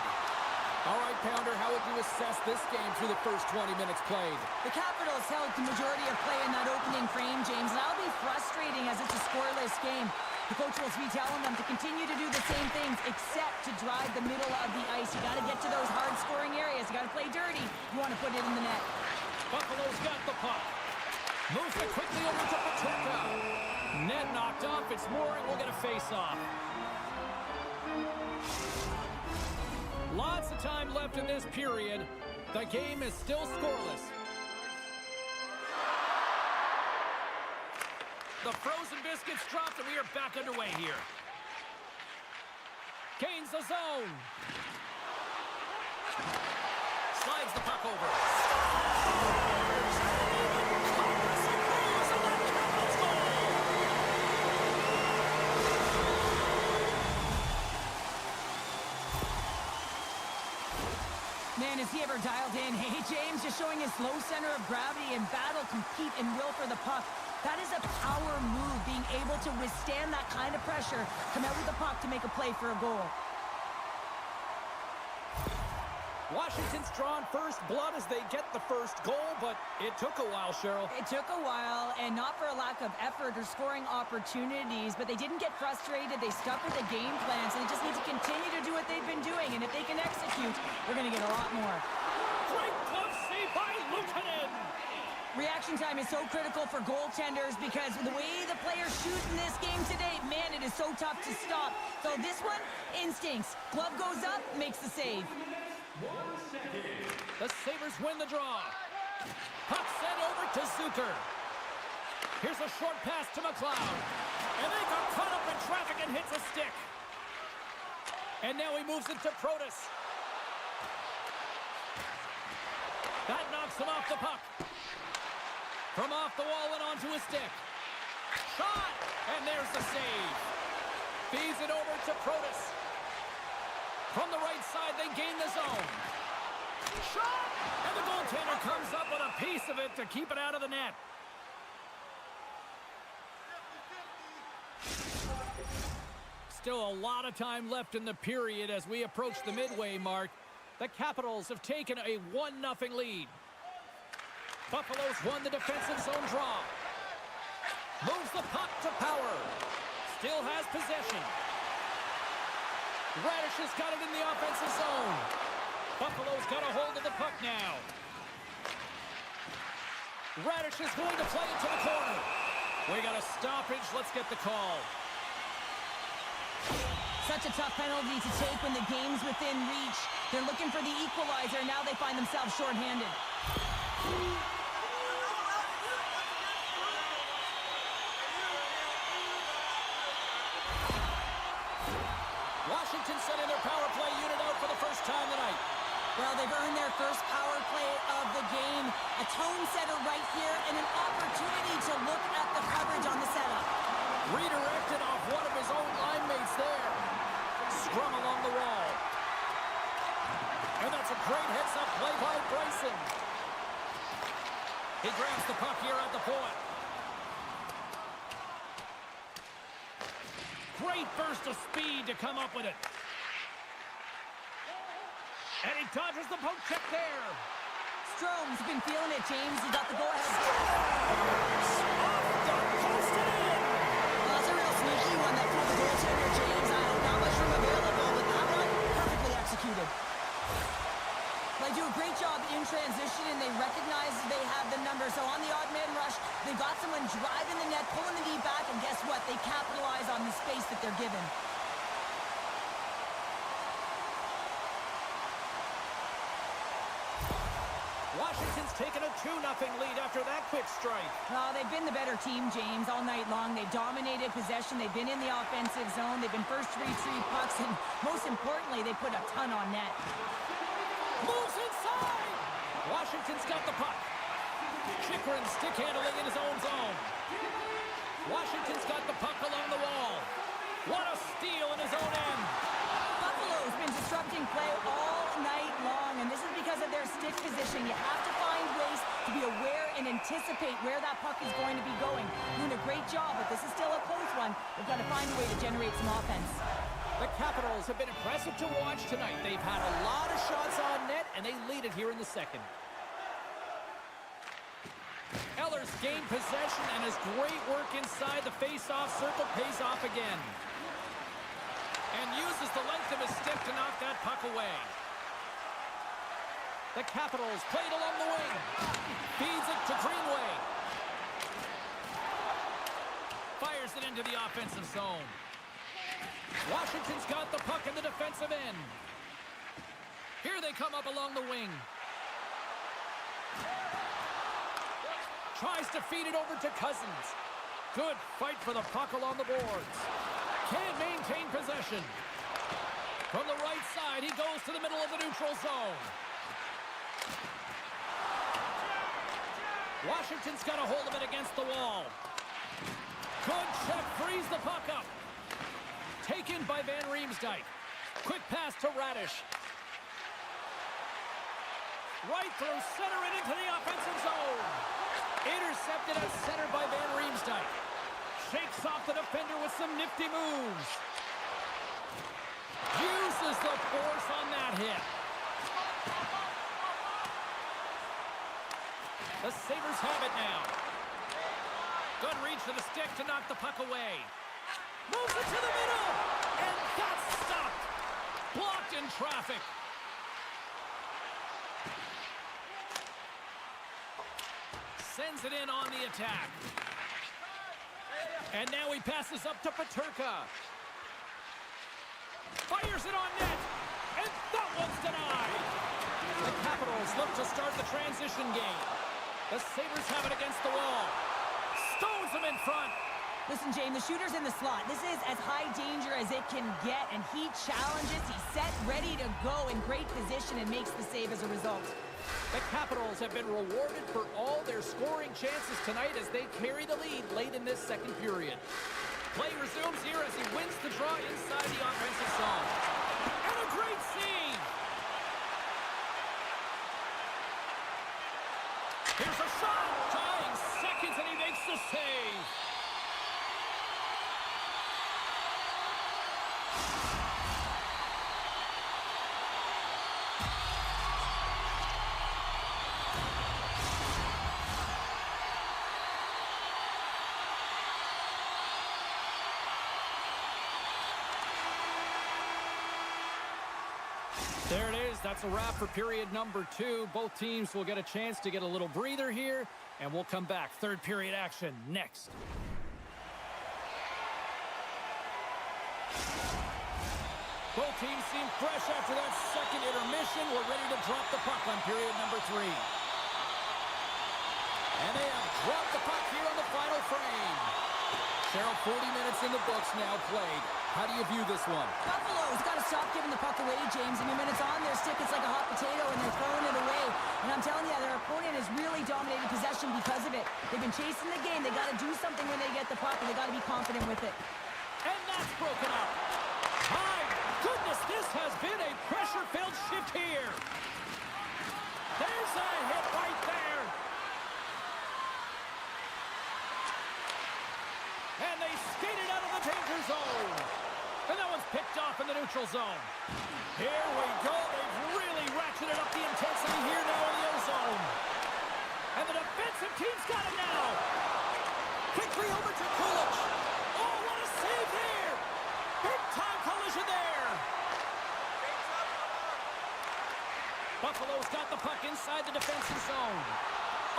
All right, Pounder, how would you assess this game through the first 20 minutes played? The Capitals held the majority of play in that opening frame, James, and that'll be frustrating as it's a scoreless game. The coach will be telling them to continue to do the same things except to drive the middle of the ice. You got to get to those hard-scoring areas. You got to play dirty. You want to put it in the net. Buffalo's got the puck. Moves it quickly over to Paterka. Net knocked off. It's Mooring. We'll get a face-off. Lots of time left in this period. The game is still scoreless. The frozen biscuits dropped, and we are back underway here. Gains the zone. Slides the puck over. Man, is he ever dialed in? Hey, James, just showing his low center of gravity and battle, compete, and will for the puck. That is a power move, being able to withstand that kind of pressure, come out with the puck to make a play for a goal. Washington's drawn first blood as they get the first goal, but it took a while, Cheryl. It took a while, and not for a lack of effort or scoring opportunities, but they didn't get frustrated. They stuck with the game plan, so they just need to continue to do what they've been doing, and if they can execute, they're going to get a lot more. Great glove save by Luukkonen! Reaction time is so critical for goaltenders because the way the players shoot in this game today, man, it is so tough to stop. So this one, instincts. Glove goes up, makes the save. The Sabres win the draw. Puck sent over to Zucker. Here's a short pass to McLeod. And they got caught up in traffic and hits a stick. And now he moves it to Protas. That knocks him off the puck. From off the wall and onto his stick. Shot! And there's the save. Feeds it over to Protas. From the right side, they gain the zone. Shot! And the goaltender comes up with a piece of it to keep it out of the net. Still a lot of time left in the period as we approach the midway mark. The Capitals have taken a 1-0 lead. Buffalo's won the defensive zone draw. Moves the puck to Power. Still has possession. Radish has got it in the offensive zone. Buffalo's got a hold of the puck now. Radish is going to play it to the corner. We got a stoppage. Let's get the call. Such a tough penalty to take when the game's within reach. They're looking for the equalizer. Now they find themselves shorthanded. Washington sending their power play unit out for the first time tonight. Well, they've earned their first power play of the game. A tone setter right here and an opportunity to look at the coverage on the setup. Redirected off one of his own line mates there. Scrum along the wall. And that's a great heads-up play by Bryson. He grabs the puck here at the point. Great burst of speed to come up with it. And he dodges the poke check there. Strome's been feeling it, James. He got the go-ahead. Off the post and in. Well, that's a real sneaky one that pulled the goaltender, James. Not much room available, but that one, perfectly executed. They do a great job in transition, and they recognize they have the number. So on the odd man rush, they've got someone driving the net, pulling the knee back, and guess what? They capitalize on the space that they're given. Washington's taken a 2-0 lead after that quick strike. Oh, they've been the better team, James, all night long. They've dominated possession. They've been in the offensive zone. They've been first to retrieve pucks, and most importantly, they put a ton on net. Moves inside! Washington's got the puck. Chikrin stick handling in his own zone. Washington's got the puck along the wall. What a steal in his own end. Buffalo's been disrupting play all night long, and this is because of their stick position. You have to find ways to be aware and anticipate where that puck is going to be going. Doing a great job, but this is still a close one. They've got to find a way to generate some offense. The Capitals have been impressive to watch tonight. They've had a lot of shots on net, and they lead it here in the second. Eller's gained possession, and his great work inside the face-off circle pays off again. And uses the length of his stick to knock that puck away. The Capitals played along the wing. Feeds it to Greenway. Fires it into the offensive zone. Washington's got the puck in the defensive end. Here they come up along the wing. Tries to feed it over to Cousins. Good fight for the puck along the boards. Can't maintain possession. From the right side, he goes to the middle of the neutral zone. Washington's got a hold of it against the wall. Good check, frees the puck up. Taken by Van Riemsdyk. Quick pass to Radish. Right through center and into the offensive zone. Intercepted at center by Van Riemsdyk. Shakes off the defender with some nifty moves. Uses the force on that hit. The Sabers have it now. Good reach to the stick to knock the puck away. Moves it to the middle. And that's stopped. Blocked in traffic. Sends it in on the attack. And now he passes up to Peterka. Fires it on net. And that one's denied. The Capitals look to start the transition game. The Sabres have it against the wall. Stones him in front. Listen, James, the shooter's in the slot. This is as high danger as it can get, and he challenges. He's set, ready to go, in great position, and makes the save as a result. The Capitals have been rewarded for all their scoring chances tonight as they carry the lead late in this second period. Play resumes here as he wins the draw inside the offensive zone. And a great save! Here's a shot! Tying seconds, and he makes the save! There it is. That's a wrap for period number 2. Both teams will get a chance to get a little breather here, and we'll come back. Third period action next. Both teams seem fresh after that second intermission. We're ready to drop the puck on period number 3. And they have dropped the puck here on the final frame. Cheryl, 40 minutes in the books now played. How do you view this one? Buffalo's got to stop giving the puck away, James. I mean, when it's on their stick, it's like a hot potato, and they're throwing it away. And I'm telling you, their opponent has really dominated possession because of it. They've been chasing the game. They got to do something when they get the puck, and they got to be confident with it. And that's broken up. My goodness, this has been a pressure-filled shift here. There's a hit right there. And they skated out of the danger zone. And that one's picked off in the neutral zone. Here we go. They've really ratcheted up the intensity here now in the O-zone. And the defensive team's got it now. Quickly over to Kulich. Oh, what a save there. Big-time collision there. Buffalo's got the puck inside the defensive zone.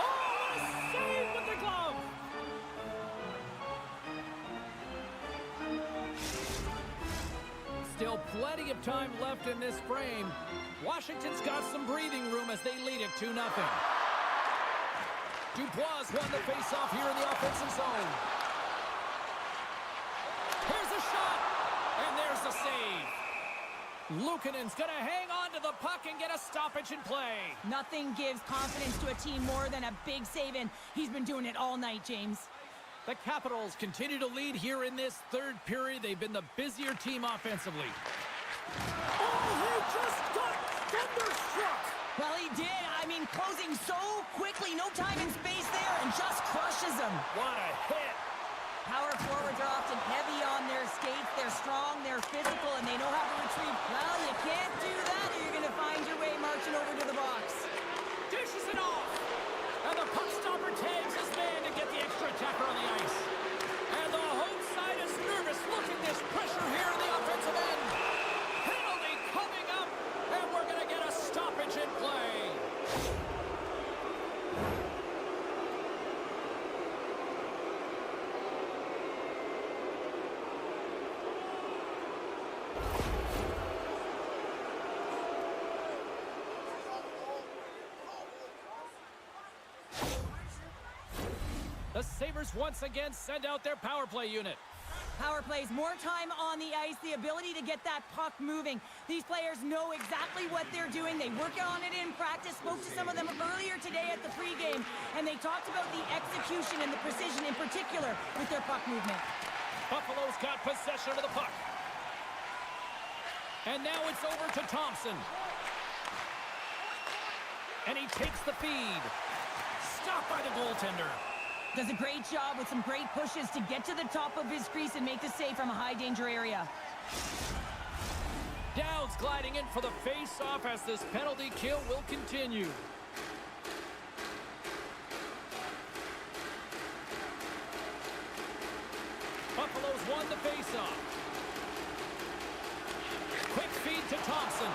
Oh, what a save with the glove. Still plenty of time left in this frame. Washington's got some breathing room as they lead it 2-0. Dubois won the faceoff here in the offensive zone. Here's a shot, and there's the save. Luukkonen's going to hang on to the puck and get a stoppage in play. Nothing gives confidence to a team more than a big save, and he's been doing it all night, James. The Capitals continue to lead here in this third period. They've been the busier team offensively. Oh, he just got thunderstruck! Well, he did. I mean, closing so quickly, no time and space there, and just crushes him. What a hit! Power forwards are often heavy on their skates. They're strong, they're physical, and they know how to retrieve. Well, you can't do that, or you're going to find your way marching over to the box. Dishes it off! And the puck stopper tags his man to get the extra attacker on the ice. And the home side is nervous. Look at this pressure here in the offensive end. Penalty coming up, and we're going to get a stoppage in play. The Sabers once again send out their power play unit. Power plays, more time on the ice, the ability to get that puck moving. These players know exactly what they're doing. They work on it in practice. Spoke to some of them earlier today at the pregame, and they talked about the execution and the precision in particular with their puck movement. Buffalo's got possession of the puck. And now it's over to Thompson. And he takes the feed. Stopped by the goaltender. Does a great job with some great pushes to get to the top of his crease and make the save from a high-danger area. Dowd's gliding in for the face-off as this penalty kill will continue. Buffalo's won the face-off. Quick feed to Thompson.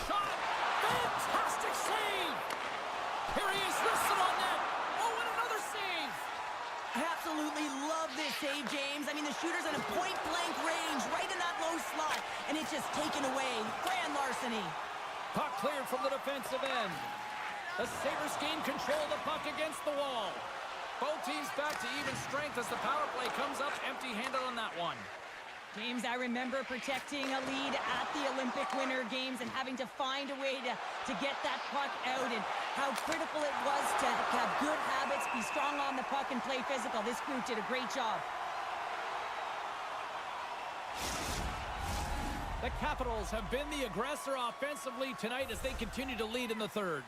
Shot! Fantastic save! Here he is, wristed on net. Oh, and another save! I absolutely love this save, James. I mean, the shooter's in a point-blank range, right in that low slot, and it's just taken away. Grand larceny. Puck cleared from the defensive end. The Sabres gain control of the puck against the wall. Both teams back to even strength as the power play comes up empty-handed on that one. James, I remember protecting a lead at the Olympic Winter Games and having to find a way to get that puck out, and how critical it was to have good habits, be strong on the puck, and play physical. This group did a great job. The Capitals have been the aggressor offensively tonight as they continue to lead in the third.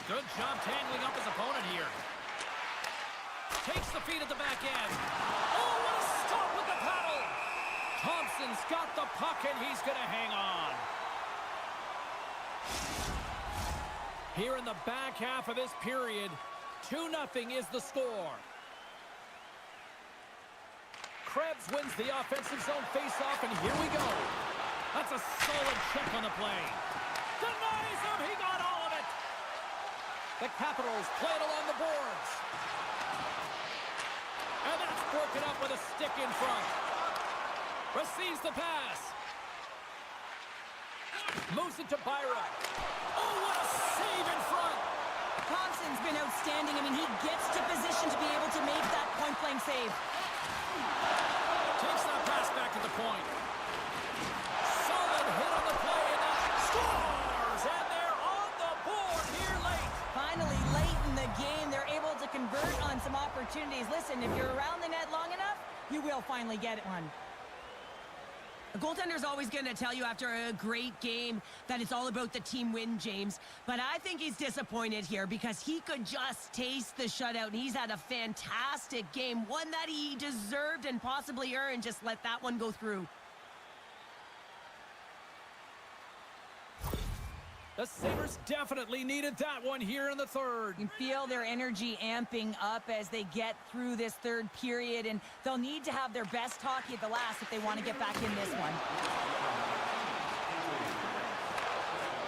Good job tangling up his opponent here. Takes the feed at the back end. Oh, what a stop with the paddle! Thompson's got the puck, and he's going to hang on. Here in the back half of this period, 2-0 is the score. Krebs wins the offensive zone faceoff, and here we go. That's a solid check on the play. Denies him, he got all of it. The Capitals play it along the boards. And that's broken up with a stick in front. Receives the pass. Moves it to Byron. Oh, what a save in front. Thompson's been outstanding. I mean, he gets to position to be able to make that point-blank save. Takes that pass back to the point. Solid hit on the play, and that scores! And they're on the board here late. Finally, late in the game, they're able to convert on some opportunities. Listen, if you're around the net long enough, you will finally get one. A goaltender's always going to tell you after a great game that it's all about the team win, James. But I think he's disappointed here because he could just taste the shutout, and he's had a fantastic game, one that he deserved and possibly earned. Just let that one go through. The Sabres definitely needed that one here in the third. You feel their energy amping up as they get through this third period, and they'll need to have their best hockey at the last if they want to get back in this one.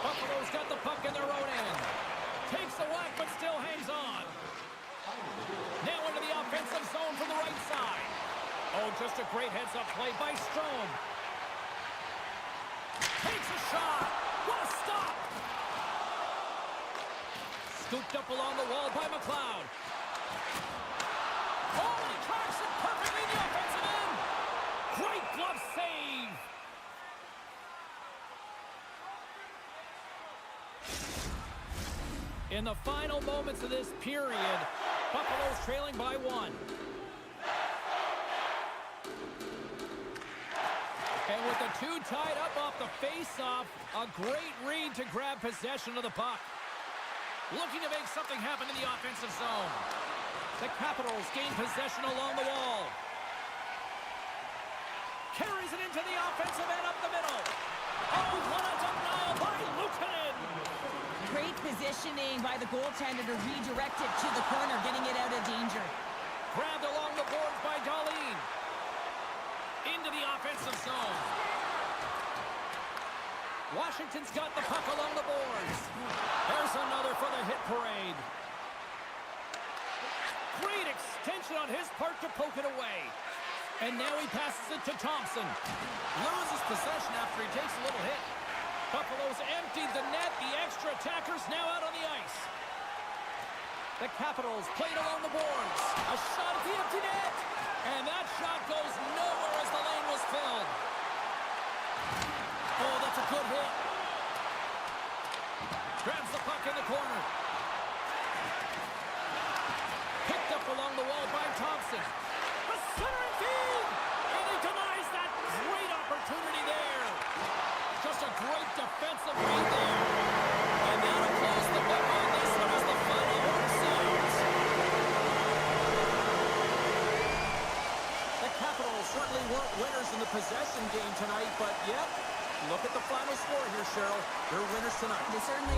Buffalo's got the puck in their own end. Takes the whack, but still hangs on. Now into the offensive zone from the right side. Oh, just a great heads-up play by Strome. Takes a shot. What a stop! Scooped up along the wall by McLeod. Oh, and he tracks it perfectly in the offensive end. Great glove save. In the final moments of this period, Buffalo's trailing by 1. And with the two tied up off the face-off, a great read to grab possession of the puck. Looking to make something happen in the offensive zone. The Capitals gain possession along the wall. Carries it into the offensive end up the middle. Oh, what a denial by Luukkonen. Great positioning by the goaltender to redirect it to the corner, getting it out of danger. Grabbed along the boards by Dahlin. Into the offensive zone. Washington's got the puck along the boards. There's another for the hit parade. Great extension on his part to poke it away. And now he passes it to Thompson. Loses possession after he takes a little hit. Buffalo's emptied the net. The extra attackers now out on the ice. The Capitals played along the boards. A shot at the empty net. And that shot goes nowhere as the lane was filled. Oh, that's a good hit. Grabs the puck in the corner. Picked up along the wall by Thompson. A centering feed! And he denies that great opportunity there. Just a great defensive read there. And that'll close the book on this one as the final horn sounds. The Capitals certainly weren't winners in the possession game tonight, but yep, look at the final score here, Cheryl. They're winners tonight. They certainly...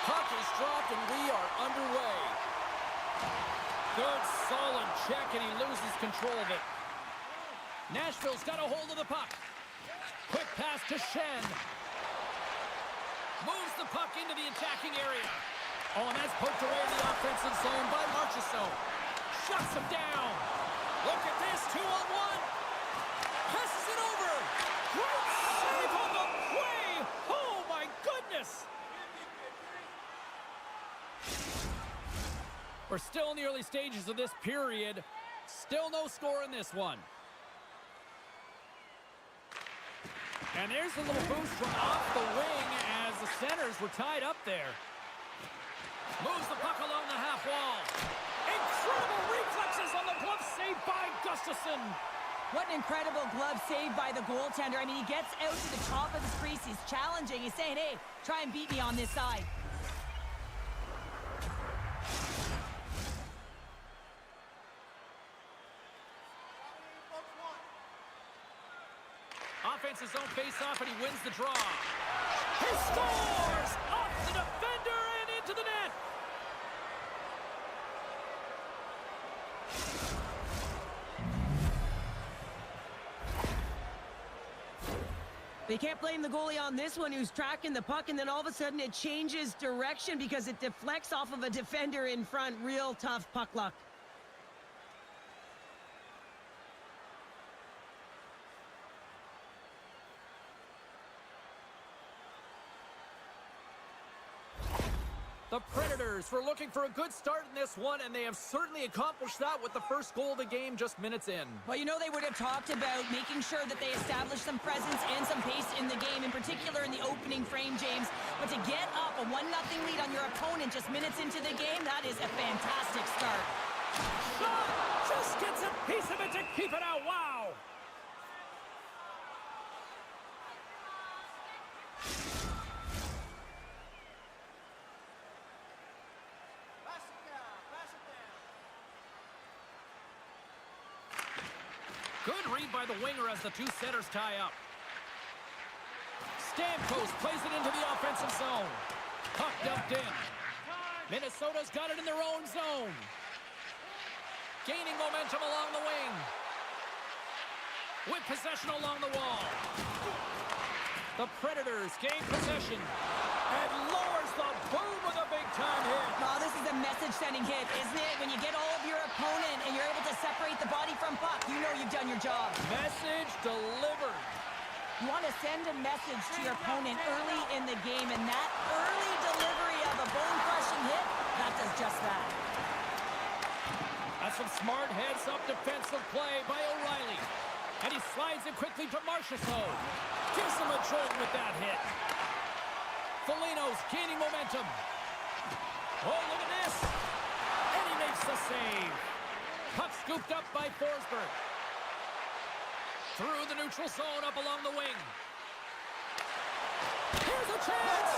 Puck is dropped and we are underway. Good, solid check, and he loses control of it. Nashville's got a hold of the puck. Quick pass to Shen. Moves the puck into the attacking area. Oh, and that's poked away in the offensive zone by Marchessault. Shuts him down. Look at this, 2-on-1. Passes it over. Great save on the play. Oh, my goodness. We're still in the early stages of this period. Still no score in this one. And there's a little boost from off the wing as the centers were tied up there. Moves the puck along the half wall. Incredible reflexes on the glove save by Gustafsson. What an incredible glove save by the goaltender. I mean, he gets out to the top of his crease. He's challenging. He's saying, hey, try and beat me on this side. Offense his own face-off, and he wins the draw. He scores! Off the defender and into the net! They can't blame the goalie on this one, who's tracking the puck, and then all of a sudden it changes direction because it deflects off of a defender in front. Real tough puck luck. The Predators were looking for a good start in this one, and they have certainly accomplished that with the first goal of the game just minutes in. Well, you know, they would have talked about making sure that they establish some presence and some pace in the game, in particular in the opening frame, James. But to get up a 1-0 lead on your opponent just minutes into the game, that is a fantastic start. Shot! Just gets a piece of it to keep it out. Wow! Good read by the winger as the two centers tie up. Stamkos plays it into the offensive zone. Puck dumped in. Minnesota's got it in their own zone. Gaining momentum along the wing. With possession along the wall. The Predators gain possession. And lowers the boom with a big-time hit. Oh, this is a message-sending hit, isn't it? When you get all of your opponent and you're able to separate the body from puck, you know you've done your job. Message delivered. You want to send a message to your opponent early in the game, and that early delivery of a bone-crushing hit, that does just that. That's some smart heads-up defensive play by O'Reilly. And he slides it quickly to Marchessault. Gives him a jolt with that hit. Foligno's gaining momentum. Oh, look at this. And he makes the save. Puck scooped up by Forsberg. Through the neutral zone, up along the wing. Here's a chance.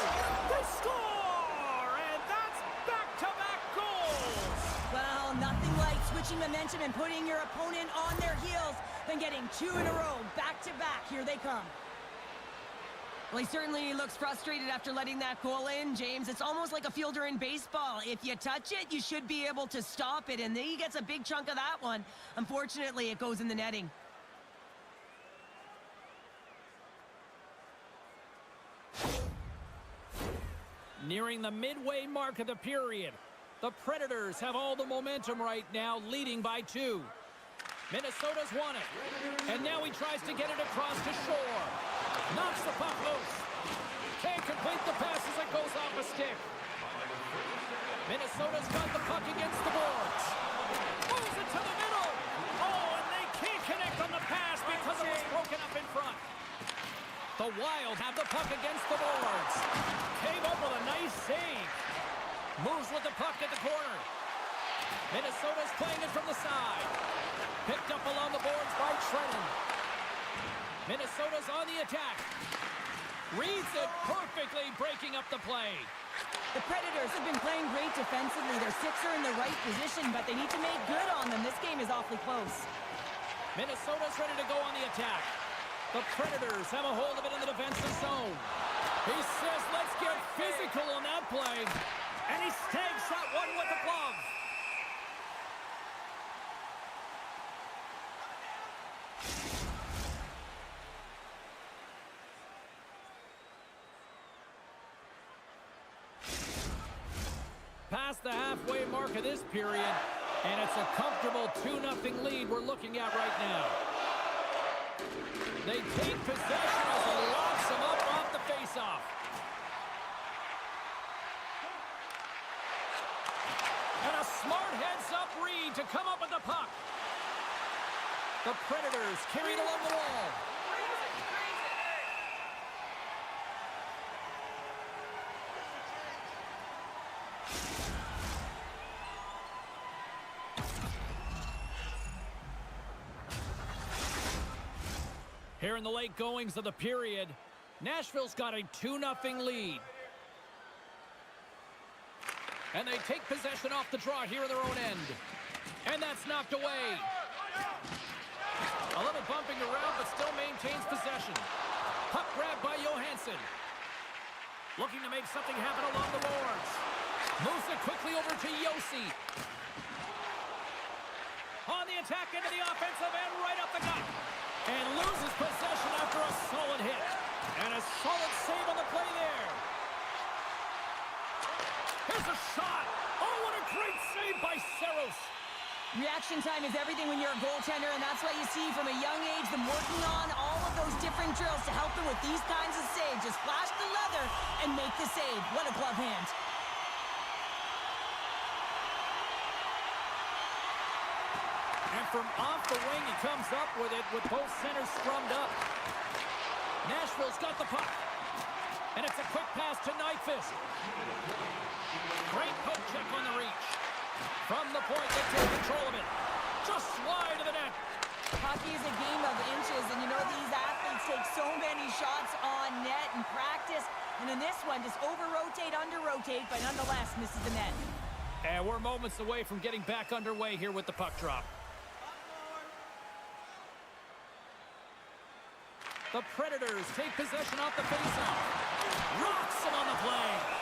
They score! And that's back-to-back goals. Well, nothing like switching momentum and putting your opponent on their heels than getting two in a row, back-to-back. Here they come. Well, he certainly looks frustrated after letting that goal in, James. It's almost like a fielder in baseball. If you touch it, you should be able to stop it, and then he gets a big chunk of that one. Unfortunately, it goes in the netting. Nearing the midway mark of the period. The Predators have all the momentum right now, leading by 2. Minnesota's won it. And now he tries to get it across to shore. Knocks the puck loose. Can't complete the pass as it goes off a stick. Minnesota's got the puck against the boards. Moves it to the middle. Oh, and they can't connect on the pass because it was broken up in front. The Wild have the puck against the boards. Came up with a nice save. Moves with the puck at the corner. Minnesota's playing it from the side. Picked up along the boards by Trenton. Minnesota's on the attack. Reads it perfectly, breaking up the play. The Predators have been playing great defensively. Their six are in the right position, but they need to make good on them. This game is awfully close. Minnesota's ready to go on the attack. The Predators have a hold of it in the defensive zone. He says, let's get physical on that play. past the halfway mark of this period, and it's a comfortable 2-0 lead we're looking at right now. They take possession as he locks him up off the faceoff. And a smart heads-up read to come up with the puck. The Predators carried along the wall. Here in the late goings of the period, Nashville's got a 2-0 lead. And they take possession off the draw here in their own end. And that's knocked away. A little bumping around, but still maintains possession. Puck grab by Johansson. Looking to make something happen along the boards. Moves it quickly over to Yossi. On the attack into the offensive end, right up the gut. And loses possession after a solid hit. And a solid save on the play there. Here's a shot. Oh, what a great save by Saros. Reaction time is everything when you're a goaltender, and that's why you see from a young age them working on all of those different drills to help them with these kinds of saves. Just flash the leather and make the save. What a glove hand. And from off the wing, he comes up with it with both centers scrummed up. Nashville's got the puck. And it's a quick pass to Nyquist. Great poke check on the reach. From the point, they take control of it. Just wide of the net. Hockey is a game of inches, and you know these athletes take so many shots on net in practice. And in this one, just over-rotate, under-rotate, but nonetheless misses the net. And we're moments away from getting back underway here with the puck drop. The Predators take possession off the faceoff. Rocks him on the play.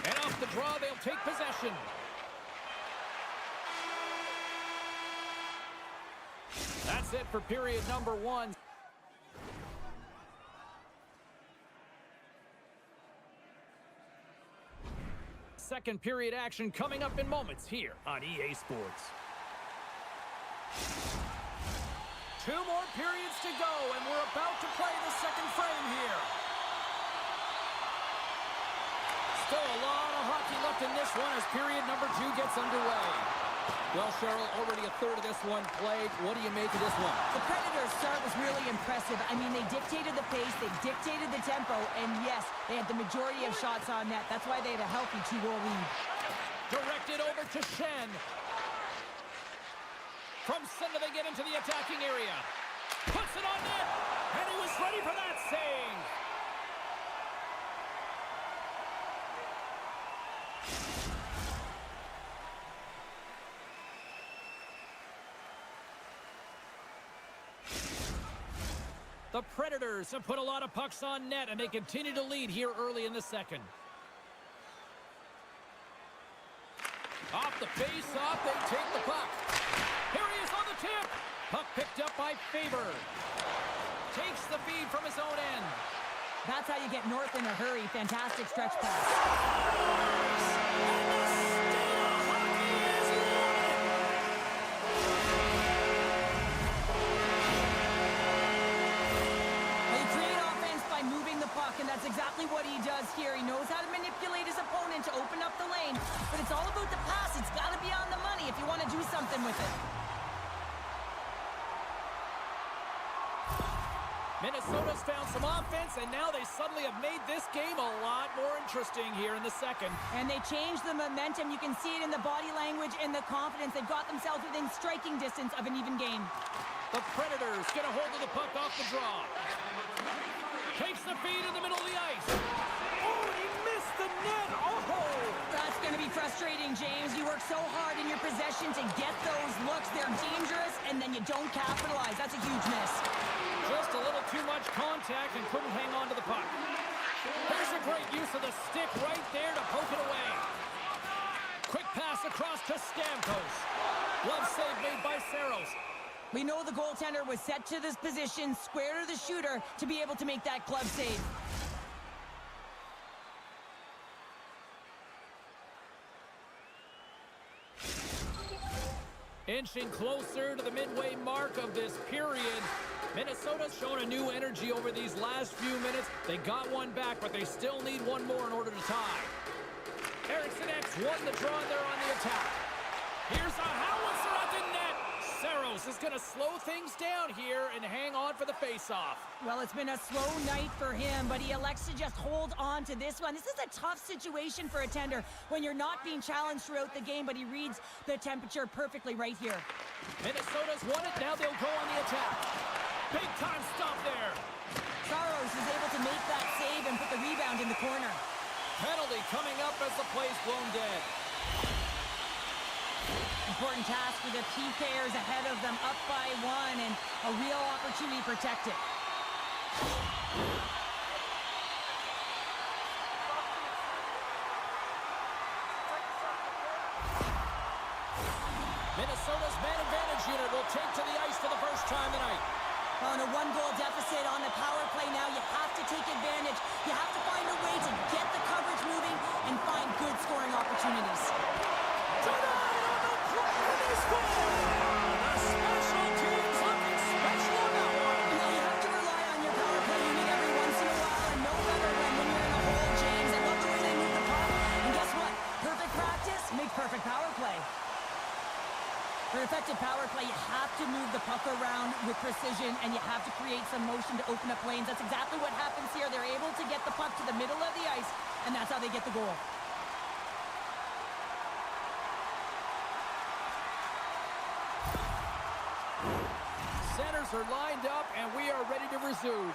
And off the draw, they'll take possession. That's it for period number 1. Second period action coming up in moments here on EA Sports. 2 more periods to go, and we're about to play the second frame here. Still a lot of hockey left in this one as period number 2 gets underway. Well, Cheryl, already a third of this one played. What do you make of this one? The Predators' start was really impressive. I mean, they dictated the pace, they dictated the tempo, and yes, they had the majority of shots on net. That's why they had a healthy 2-goal lead. Directed over to Shen. From center, they get into the attacking area. Puts it on net, and he was ready for that save. The Predators have put a lot of pucks on net, and they continue to lead here early in the second. Off the face-off, they take the puck. Here he is on the tip. Puck picked up by Faber. Takes the feed from his own end. That's how you get north in a hurry. Fantastic stretch pass. And that's exactly what he does here. He knows how to manipulate his opponent to open up the lane. But it's all about the pass. It's got to be on the money if you want to do something with it. Minnesota's found some offense, and now they suddenly have made this game a lot more interesting here in the second. And they changed the momentum. You can see it in the body language and the confidence. They've got themselves within striking distance of an even game. The Predators get a hold of the puck off the draw. Takes the feed in the middle of the ice. Oh, he missed the net. Oh! That's going to be frustrating, James. You work so hard in your possession to get those looks. They're dangerous, and then you don't capitalize. That's a huge miss. Just a little too much contact and couldn't hang on to the puck. There's a great use of the stick right there to poke it away. Quick pass across to Stamkos. Glove save made by Saros. We know the goaltender was set to this position, square to the shooter, to be able to make that glove save. Inching closer to the midway mark of this period. Minnesota's shown a new energy over these last few minutes. They got one back, but they still need one more in order to tie. Eriksson X won the draw there on the attack. Here's a howitzer at the net. Saros is going to slow things down here and hang on for the faceoff. Well, it's been a slow night for him, but he elects to just hold on to this one. This is a tough situation for a tender when you're not being challenged throughout the game, but he reads the temperature perfectly right here. Minnesota's won it. Now they'll go on the attack. Big time stop there. Saros is able to make that save and put the rebound in the corner. Penalty coming up as the play's blown dead. Important task for the PKers ahead of them, up by one, and a real opportunity to protect it. Minnesota's man advantage unit will take to the ice for the first time tonight. On a one-goal deficit on the power play now, you have to take advantage. You have to find a way to get the coverage moving and find good scoring opportunities. Tonight on the play, they score! The special teams looking special on that one. Well, you have to rely on your power play unit every once in a while, and no better when you're in a hole, James. I love the way they move the puck. And guess what? Perfect practice makes perfect power play. For effective power play, you have to move the puck around with precision, and you have to create some motion to open up lanes. That's exactly what happens here. They're able to get the puck to the middle of the ice, and that's how they get the goal. Centers are lined up, and we are ready to resume.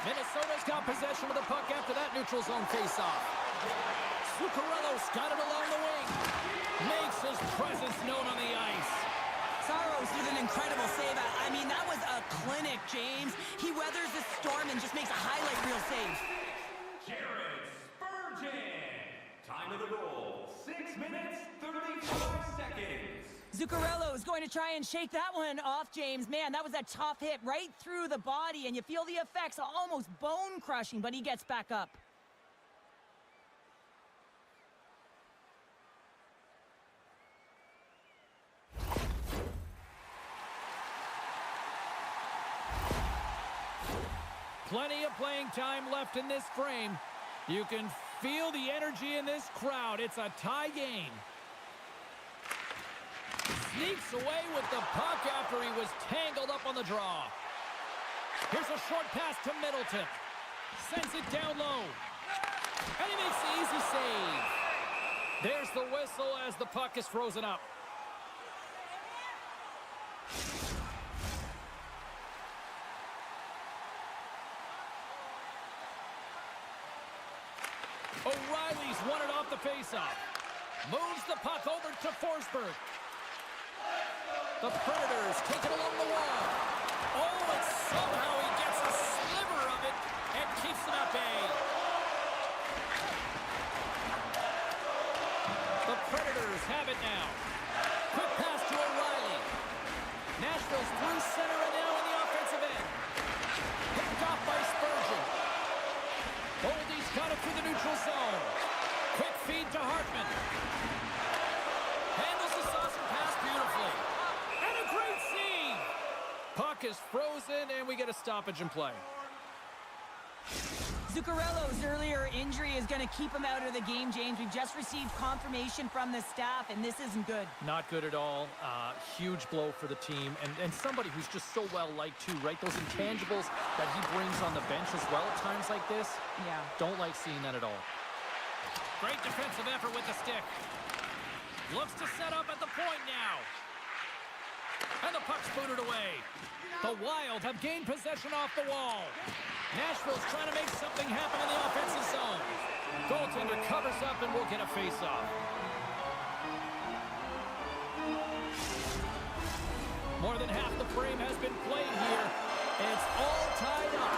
Minnesota's got possession of the puck after that neutral zone faceoff. Zuccarello's got it along the wing. Makes his presence known on the ice. Saros did an incredible save. I mean, that was a clinic, James. He weathers the storm and just makes a highlight reel save. Jared Spurgeon. Time of the goal, 6 minutes, 35 seconds. Zuccarello is going to try and shake that one off, James. Man, that was a tough hit right through the body, and you feel the effects, almost bone-crushing, but he gets back up. Plenty of playing time left in this frame. You can feel the energy in this crowd. It's a tie game. Sneaks away with the puck after he was tangled up on the draw. Here's a short pass to Middleton. Sends it down low. And he makes the easy save. There's the whistle as the puck is frozen up. O'Reilly's won it off the faceoff. Moves the puck over to Forsberg. The Predators take it along the wall. Oh, and somehow he gets a sliver of it and keeps it at bay. The Predators have it now. Quick pass to O'Reilly. Nashville's through center and now in the offensive end. Picked off by Spurgeon. Boldy's got it through the neutral zone. Quick feed to Hartman. Handles the saucer pass beautifully. And a great save. Puck is frozen, and we get a stoppage in play. Zuccarello's earlier injury is going to keep him out of the game, James. We've just received confirmation from the staff, and this isn't good. Not good at all. Huge blow for the team. And somebody who's just so well-liked, too, right? Those intangibles that he brings on the bench as well at times like this. Yeah. Don't like seeing that at all. Great defensive effort with the stick. Looks to set up at the point now. And the puck's booted away. The Wild have gained possession off the wall. Nashville's trying to make something happen in the offensive zone. Goaltender covers up and we'll get a face-off. More than half the frame has been played here. It's all tied up.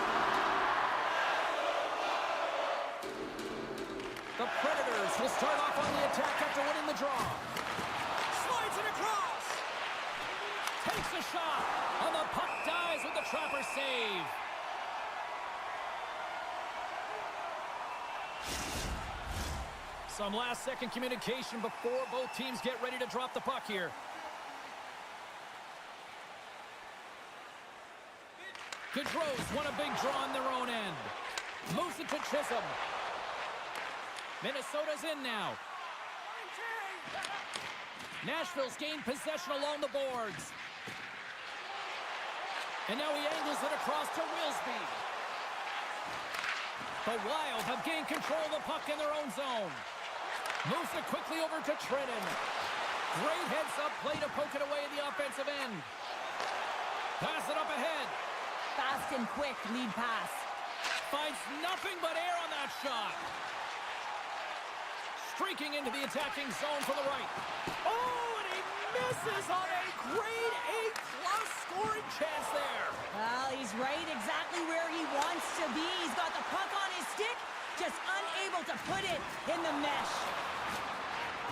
The Predators will start off on the attack after winning the draw. Slides it across. Takes a shot. And the puck dies with the Trapper save. Some last-second communication before both teams get ready to drop the puck here. Gaudreau's won a big draw on their own end. Moves it to Chisholm. Minnesota's in now. Nashville's gained possession along the boards. And now he angles it across to Wilsby. The Wild have gained control of the puck in their own zone. Moves it quickly over to Trenton. Great heads-up play to poke it away at the offensive end. Pass it up ahead. Fast and quick lead pass. Finds nothing but air on that shot. Streaking into the attacking zone from the right. Oh, and he misses on a grade A-plus scoring chance there. Well, he's right exactly where he wants to be. He's got the puck on his stick, just unable to put it in the mesh.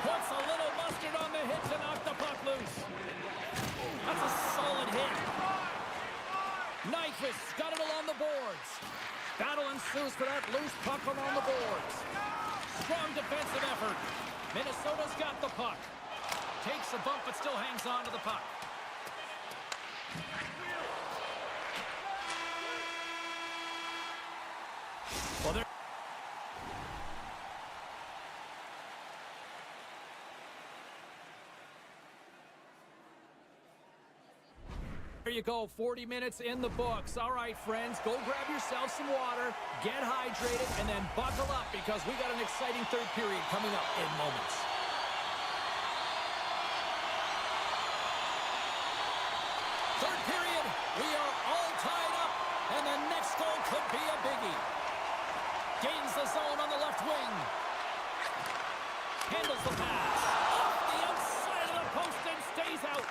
Puts a little mustard on the hit to knock the puck loose. That's a solid hit. Nyquist got it along the boards. Battle ensues for that loose puck along the boards. Strong defensive effort. Minnesota's got the puck. Takes a bump but still hangs on to the puck. Well, there you go, 40 minutes in the books. All right, friends, go grab yourself some water, get hydrated, and then buckle up because we got an exciting third period coming up in moments. Third period, we are all tied up, and the next goal could be a biggie. Gains the zone on the left wing. Handles the pass. Off the outside of the post and stays out.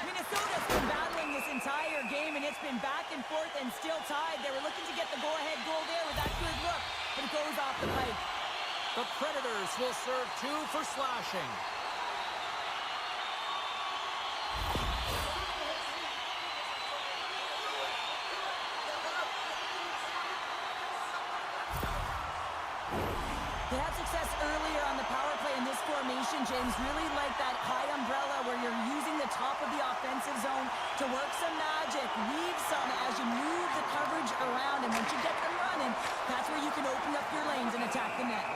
Minnesota's been battling this entire game, and it's been back and forth and still tied. They were looking to get the go-ahead goal there with that good look, but it goes off the pipe. The Predators will serve 2 for slashing. They had success earlier on the power play in this formation, James. Really like that high umbrella where you're using the top of the offensive zone to work some magic, weave some as you move the coverage around. And once you get them running, that's where you can open up your lanes and attack the net.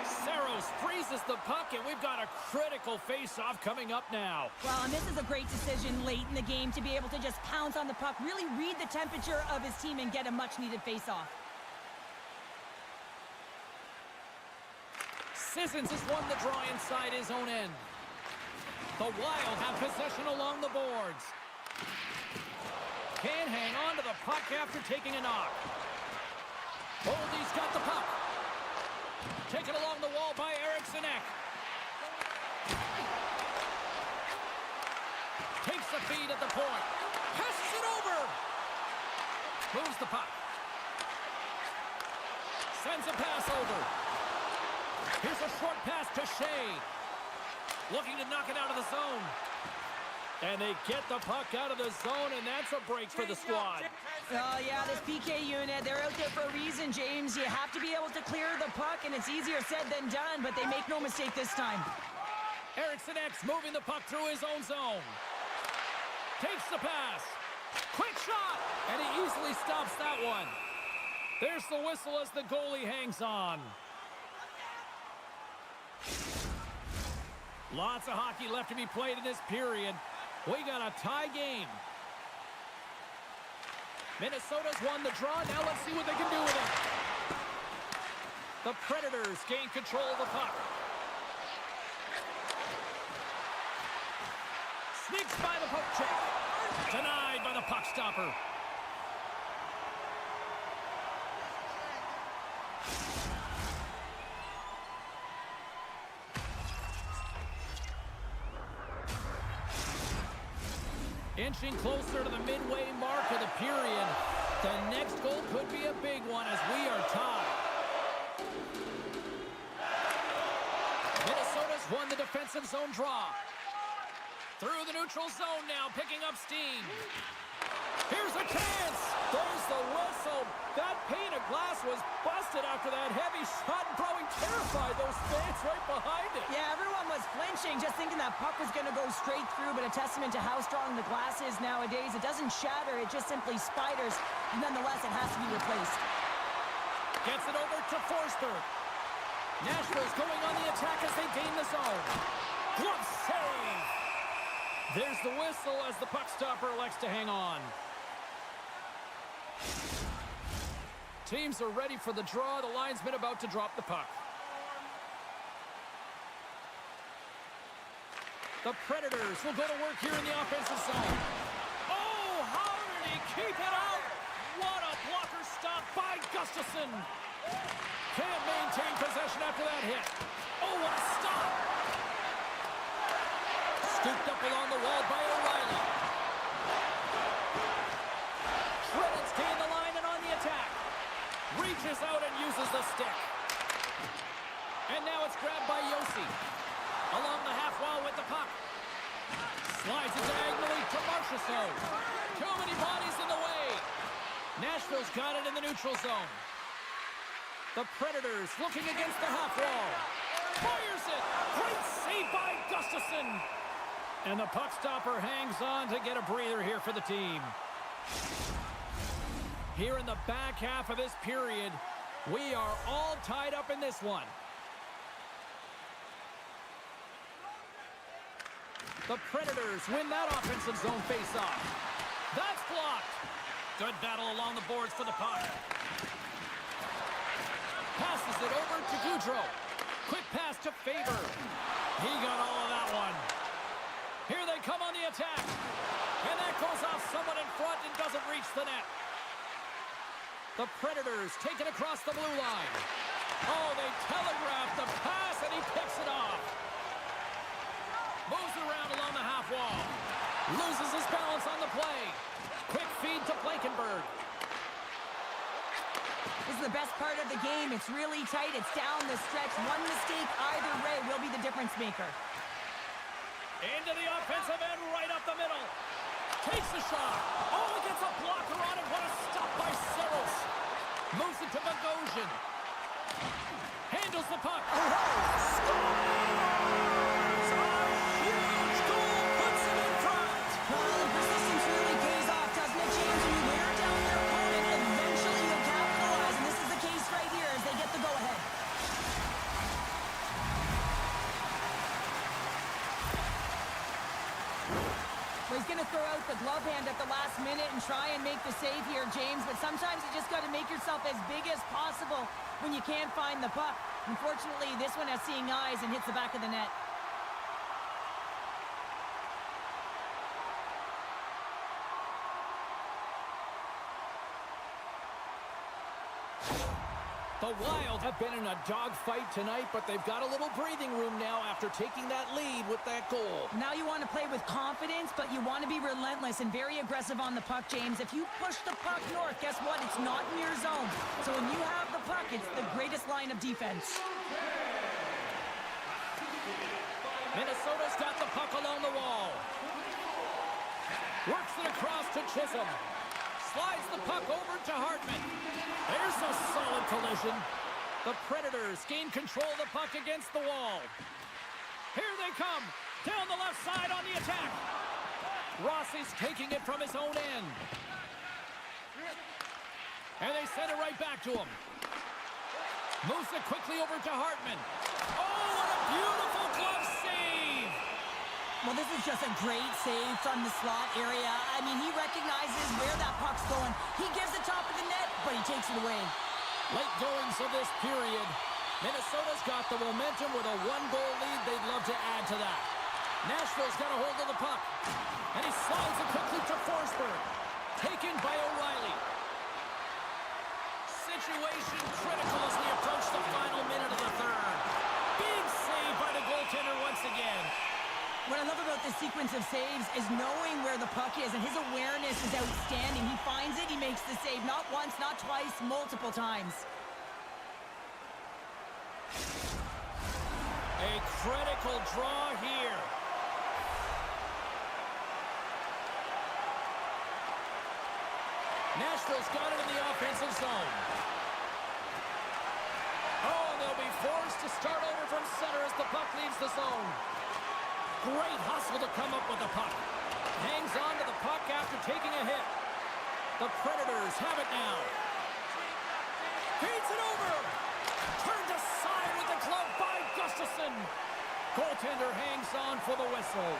Saros freezes the puck, and we've got a critical face-off coming up now. Well, and this is a great decision late in the game to be able to just pounce on the puck, really read the temperature of his team and get a much-needed face-off. Sissons has won the draw inside his own end. The Wild have possession along the boards. Can't hang on to the puck after taking a knock. Oldie's got the puck. Taken along the wall by Eriksson Ek. Takes the feed at the point. Passes it over. Moves the puck. Sends a pass over. Here's a short pass to Shea. Looking to knock it out of the zone. And they get the puck out of the zone, and that's a break for the squad. Oh, yeah, this PK unit, they're out there for a reason, James. You have to be able to clear the puck, and it's easier said than done, but they make no mistake this time. Eriksson Ek's moving the puck through his own zone. Takes the pass. Quick shot, and he easily stops that one. There's the whistle as the goalie hangs on. Lots of hockey left to be played in this period. We got a tie game. Minnesota's won the draw. Now let's see what they can do with it. The Predators gain control of the puck. Sneaks by the poke check. Denied by the puck stopper. Inching closer to the midway mark of the period. The next goal could be a big one as we are tied. Minnesota's won the defensive zone draw. Through the neutral zone now, picking up steam. Here's a chance. There's the whistle. That pane of glass was busted after that heavy shot and probably terrified those fans right behind it. Yeah, everyone was flinching, just thinking that puck was going to go straight through, but a testament to how strong the glass is nowadays. It doesn't shatter, it just simply spiders. Nonetheless, it has to be replaced. Gets it over to Forsberg. Nashville's going on the attack as they gain the zone. Glove save. There's the whistle as the puck stopper elects to hang on. Teams are ready for the draw. The linesman about to drop the puck. The Predators will go to work here in the offensive zone. Oh, how did he keep it out? What a blocker stop by Gustafsson. Can't maintain possession after that hit. Oh, what a stop. Scooped up along the wall by O'Reilly. Shredded's gained the line and on the attack. Reaches out and uses the stick. And now it's grabbed by Yossi. Along the half wall with the puck. Slides it diagonally to Marchessault. Too many bodies in the way. Nashville's got it in the neutral zone. The Predators looking against the half wall. Fires it. Great save by Gustafsson. And the puck stopper hangs on to get a breather here for the team. Here in the back half of this period, we are all tied up in this one. The Predators win that offensive zone face-off. That's blocked. Good battle along the boards for the puck. Passes it over to Goudreau. Quick pass to Faber. He got all of that one. Here they come on the attack. And that goes off someone in front and doesn't reach the net. The Predators take it across the blue line. Oh, they telegraph the pass and he picks it off. Moves around along the half wall. Loses his balance on the play. Quick feed to Blankenberg. This is the best part of the game. It's really tight. It's down the stretch. One mistake either way will be the difference maker. Into the offensive end, right up the middle. Takes the shot. Oh, he gets a blocker on it. What a stop by Saros. Moves it to Bogosian. Handles the puck. Scores! A huge goal puts him in front. Well, the persistence really pays off, doesn't it, James? When you wear down your opponent, eventually you'll capitalize. And this is the case right here as they get the go-ahead. Well, he's going to throw out the glove hand at the last minute and try and make the save here, James. But sometimes you just got to make yourself as big as possible when you can't find the puck. Unfortunately, this one has seeing eyes and hits the back of the net. The Wild have been in a dogfight tonight, but they've got a little breathing room now after taking that lead with that goal. Now you want to play with confidence, but you want to be relentless and very aggressive on the puck, James. If you push the puck north, guess what? It's not in your zone. So when you have the puck, it's the greatest line of defense. Minnesota's got the puck along the wall. Works it across to Chisholm. Slides the puck over to Hartman. There's a solid collision. The Predators gain control of the puck against the wall. Here they come. Down the left side on the attack. Rossi's taking it from his own end. And they send it right back to him. Moves it quickly over to Hartman. Oh, what a beautiful glove save! Well, this is just a great save from the slot area. I mean, he recognizes where that puck's going. He gives the top of the net, but he takes it away. Late goings of this period. Minnesota's got the momentum with a one-goal lead. They'd love to add to that. Nashville's got a hold of the puck. And he slides it quickly to Forsberg. Taken by O'Reilly. Situation critical as we approach the final minute of the third. Big save by the goaltender once again. What I love about this sequence offensive saves is knowing where the puck is, and his awareness is outstanding. He finds it, he makes the save, not once, not twice, multiple times. A critical draw here. Nashville's got it in the offensive zone. Oh, they'll be forced to start over from center as the puck leaves the zone. Great hustle to come up with the puck. Hangs on to the puck after taking a hit. The Predators have it now. Feeds it over. Turned aside with the glove by Gustafsson. Goaltender hangs on for the whistle.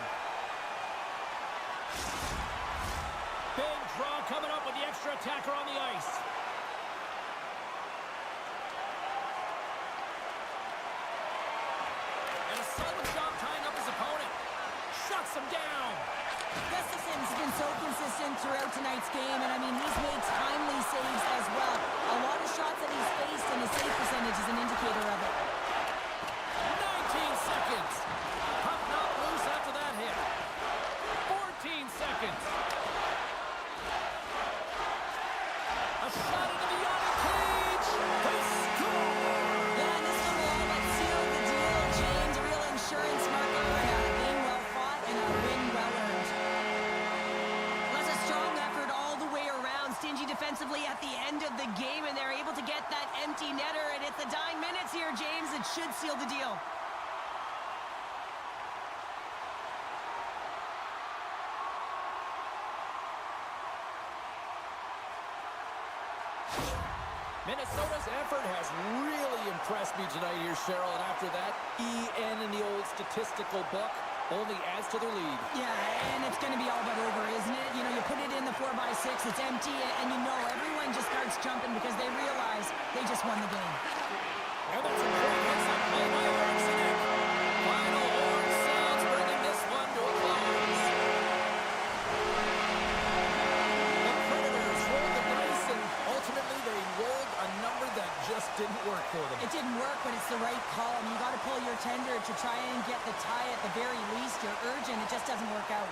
Big draw coming up with the extra attacker on the ice. And a solid job tying up his opponent. Shuts him down. Gustafsson's been so consistent throughout tonight's game, and I mean, he's made timely saves as well. A lot of shots that he's faced, and his save percentage is an indicator of it. 19 seconds. Puck not loose after that hit. 14 seconds. A shot into the yard cage. They score! Yeah, and this one will all but seal the deal, James. A real insurance marker, and a game well fought, and a win well earned. Was a strong effort all the way around. Stingy defensively at the end of the game, and they're able to get that empty netter, and it's the dying minutes here, James. It should seal the deal. Minnesota's effort has really impressed me tonight here, Cheryl. And after that, EN in the old statistical book only adds to their lead. Yeah, and it's going to be all but over, isn't it? You know, you put it in the 4x6, it's empty, and you know everyone just starts jumping because they realize they just won the game. And that's a great hits-up play by Eriksson. Final horn sounds, bringing this one to a close. The Predators rolled the dice, and ultimately they rolled a number that just didn't work for them. It didn't work, but it's the right call. I mean, you got to pull your tender to try and get the tie at the very least. You're urgent. It just doesn't work out.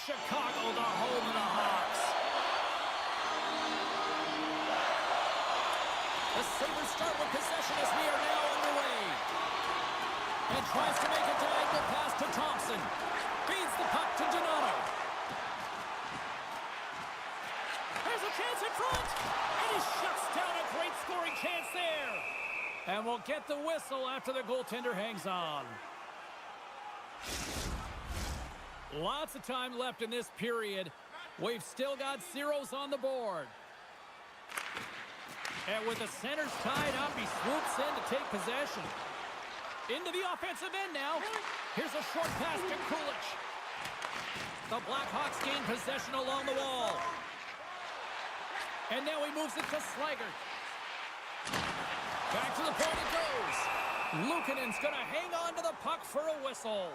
Chicago, the home of the Hawks. The Sabers start with possession as we are now underway. And tries to make a diagonal pass to Thompson. Feeds the puck to Donato. Here's has a chance in front. And he shuts down a great scoring chance there. And we'll get the whistle after the goaltender hangs on. Lots of time left in this period. We've still got zeros on the board. And with the centers tied up, he swoops in to take possession. Into the offensive end now. Here's a short pass to Kulich. The Blackhawks gain possession along the wall. And now he moves it to Slaggert. Back to the point it goes. Luukkonen's going to hang on to the puck for a whistle.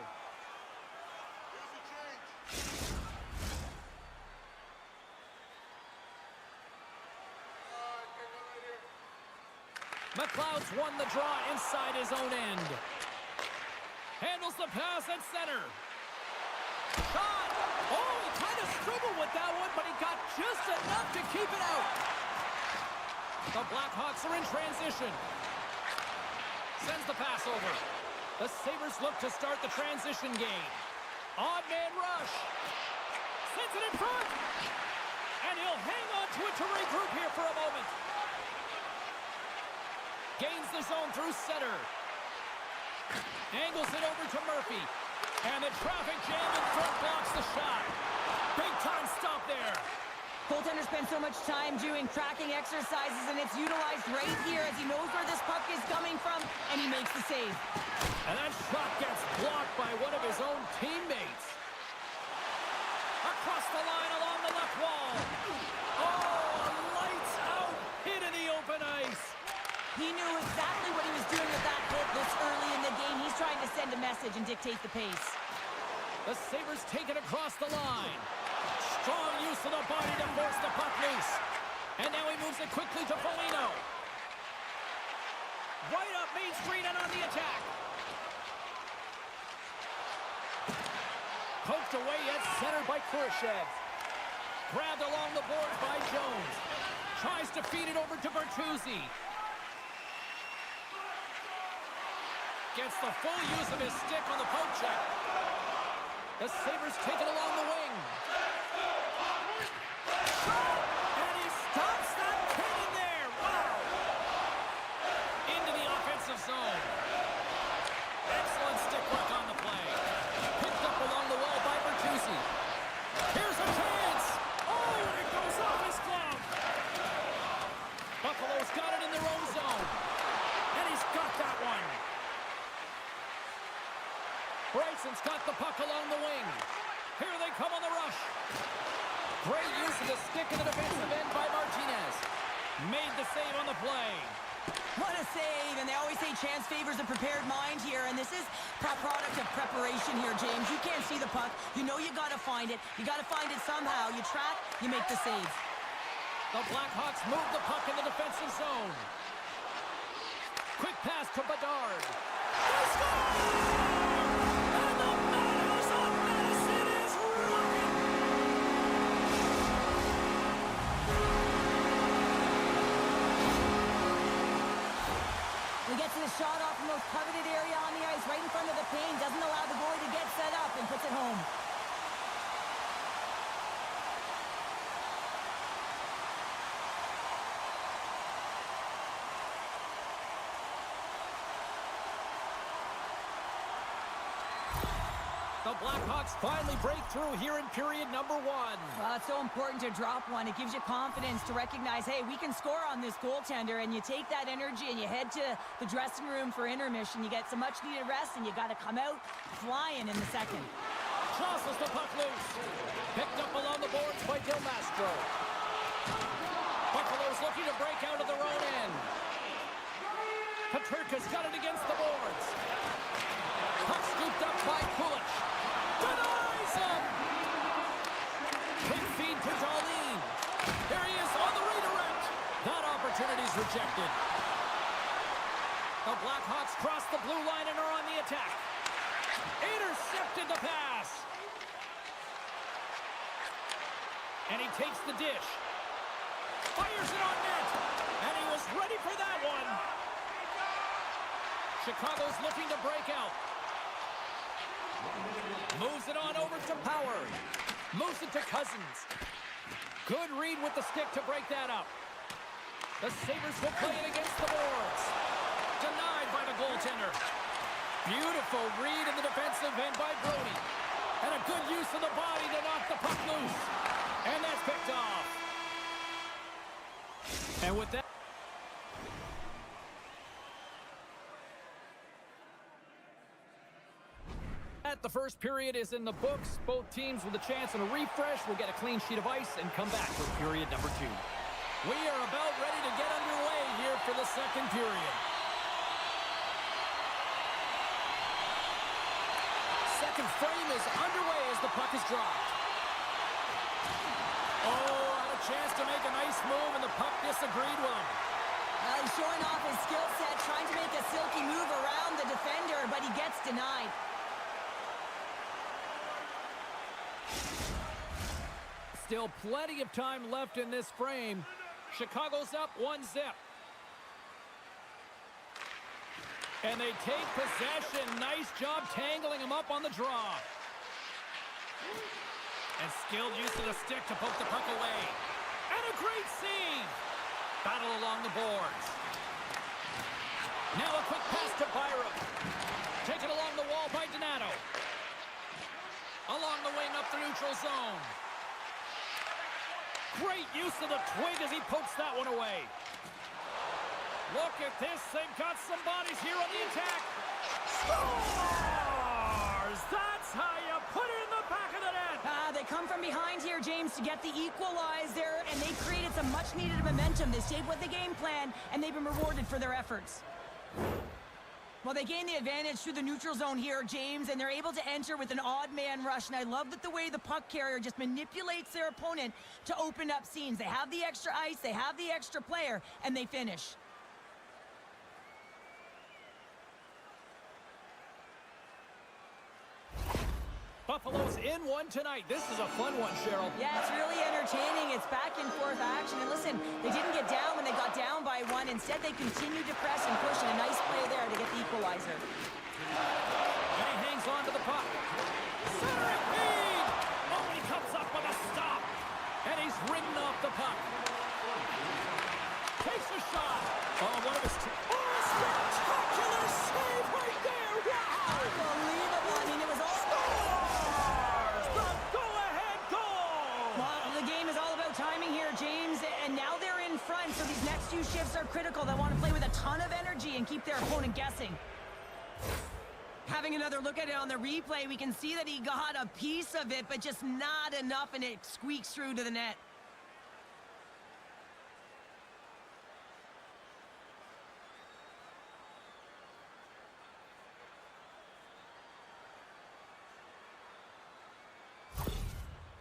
McLeod's won the draw inside his own end. Handles the pass at center. Shot! Oh, he kind of struggled with that one, but he got just enough to keep it out. The Blackhawks are in transition. Sends the pass over. The Sabers look to start the transition game. Odd man rush. Sends it in front. And he'll hang on to it to regroup here for a moment. Gains the zone through center. Angles it over to Murphy. And the traffic jam in front blocks the shot. Big time stop there. Goaltender spends so much time doing tracking exercises, and it's utilized right here as he knows where this puck is coming from, and he makes the save. And that shot gets blocked by one of his own teammates. Across the line along the left wall. Oh, lights out. Hit in the open ice. He knew exactly what he was doing with that hit this early in the game. He's trying to send a message and dictate the pace. The Sabres take it across the line. Strong use of the body to force the puck loose. And now he moves it quickly to Foligno. Right up Main Street and on the attack. Poked away at center by Khrushchev. Grabbed along the boards by Jones. Tries to feed it over to Bertuzzi. Gets the full use of his stick on the poke check. The Sabres take it along the wing. And he stops that cannon there. Wow. Into the offensive zone. Excellent stick work on the play. Picked up along the wall by Bertuzzi. Here's a chance. Oh, and it goes off his glove. Buffalo's got it in their own zone. And he's got that one. Bryson's got the puck along the wing. Here they come on the rush. Great use of the stick in the defensive end by Martinez. Made the save on the play. What a save, and they always say chance favors a prepared mind here, and this is a product of preparation here, James. You can't see the puck. You know you got to find it. You got to find it somehow. You track, you make the save. The Blackhawks move the puck in the defensive zone. Quick pass to Bedard. They score! He gets the shot off the most coveted area on the ice, right in front of the pane, doesn't allow the goalie to get set up, and puts it home. The Blackhawks finally break through here in period number one. Well, it's so important to drop one. It gives you confidence to recognize, hey, we can score on this goaltender, and you take that energy and you head to the dressing room for intermission. You get some much-needed rest, and you got to come out flying in the second. Tosses the puck loose. Picked up along the boards by Del Mastro. Buffalo's looking to break out of their own end. Peterka's got it against the boards. Puck scooped up by Kulich. Denies him! Big feed to Darlene. Here he is on the redirect. That opportunity's rejected. The Blackhawks cross the blue line and are on the attack. Intercepted the pass. And he takes the dish. Fires it on net. And he was ready for that one. Chicago's looking to break out. Moves it on over to Power. Moves it to Cousins. Good read with the stick to break that up. The Sabers will play it against the boards. Denied by the goaltender. Beautiful read in the defensive end by Brody. And a good use of the body to knock the puck loose. And that's picked off. And with that... The first period is in the books. Both teams with a chance and a refresh will get a clean sheet of ice and come back for period number 2. We are about ready to get underway here for the second period. Second frame is underway as the puck is dropped. Oh, had a chance to make a nice move, and the puck disagreed with him. He's showing off his skill set, trying to make a silky move around the defender, but he gets denied. Still plenty of time left in this frame. Chicago's up 1-0. And they take possession. Nice job tangling him up on the draw. And skilled use of the stick to poke the puck away. And a great save. Battle along the boards. Now a quick pass to Byram. Taken along the wall by Donato. Along the wing up the neutral zone. Great use of the twig as he pokes that one away. Look at this. They've got some bodies here on the attack. Scores! That's how you put it in the back of the net. They come from behind here, James, to get the equalizer, and they created some much-needed momentum. They stayed with the game plan, and they've been rewarded for their efforts. Well, they gain the advantage through the neutral zone here, James, and they're able to enter with an odd man rush. And I love that the way the puck carrier just manipulates their opponent to open up scenes. They have the extra ice, they have the extra player, and they finish. Buffalo's in one tonight. This is a fun one, Cheryl. Yeah, it's really entertaining. It's back and forth action. And listen, they didn't get down when they got down by 1. Instead, they continued to press and push, and a nice play there to get the equalizer. And he hangs on to the puck. Centering feed! Oh, he comes up with a stop. And he's ridden off the puck. Takes a shot. Oh, one of his... Oh, spectacular save right there! Wow! Unbelievable. I mean, it was all... timing here, James, and now they're in front, so these next few shifts are critical. They want to play with a ton of energy and keep their opponent guessing. Having another look at it on the replay, we can see that he got a piece of it, but just not enough, and it squeaks through to the net.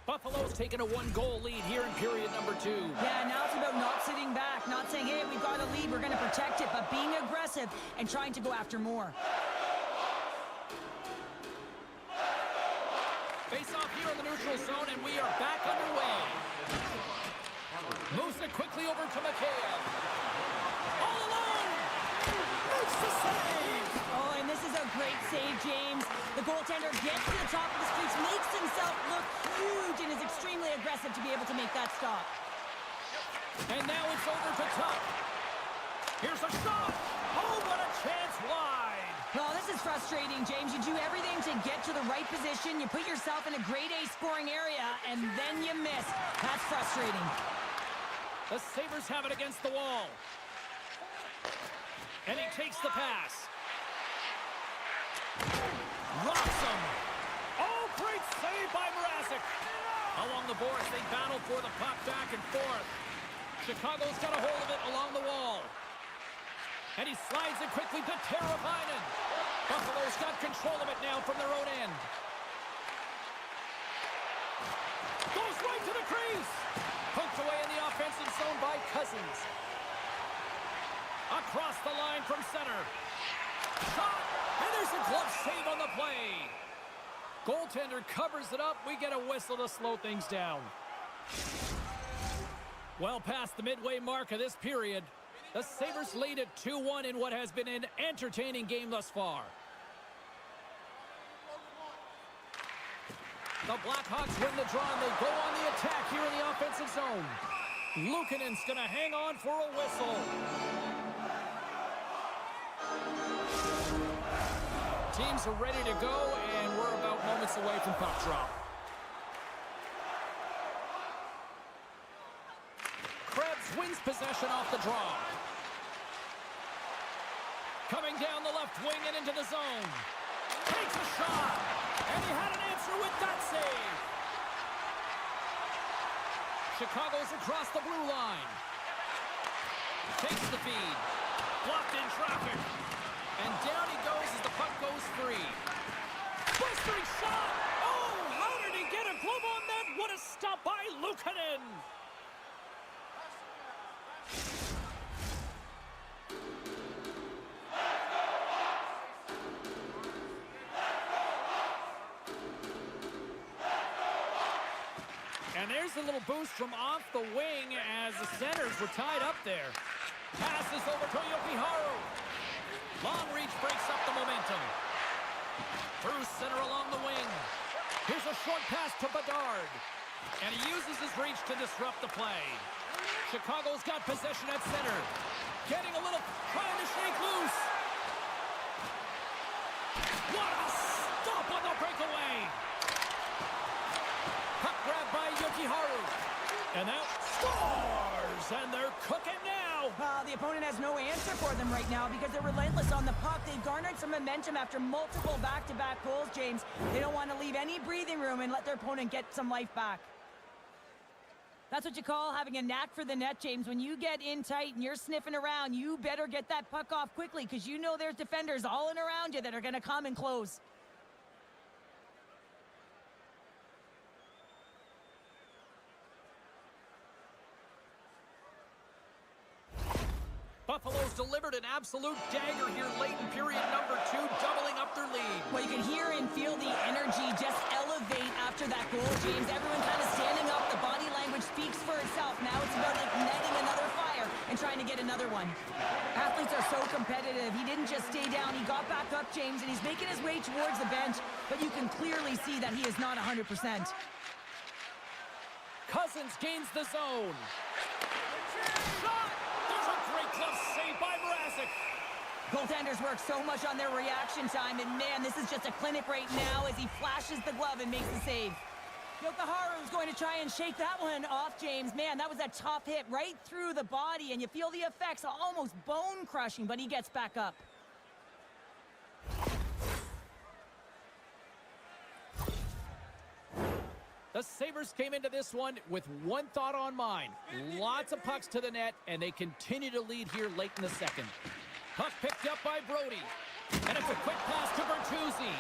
Buffalo's taken a 1-goal lead here in period number 2. Yeah, now it's about not sitting back, not saying, hey, we've got a lead, we're going to protect it, but being aggressive and trying to go after more. Face off here in the neutral zone, and we are back underway. Moves it quickly over to Mikheyev. All alone! Makes the save! Oh, and this is a great save, James. The goaltender gets to the top of the streets, makes himself look huge, and is extremely aggressive to be able to make that stop. And now it's over to Tuck. Here's a shot. Oh, what a chance wide. Well, this is frustrating, James. You do everything to get to the right position. You put yourself in a grade A scoring area, and then you miss. That's frustrating. The Sabres have it against the wall. And he takes the pass. Rocks him. Oh, great save by Mrazek. Along the boards, they battle for the puck back and forth. Chicago's got a hold of it along the wall. And he slides it quickly to Teravainen. Buffalo's got control of it now from their own end. Goes right to the crease. Poked away in the offensive zone by Cousins. Across the line from center. Shot! And there's a glove save on the play. Goaltender covers it up. We get a whistle to slow things down. Well past the midway mark of this period, the Sabres lead at 2-1 in what has been an entertaining game thus far. The Blackhawks win the draw, and they go on the attack here in the offensive zone. Luukkonen's going to hang on for a whistle. Teams are ready to go, and we're about moments away from puck drop. Krebs wins possession off the draw. Coming down the left wing and into the zone. Takes a shot, and he had an answer with that save. Chicago's across the blue line. Takes the feed. Blocked in traffic. And down he goes as the puck goes free. Blistering shot! Oh, how did he get a glove on that? What a stop by Luukkonen! And there's a little boost from off the wing as the centers were tied up there. Passes over to Jokiharju. Long reach breaks up the momentum. Through center along the wing. Here's a short pass to Bedard. And he uses his reach to disrupt the play. Chicago's got possession at center. Getting a little, trying to shake loose. What a stop on the breakaway. Puck grab by Jokiharju. And that scores! And they're cooking now! The opponent has no answer for them right now because they're relentless on the puck. They've garnered some momentum after multiple back-to-back goals, James. They don't want to leave any breathing room and let their opponent get some life back. That's what you call having a knack for the net, James. When you get in tight and you're sniffing around, you better get that puck off quickly because you know there's defenders all in around you that are going to come and close. Buffalo's delivered an absolute dagger here late in period number 2, doubling up their lead. Well, you can hear and feel the energy just elevate after that goal, James. Everyone kind of standing up. The body language speaks for itself. Now it's about igniting another fire and trying to get another one. Athletes are so competitive. He didn't just stay down. He got back up, James, and he's making his way towards the bench, but you can clearly see that he is not 100%. Cousins gains the zone. Shot! There's a great glove save by Mrazek. Goaltenders work so much on their reaction time, and man, this is just a clinic right now as he flashes the glove and makes the save. Jokiharju's going to try and shake that one off, James. Man, that was a tough hit right through the body, and you feel the effects, almost bone-crushing, but he gets back up. The Sabres came into this one with one thought on mind. Lots of pucks to the net, and they continue to lead here late in the second. Puck picked up by Brody. And it's a quick pass to Bertuzzi.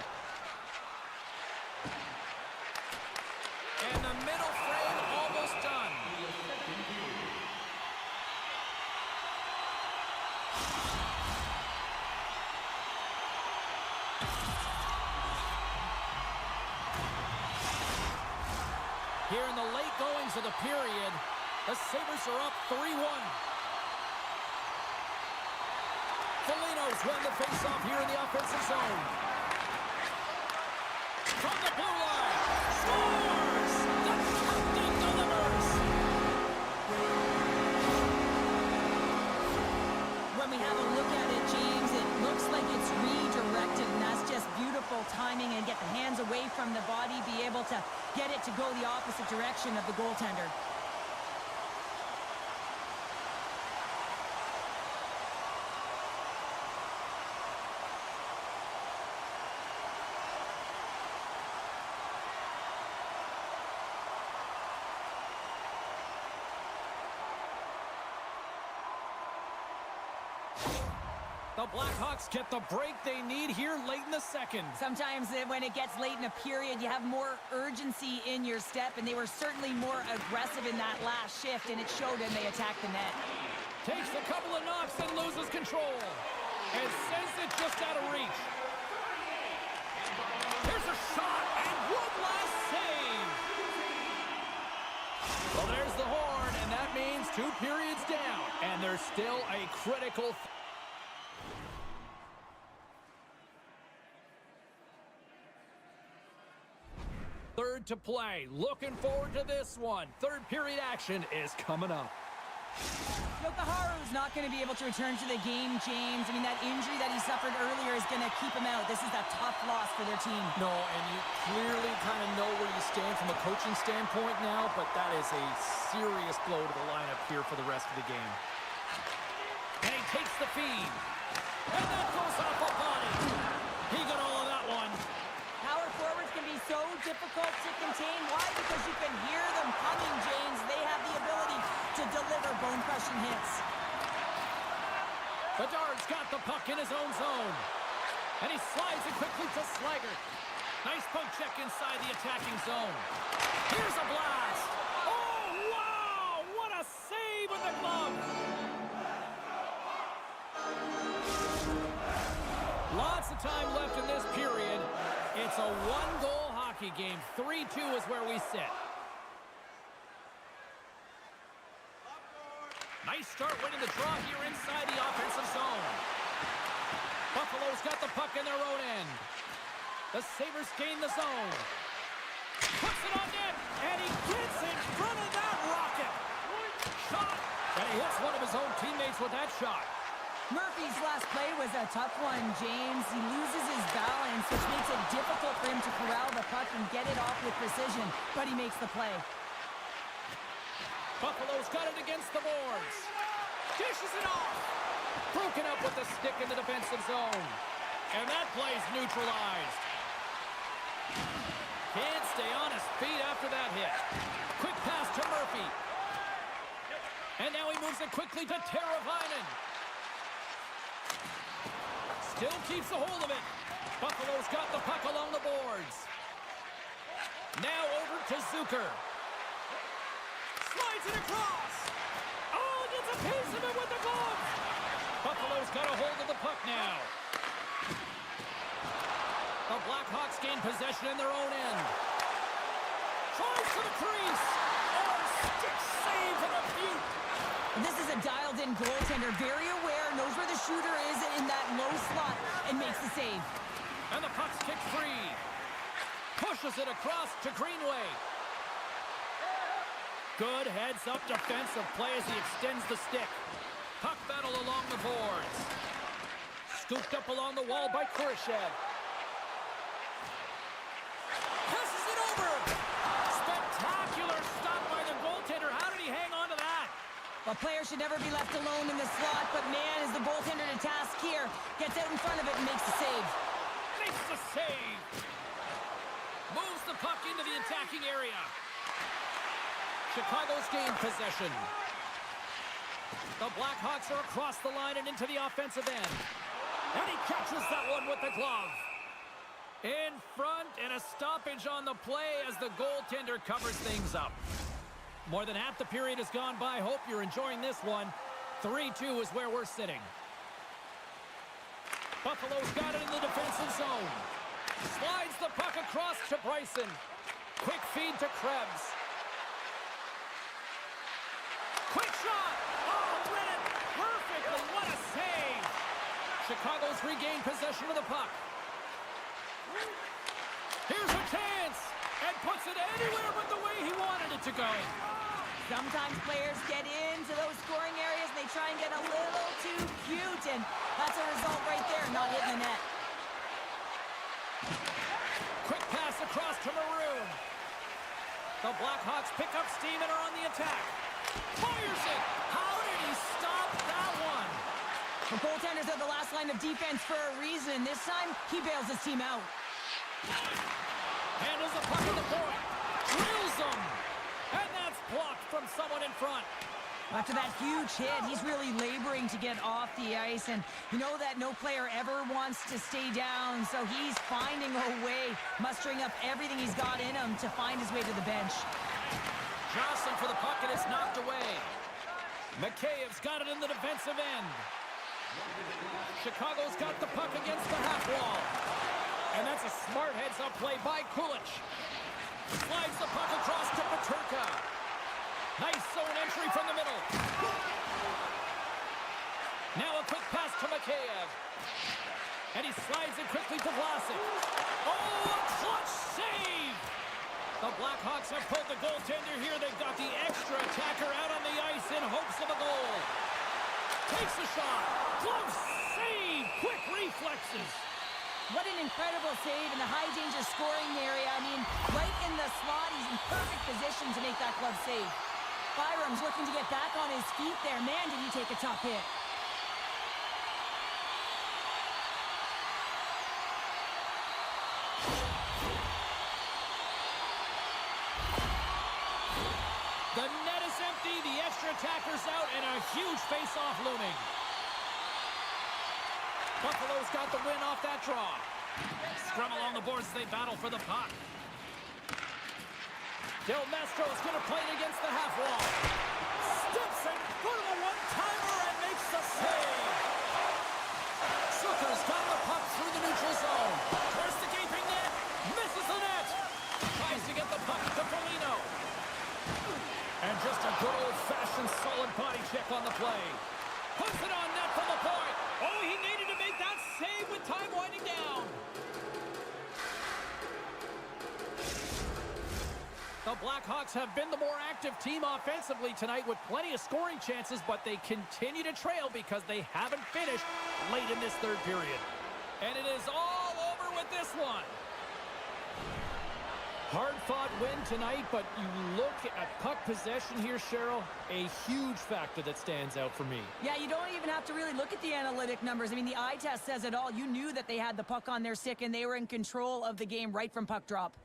And the middle frame almost done. Here in the late goings of the period, the Sabres are up 3-1. Foligno's won the faceoff here in the offensive zone. From the blue line, scores! The captain delivers! When we have a look at it, James, it looks like it's redirected, and that's just beautiful timing and get the hands away from the body, be able to get it to go the opposite direction of the goaltender. The Blackhawks get the break they need here late in the second. Sometimes when it gets late in a period, you have more urgency in your step, and they were certainly more aggressive in that last shift, and it showed when they attacked the net. Takes a couple of knocks and loses control. And sends it just out of reach. Here's a shot, and one last save. Well, there's the horn, and that means 2 periods down. And there's still a critical... Third to play. Looking forward to this one. Third period action is coming up. Yokoharu's not going to be able to return to the game, James. I mean, that injury that he suffered earlier is going to keep him out. This is a tough loss for their team. No, and you clearly kind of know where you stand from a coaching standpoint now, but that is a serious blow to the lineup here for the rest of the game. And he takes the feed. And that goes off a body. He got all of that one. Power forwards can be so difficult to contain. Why? Because you can hear them coming, James. They have the ability to deliver bone-crushing hits. Bedard's got the puck in his own zone. And he slides it quickly to Slager. Nice poke check inside the attacking zone. Here's a blast. Oh, wow! What a save with the glove. Lots of time left in this period. It's a one-goal hockey game. 3-2 is where we sit. Nice start winning the draw here inside the offensive zone. Buffalo's got the puck in their own end. The Sabers gain the zone. Puts it on net, and he gets in front of that rocket. Shot, and he hits one of his own teammates with that shot. Murphy's last play was a tough one, James. He loses his balance, which makes it difficult for him to corral the puck and get it off with precision, but he makes the play. Buffalo's got it against the boards. Dishes it off. Broken up with the stick in the defensive zone. And that play's neutralized. Can't stay on his feet after that hit. Quick pass to Murphy. And now he moves it quickly to Teravainen. Still keeps a hold of it. Buffalo's got the puck along the boards. Now over to Zucker. Slides it across. Oh, gets a piece of it with the glove. Buffalo's got a hold of the puck now. The Blackhawks gain possession in their own end. Tries to the crease. Oh, stick save and a few. This is a dialed-in goaltender, very aware, knows where the shooter is in that low slot, and makes the save. And the puck's kicked free. Pushes it across to Greenway. Good heads-up defensive play as he extends the stick. Puck battle along the boards. Scooped up along the wall by Kurashev. Passes it over. Spectacular stop by the goaltender. How did he hang on to that? A player should never be left alone in the slot, but man, is the goaltender to task here. Gets out in front of it and makes the save. Makes the save. Moves the puck into the attacking area. Chicago's gained possession. The Blackhawks are across the line and into the offensive end. And he catches that one with the glove. In front, and a stoppage on the play as the goaltender covers things up. More than half the period has gone by. Hope you're enjoying this one. 3-2 is where we're sitting. Buffalo's got it in the defensive zone. Slides the puck across to Bryson. Quick feed to Krebs. Quick shot! Oh, read it perfectly. What a save! Chicago's regained possession of the puck. Here's a chance! And puts it anywhere but the way he wanted it to go. Sometimes players get into those scoring areas and they try and get a little too cute, and that's a result right there, not hitting the net. Quick pass across to Maroon. The Blackhawks pick up steam and are on the attack. Fires it! How did he stop that one? The goaltenders are the last line of defense for a reason, and this time he bails his team out. Handles the puck at the point. Drills him. And that's blocked from someone in front. After that huge hit, he's really laboring to get off the ice, and you know that no player ever wants to stay down, so he's finding a way, mustering up everything he's got in him to find his way to the bench. Jostling for the puck, and it's knocked away. McKayev's got it in the defensive end. Chicago's got the puck against the half wall. And that's a smart heads-up play by Kulich. Slides the puck across to Peterka. Nice zone entry from the middle. Now a quick pass to Mikheyev. And he slides it quickly to Vlasic. Oh, a clutch save! The Blackhawks have pulled the goaltender here. They've got the extra attacker out on the ice in hopes of a goal. Takes a shot. Glove save. Quick reflexes. What an incredible save in the high-danger scoring area. I mean, right in the slot. He's in perfect position to make that glove save. Byram's looking to get back on his feet there. Man, did he take a tough hit. The net is empty. The extra attacker's out, and a huge face-off looming. Buffalo's got the win off that draw. Scrum along the boards as they battle for the puck. Del Mastro's going to play it against the half wall. Steps in front of a one-timer and makes the save. Zucker's got the puck through the neutral zone. Towards the gaping net. Misses the net. Tries to get the puck to Foligno. And just a good old-fashioned solid body check on the play. Puts it on net from the point. Oh, he needed to make that save with time winding down. The Blackhawks have been the more active team offensively tonight with plenty of scoring chances, but they continue to trail because they haven't finished late in this third period. And it is all over with this one. Hard-fought win tonight, but you look at puck possession here, Cheryl, a huge factor that stands out for me. Yeah, you don't even have to really look at the analytic numbers. I mean, the eye test says it all. You knew that they had the puck on their stick, and they were in control of the game right from puck drop.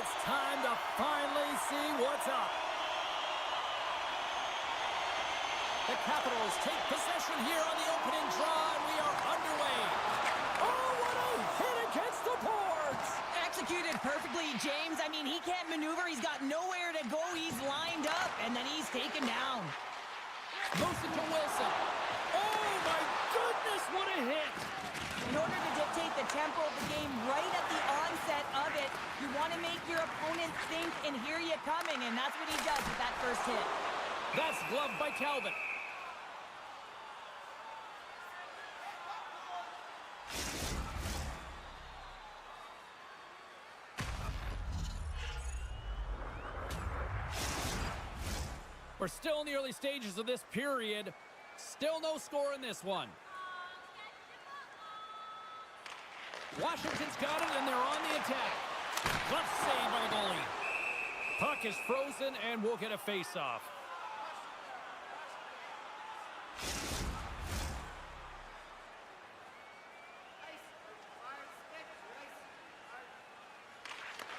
It's time to finally see what's up. The Capitals take possession here on the opening draw, and we are underway. Oh, what a hit against the boards! Executed perfectly, James. I mean, he can't maneuver. He's got nowhere to go. He's lined up, and then he's taken down. Moves it to Wilson. Oh, my goodness, what a hit! In order to dictate the tempo of the game right at the onset of it, you want to make your opponent think and hear you coming, and that's what he does with that first hit. That's gloved by Calvin. We're still in the early stages of this period. Still no score in this one. Washington's got it, and they're on the attack. Left save by the goalie. Puck is frozen, and we'll get a face-off.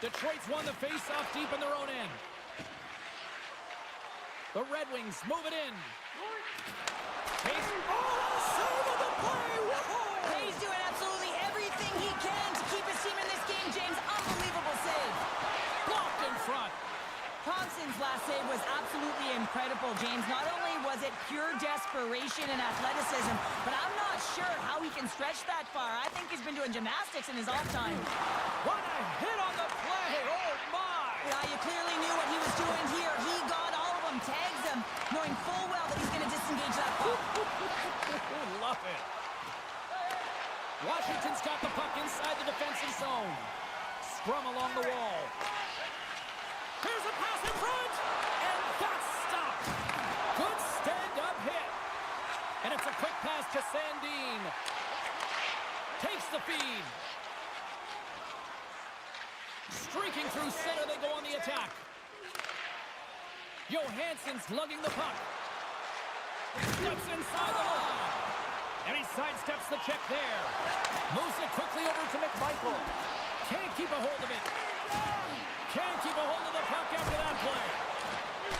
Detroit's won the face-off deep in their own end. The Red Wings move it in. Pace. Oh, save of the play! Whoa! He's doing absolutely everything he can to keep his team in this game, James. Unbelievable save. Blocked in front. Thompson's last save was absolutely incredible, James. Not only was it pure desperation and athleticism, but I'm not sure how he can stretch that far. I think he's been doing gymnastics in his off time. What a hit on the play! Oh, my! Yeah, you clearly knew what he was doing here. He got all of them, tags them, knowing full well that he's going to disengage that puck. Love it. Washington's got the puck inside the defensive zone. Scrum along the wall. Here's a pass in front, and that's stopped. Good stand-up hit. And it's a quick pass to Sandin. Takes the feed. Streaking through center, they go on the attack. Johansson's lugging the puck. Steps inside the line. And he sidesteps the check there. Moves it quickly over to McMichael. Can't keep a hold of it. Can't keep a hold of the puck after that play.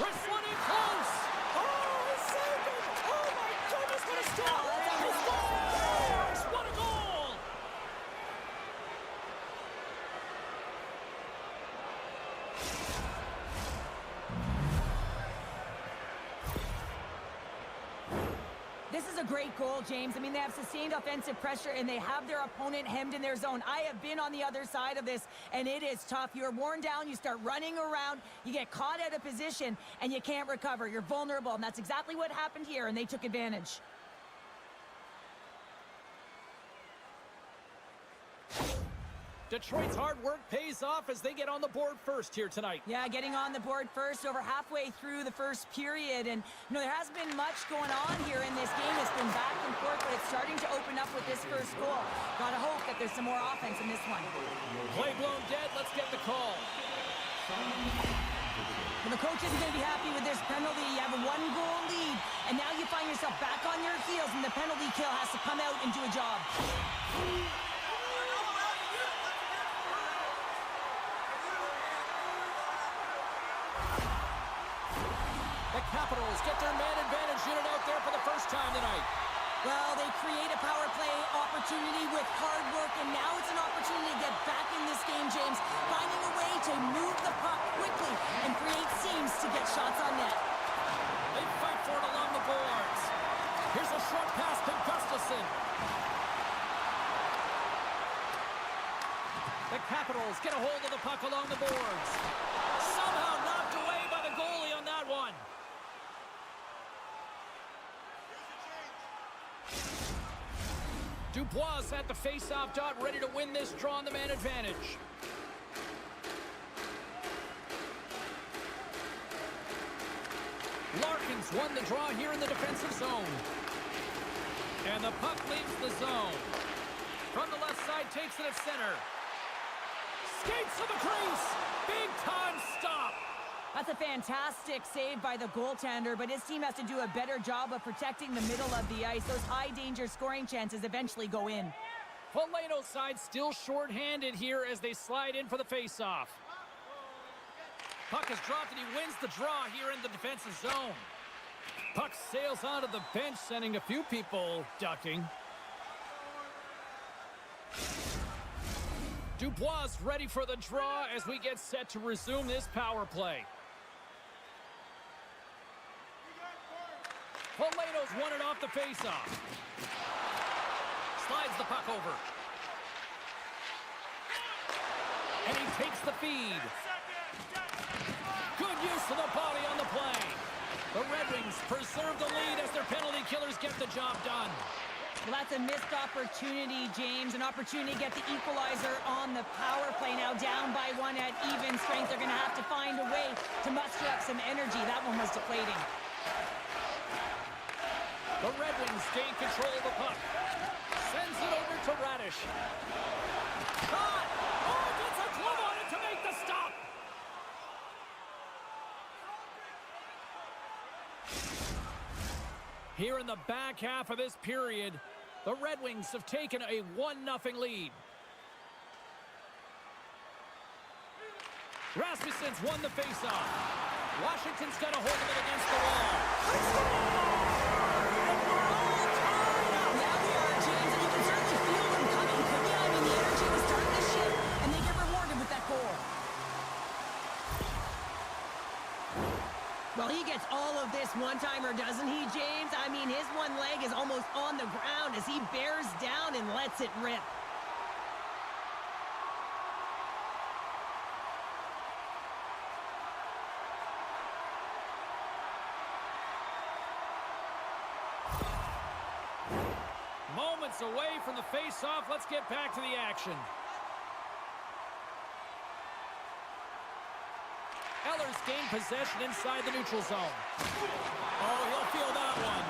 Wrestling in close. Oh, he saved it. Oh, my goodness, what a stop. He scores. What a goal. This is a great goal, James. I mean, they have sustained offensive pressure, and they have their opponent hemmed in their zone. I have been on the other side of this, and it is tough. You're worn down. You start running around. You get caught out of position, and you can't recover. You're vulnerable, and that's exactly what happened here, and they took advantage. Detroit's hard work pays off as they get on the board first here tonight. Yeah, getting on the board first over halfway through the first period. And, you know, there hasn't been much going on here in this game. It's been back and forth, but it's starting to open up with this first goal. Gotta hope that there's some more offense in this one. Play blown dead. Let's get the call. Well, the coach isn't going to be happy with this penalty. You have a one-goal lead, and now you find yourself back on your heels, and the penalty kill has to come out and do a job. The Capitals get their man advantage unit out there for the first time tonight. Well, they create a power play opportunity with hard work, and now it's an opportunity to get back in this game, James, finding a way to move the puck quickly and create seams to get shots on net. They fight for it along the boards. Here's a short pass to Gustafsson. The Capitals get a hold of the puck along the boards. Somehow knocked away by the goalie on that one. Dubois at the face-off dot, ready to win this draw on the man advantage. Larkin's won the draw here in the defensive zone. And the puck leaves the zone. From the left side, takes it at center. Skates to the crease. Big-time stop. That's a fantastic save by the goaltender, but his team has to do a better job of protecting the middle of the ice. Those high-danger scoring chances eventually go in. Polano's side still short-handed here as they slide in for the face-off. Puck is dropped and he wins the draw here in the defensive zone. Puck sails onto the bench, sending a few people ducking. Dubois ready for the draw as we get set to resume this power play. Poleto's won it off the faceoff. Slides the puck over. And he takes the feed. Good use of the body on the play. The Red Wings preserve the lead as their penalty killers get the job done. Well, that's a missed opportunity, James. An opportunity to get the equalizer on the power play. Now down by one at even strength. They're going to have to find a way to muster up some energy. That one was deflating. The Red Wings gain control of the puck. Sends it over to Radish. Shot! Oh, gets a glove on it to make the stop! Here in the back half of this period, the Red Wings have taken a 1-0 lead. Rasmussen's won the faceoff. Washington's got a hold of it against the wall. Now we are, James, and you can certainly feel them coming. Yeah, I mean, the energy was starting to shift, and they get rewarded with that goal. Well, he gets all of this one-timer, doesn't he, James? I mean, his one leg is almost on the ground as he bears down and lets it rip. Moments away from the face-off. Let's get back to the action. Eller's gained possession inside the neutral zone. Oh, he'll feel that one.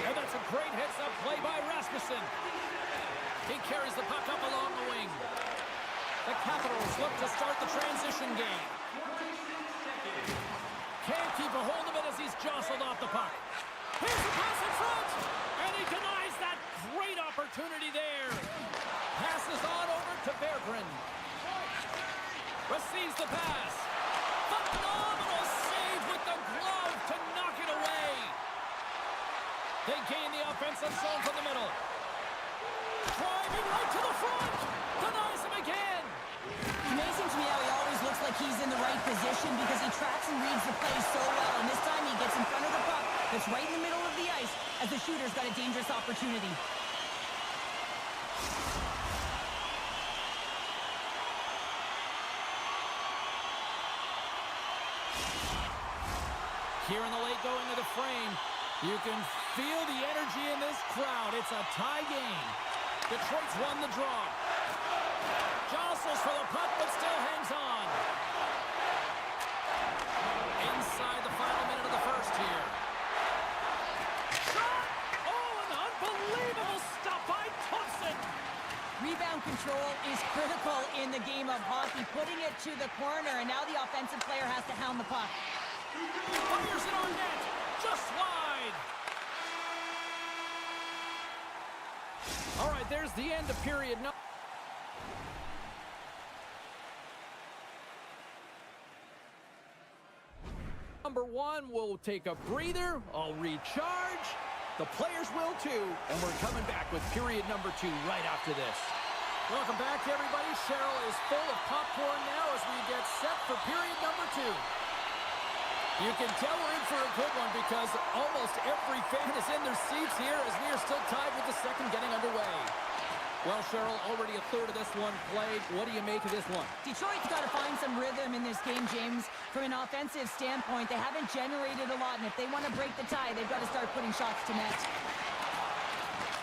And that's a great heads-up play by Rasmussen. He carries the puck up along the wing. The Capitals look to start the transition game. Can't keep a hold of it as he's jostled off the puck. Here's the pass in front, and he denies that great opportunity there. Passes on over to Berggren. Receives the pass. Phenomenal save with the glove to knock it away. They gain the offensive zone from the middle. Driving right to the front. Denies him again. Amazing to me how he always looks like he's in the right position because he tracks and reads the play so well. And this time he gets in front of the puck that's right in the middle of the ice as the shooter's got a dangerous opportunity. Here in the late going of the frame, you can feel the energy in this crowd. It's a tie game. Detroit's won the draw. Jostles for the puck, but still hangs on. Inside the final minute of the first here. Shot! Oh, an unbelievable stop by Thompson. Rebound control is critical in the game of hockey. Putting it to the corner, and now the offensive player has to hound the puck. Fires it on net, just wide. All right, there's the end of period number one. We'll take a breather. I'll recharge. The players will too. And we're coming back with period number 2 right after this. Welcome back, everybody. Cheryl is full of popcorn now as we get set for period number 2. You can tell we're in for a good one because almost every fan is in their seats here as we are still tied with the second getting underway. Well, Cheryl, already a third of this one played. What do you make of this one? Detroit's got to find some rhythm in this game, James. From an offensive standpoint, they haven't generated a lot, and if they want to break the tie, they've got to start putting shots to net.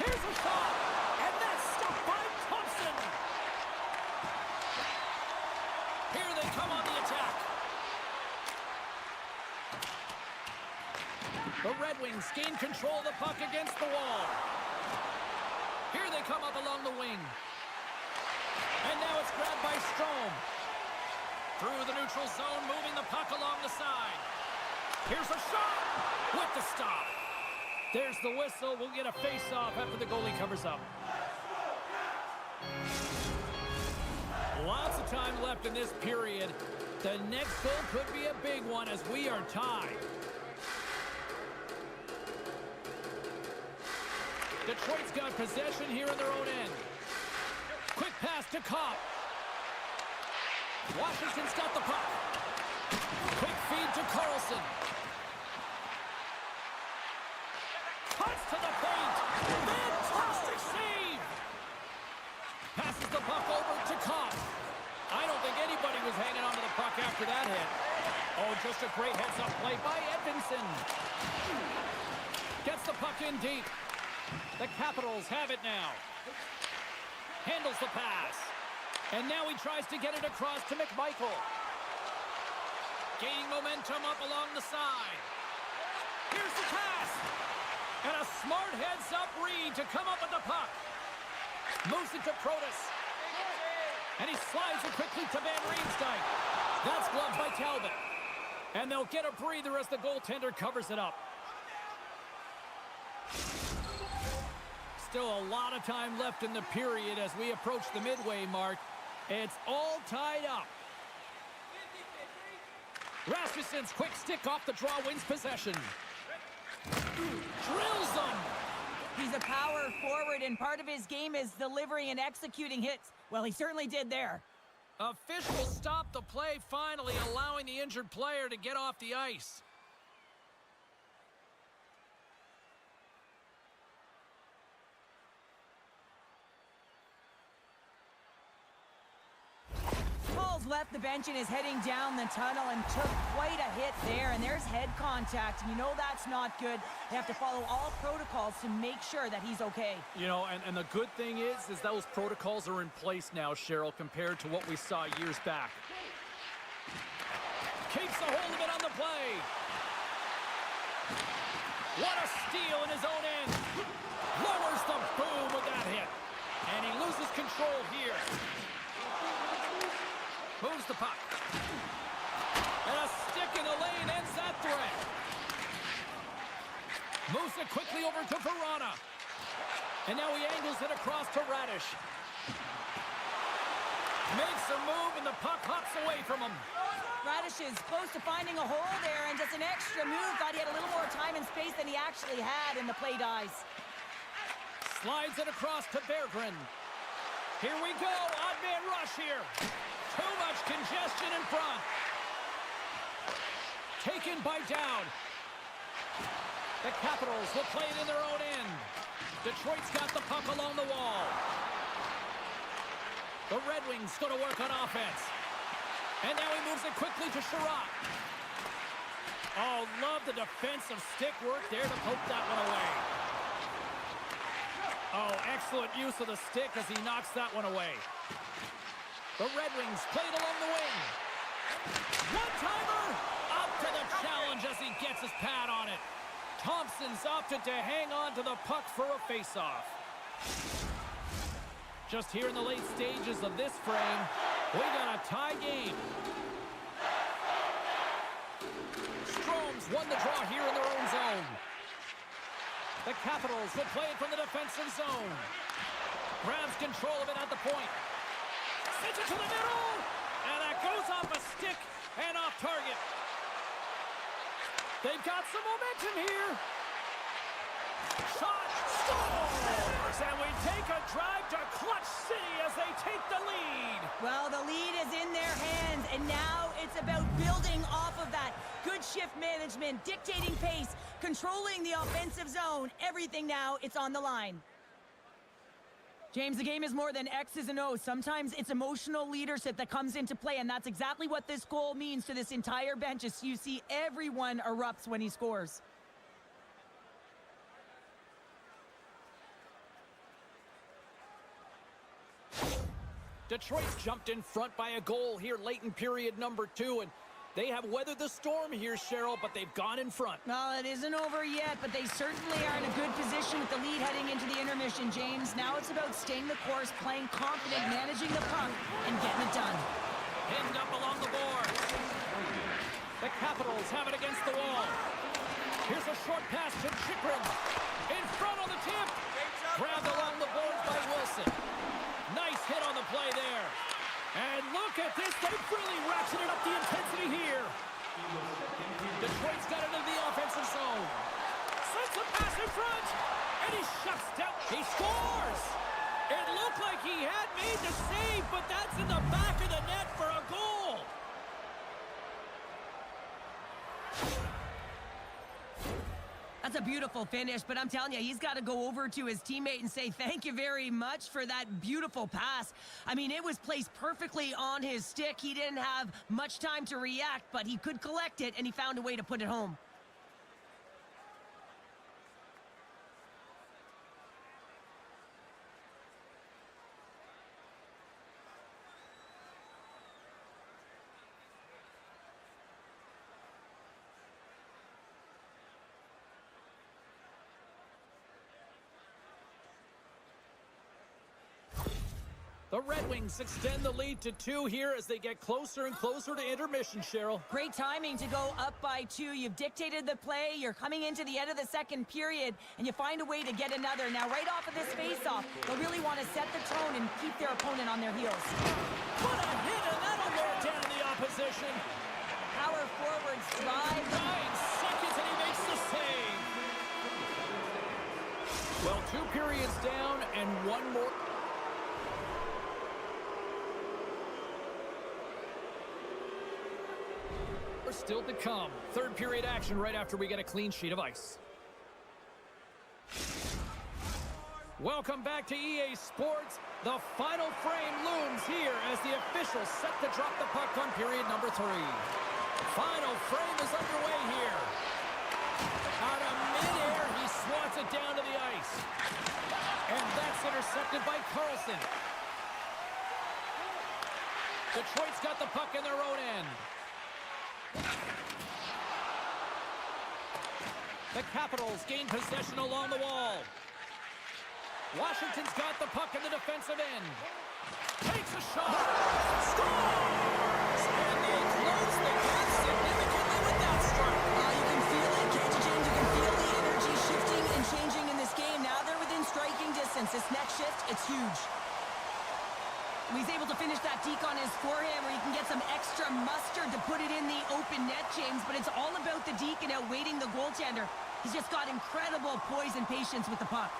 Here's a shot, and that's stopped by Thompson. Here they come on the attack. The Red Wings gain control of the puck against the wall. Here they come up along the wing. And now it's grabbed by Strome. Through the neutral zone, moving the puck along the side. Here's a shot with the stop. There's the whistle. We'll get a face-off after the goalie covers up. Lots of time left in this period. The next goal could be a big one as we are tied. Detroit's got possession here in their own end. Quick pass to Kopp. Washington's got the puck. Quick feed to Carlson. Cuts to the paint. Fantastic save. Passes the puck over to Kopp. I don't think anybody was hanging on to the puck after that hit. Oh, just a great heads-up play by Edvinsson. Gets the puck in deep. The Capitals have it now. Handles the pass. And now he tries to get it across to McMichael. Gaining momentum up along the side. Here's the pass. And a smart heads-up read to come up with the puck. Moves it to Protas. And he slides it quickly to Van Riemsdyk. That's gloved by Talbot. And they'll get a breather as the goaltender covers it up. Still a lot of time left in the period as we approach the midway mark. It's all tied up. Rasmussen's quick stick off the draw wins possession. Drills them. He's a power forward, and part of his game is delivering and executing hits. Well, he certainly did there. Officials stop the play, finally allowing the injured player to get off the ice. Paul's left the bench and is heading down the tunnel and took quite a hit there, and there's head contact. You know that's not good. They have to follow all protocols to make sure that he's okay. You know, and the good thing is those protocols are in place now, Cheryl, compared to what we saw years back. Keeps a hold of it on the play. What a steal in his own end. Lowers the boom with that hit. And he loses control here. Moves the puck. And a stick in the lane ends that threat. Moves it quickly over to Verana. And now he angles it across to Radish. Makes a move and the puck hops away from him. Radish is close to finding a hole there, and just an extra move. Thought he had a little more time and space than he actually had, and the play dies. Slides it across to Berggren. Here we go. Odd man rush here. Too much congestion in front. Taken by Dowd. The Capitals will play it in their own end. Detroit's got the puck along the wall. The Red Wings go to work on offense. And now he moves it quickly to Sherratt. Oh, love the defensive stick work there to poke that one away. Oh, excellent use of the stick as he knocks that one away. The Red Wings played along the wing. One-timer! Up to the challenge as he gets his pad on it. Thompson's opted to hang on to the puck for a face-off. Just here in the late stages of this frame, we got a tie game. Strome's won the draw here in their own zone. The Capitals will play it from the defensive zone. Grabs control of it at the point. Sends it to the middle! And that goes off a stick and off target. They've got some momentum here. Shot scores! And we take a drive to Clutch City as they take the lead. Well, the lead is in their hands, and now it's about building off of that. Good shift management, dictating pace, controlling the offensive zone. Everything now, it's on the line. James, the game is more than X's and O's. Sometimes it's emotional leadership that comes into play, and that's exactly what this goal means to this entire bench. As you see, everyone erupts when he scores. Detroit's jumped in front by a goal here late in period number 2, and they have weathered the storm here, Cheryl, but they've gone in front. Well, it isn't over yet, but they certainly are in a good position with the lead heading into the intermission, James. Now it's about staying the course, playing confident, managing the puck, and getting it done. Pinned up along the boards. The Capitals have it against the wall. Here's a short pass to Chychrun. In front on the tip. Grabbed along the boards by Wilson. Nice hit on the play there. And look at this. They've really ratcheted up the intensity That's a beautiful finish, but I'm telling you, he's got to go over to his teammate and say thank you very much for that beautiful pass. I mean, it was placed perfectly on his stick. He didn't have much time to react, but he could collect it, and he found a way to put it home. The Red Wings extend the lead to 2 here as they get closer and closer to intermission, Cheryl. Great timing to go up by 2. You've dictated the play. You're coming into the end of the second period, and you find a way to get another. Now, right off of this faceoff, they'll really want to set the tone and keep their opponent on their heels. What a hit, and that'll wear down the opposition. Power forwards drive. 9 seconds, and he makes the save. Well, 2 periods down and 1 more. Still to come. Third period action right after we get a clean sheet of ice. Welcome back to EA Sports. The final frame looms here as the officials set to drop the puck on period number 3. Final frame is underway here. Out of midair, he swats it down to the ice. And that's intercepted by Carlson. Detroit's got the puck in their own end. The Capitals gain possession along the wall. Washington's got the puck in the defensive end. Takes a shot. Scores! And they close the gap significantly with that strike. You can feel it, can't you, James? You can feel the energy shifting and changing in this game. Now they're within striking distance. This next shift, it's huge. He's able to finish that deke on his forehand where he can get some extra mustard to put it in the open net, James. But it's all about the deke and outweighting the goaltender. He's just got incredible poise and patience with the puck.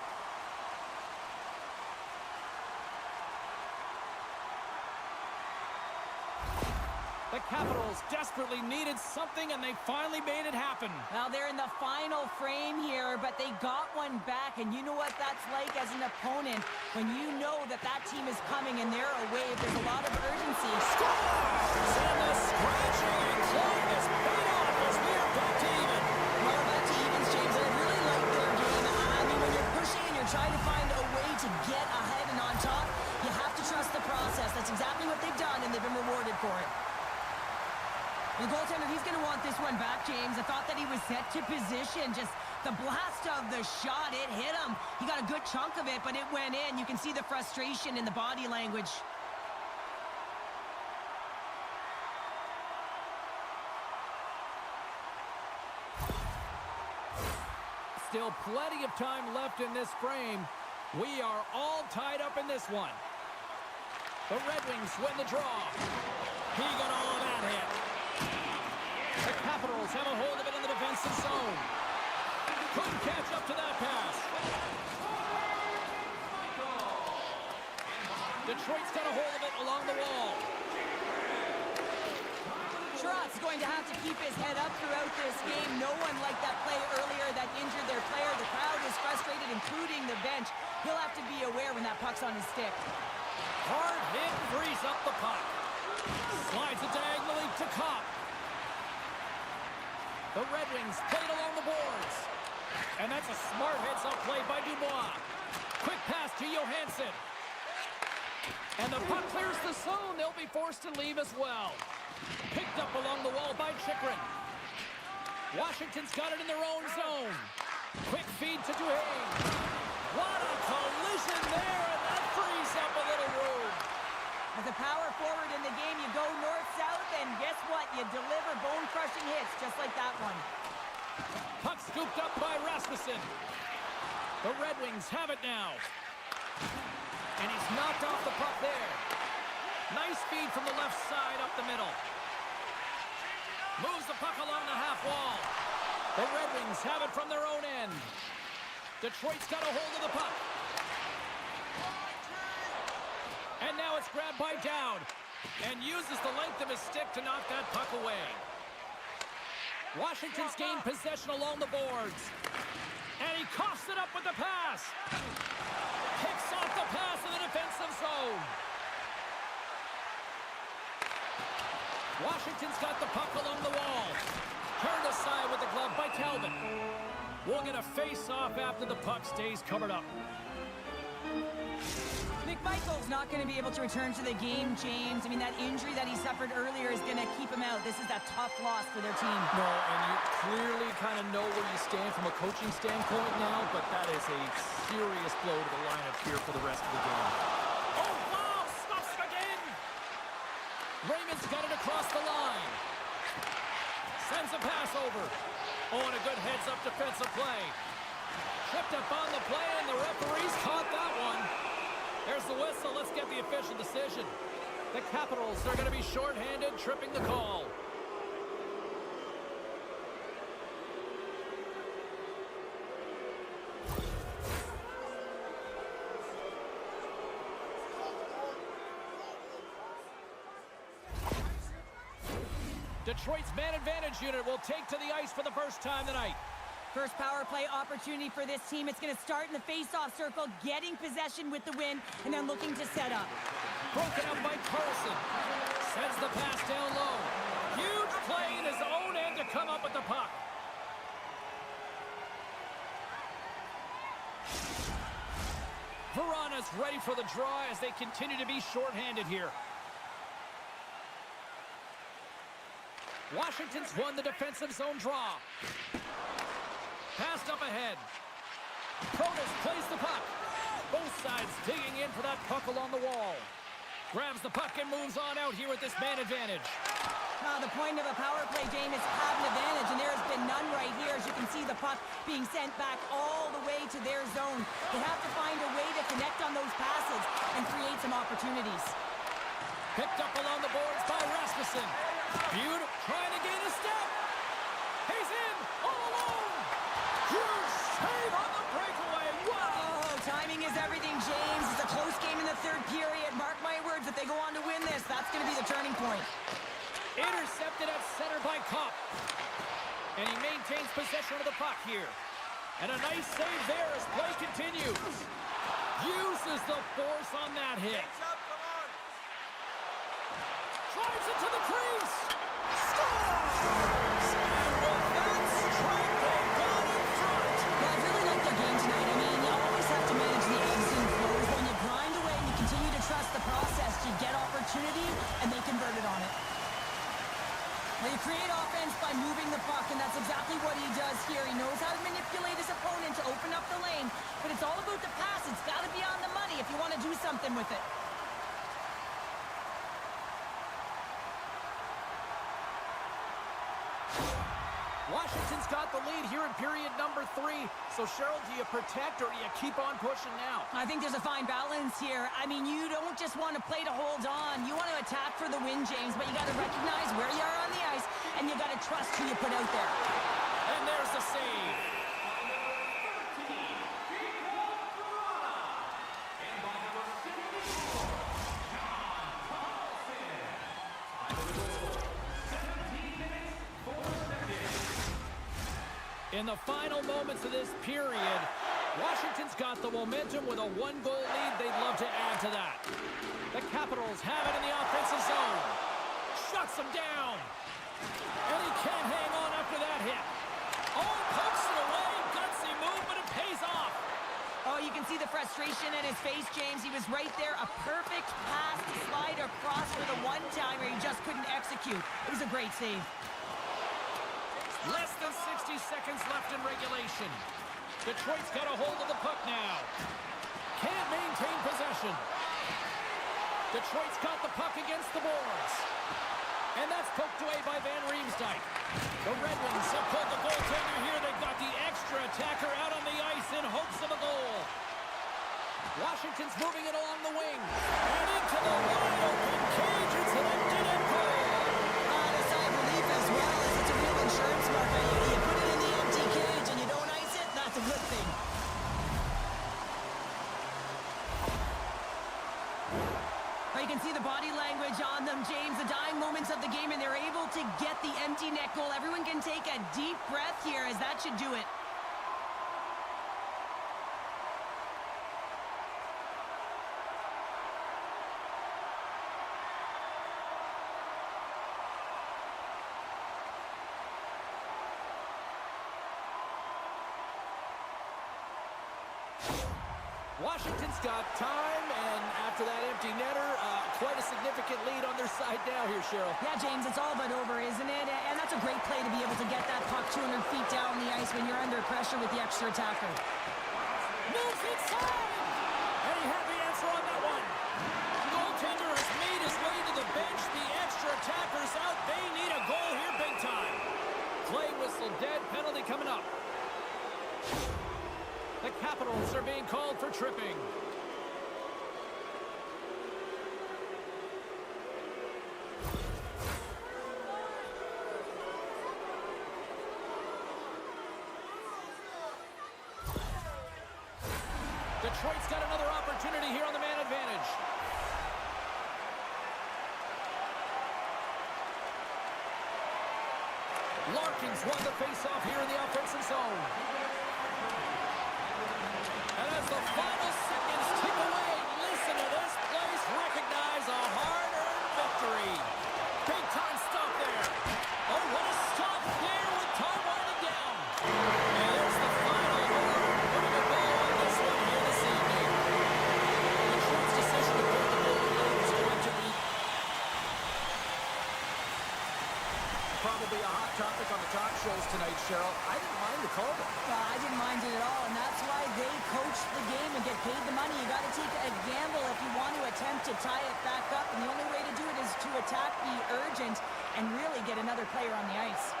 The Capitals desperately needed something, and they finally made it happen. Well, they're in the final frame here, but they got one back, and you know what that's like as an opponent when you know that that team is coming and they're away. There's a lot of urgency. Scores! And the scratching and clawing is paid off as we are back to even. Well, back to evens, James. I really like their game. I mean, when you're pushing and you're trying to find a way to get ahead and on top, you have to trust the process. That's exactly what they've done, and they've been rewarded for it. The goaltender, he's going to want this one back, James. I thought that he was set to position. Just the blast of the shot, it hit him. He got a good chunk of it, but it went in. You can see the frustration in the body language. Still plenty of time left in this frame. We are all tied up in this one. The Red Wings win the draw. He got all of that hit. The Capitals have a hold of it in the defensive zone. Couldn't catch up to that pass. Detroit's got a hold of it along the wall. Sherrod's going to have to keep his head up throughout this game. No one liked that play earlier that injured their player. The crowd is frustrated, including the bench. He'll have to be aware when that puck's on his stick. Hard hit, frees up the puck. Slides it diagonally to Kopp. The Red Wings played along the boards. And that's a smart heads-up play by Dubois. Quick pass to Johansson. And the puck clears the zone. They'll be forced to leave as well. Picked up along the wall by Chychrun. Washington's got it in their own zone. Quick feed to Duhaime. What a collision there, and that frees up a little room. As a power forward in the game, you go north-south, and guess what? You deliver bone-crushing hits just like that one. Puck scooped up by Rasmussen. The Red Wings have it now. And he's knocked off the puck there. Nice feed from the left side up the middle. Moves the puck along the half wall. The Red Wings have it from their own end. Detroit's got a hold of the puck. And now it's grabbed by Dowd. And uses the length of his stick to knock that puck away. Washington's gained possession along the boards. And he coughs it up with the pass. Picks off the pass in the defensive zone. Washington's got the puck along the wall. Turned aside with the glove by Talbot. We'll get a face-off after the puck stays covered up. McMichael's not going to be able to return to the game, James. I mean, that injury that he suffered earlier is going to keep him out. This is a tough loss for their team. No, and you clearly kind of know where you stand from a coaching standpoint now, but that is a serious blow to the lineup here for the rest of the game. Oh, wow! Stops it again! Raymond's got it across the line. Sends a pass over. Oh, and a good heads-up defensive play. Tripped up on the play, and the referees caught that one. There's the whistle. Let's get the official decision. The Capitals are going to be shorthanded, tripping the call. Detroit's man advantage unit will take to the ice for the first time tonight. First power play opportunity for this team. It's going to start in the face-off circle, getting possession with the win, and then looking to set up. Broken up by Carlson. Sends the pass down low. Huge play in his own end to come up with the puck. Verana's ready for the draw as they continue to be shorthanded here. Washington's won the defensive zone draw. Passed up ahead. Protas plays the puck. Both sides digging in for that puck along the wall. Grabs the puck and moves on out here with this man advantage. The point of a power play, James, is to have an advantage, and there has been none right here. As you can see, the puck being sent back all the way to their zone. They have to find a way to connect on those passes and create some opportunities. Picked up along the boards by Rasmussen. Beautiful, trying to gain a step. He's in, all alone. Huge save on the breakaway. Wow. Oh, timing is everything, James. It's a close game in the third period. Mark my words, if they go on to win this, that's going to be the turning point. Intercepted at center by Kopp. And he maintains possession of the puck here. And a nice save there as play continues. Uses the force on that hit. Drives it to the crease. Scores! And with that strike, they got in front. Well, I really like their game tonight. I mean, you always have to manage the ebbs and flows. When you grind away and you continue to trust the process, you get opportunity, and they converted on it. Now, you create offense by moving the puck, and that's exactly what he does here. He knows how to manipulate his opponent to open up the lane, but it's all about the pass. It's got to be on the money if you want to do something with it. Washington's got the lead here in period number 3. So, Cheryl, do you protect or do you keep on pushing now? I think there's a fine balance here. I mean, you don't just want to play to hold on. You want to attack for the win, James, but you got to recognize where you are on the ice, and you got to trust who you put out there. And there's the save. In the final moments of this period, Washington's got the momentum with a one-goal lead. They'd love to add to that. The Capitals have it in the offensive zone. Shuts him down. And he can't hang on after that hit. Oh, pokes it away. Gutsy move, but it pays off. Oh, you can see the frustration in his face, James. He was right there. A perfect pass to slide across for the one-timer. He just couldn't execute. It was a great save. Less than 60 seconds left in regulation. Detroit's got a hold of the puck now. Can't maintain possession. Detroit's got the puck against the boards. And that's poked away by Van Riemsdyk. The Red Wings have pulled the goaltender here. They've got the extra attacker out on the ice in hopes of a goal. Washington's moving it along the wing. And into the wide open cage. It's an empty net goal. A sigh of relief as well, as it's a real insurance marker. You put it in the empty cage and you don't ice it, that's a good thing. But you can see the body language on them, James, the dying moments of the game, and they're able to get get the empty net goal. Everyone can take a deep breath here, as that should do it. Washington's got time, and after that empty netter, quite a significant lead on their side now here, Cheryl. Yeah, James, it's all but over, isn't it? And that's a great play to be able to get that puck 200 feet down the ice when you're under pressure with the extra attacker. Moves inside! And he had the answer on that one. Goaltender has made his way to the bench. The extra attacker's out. They need a goal here big time. Play whistle dead. Penalty coming up. The Capitals are being called for tripping. Detroit's got another opportunity here on the man advantage. Larkin's won the face-off here in the offensive zone. And as the final seconds tick away, listen to this place recognize a hard-earned victory. Big-time stop there. Oh, what a stop there with time winding down. And there's the final horn, putting a bow on this one here this evening. Detroit's decision to put the goal in is going to be probably a hot topic on the talk shows tonight, Cheryl. I didn't mind the call, though. Well, I didn't mind it at all, and that's why they coach the game and get paid the money. You got to take a gamble if you want to attempt to tie it back up, and the only way to do it is to attack, be urgent, and really get another player on the ice.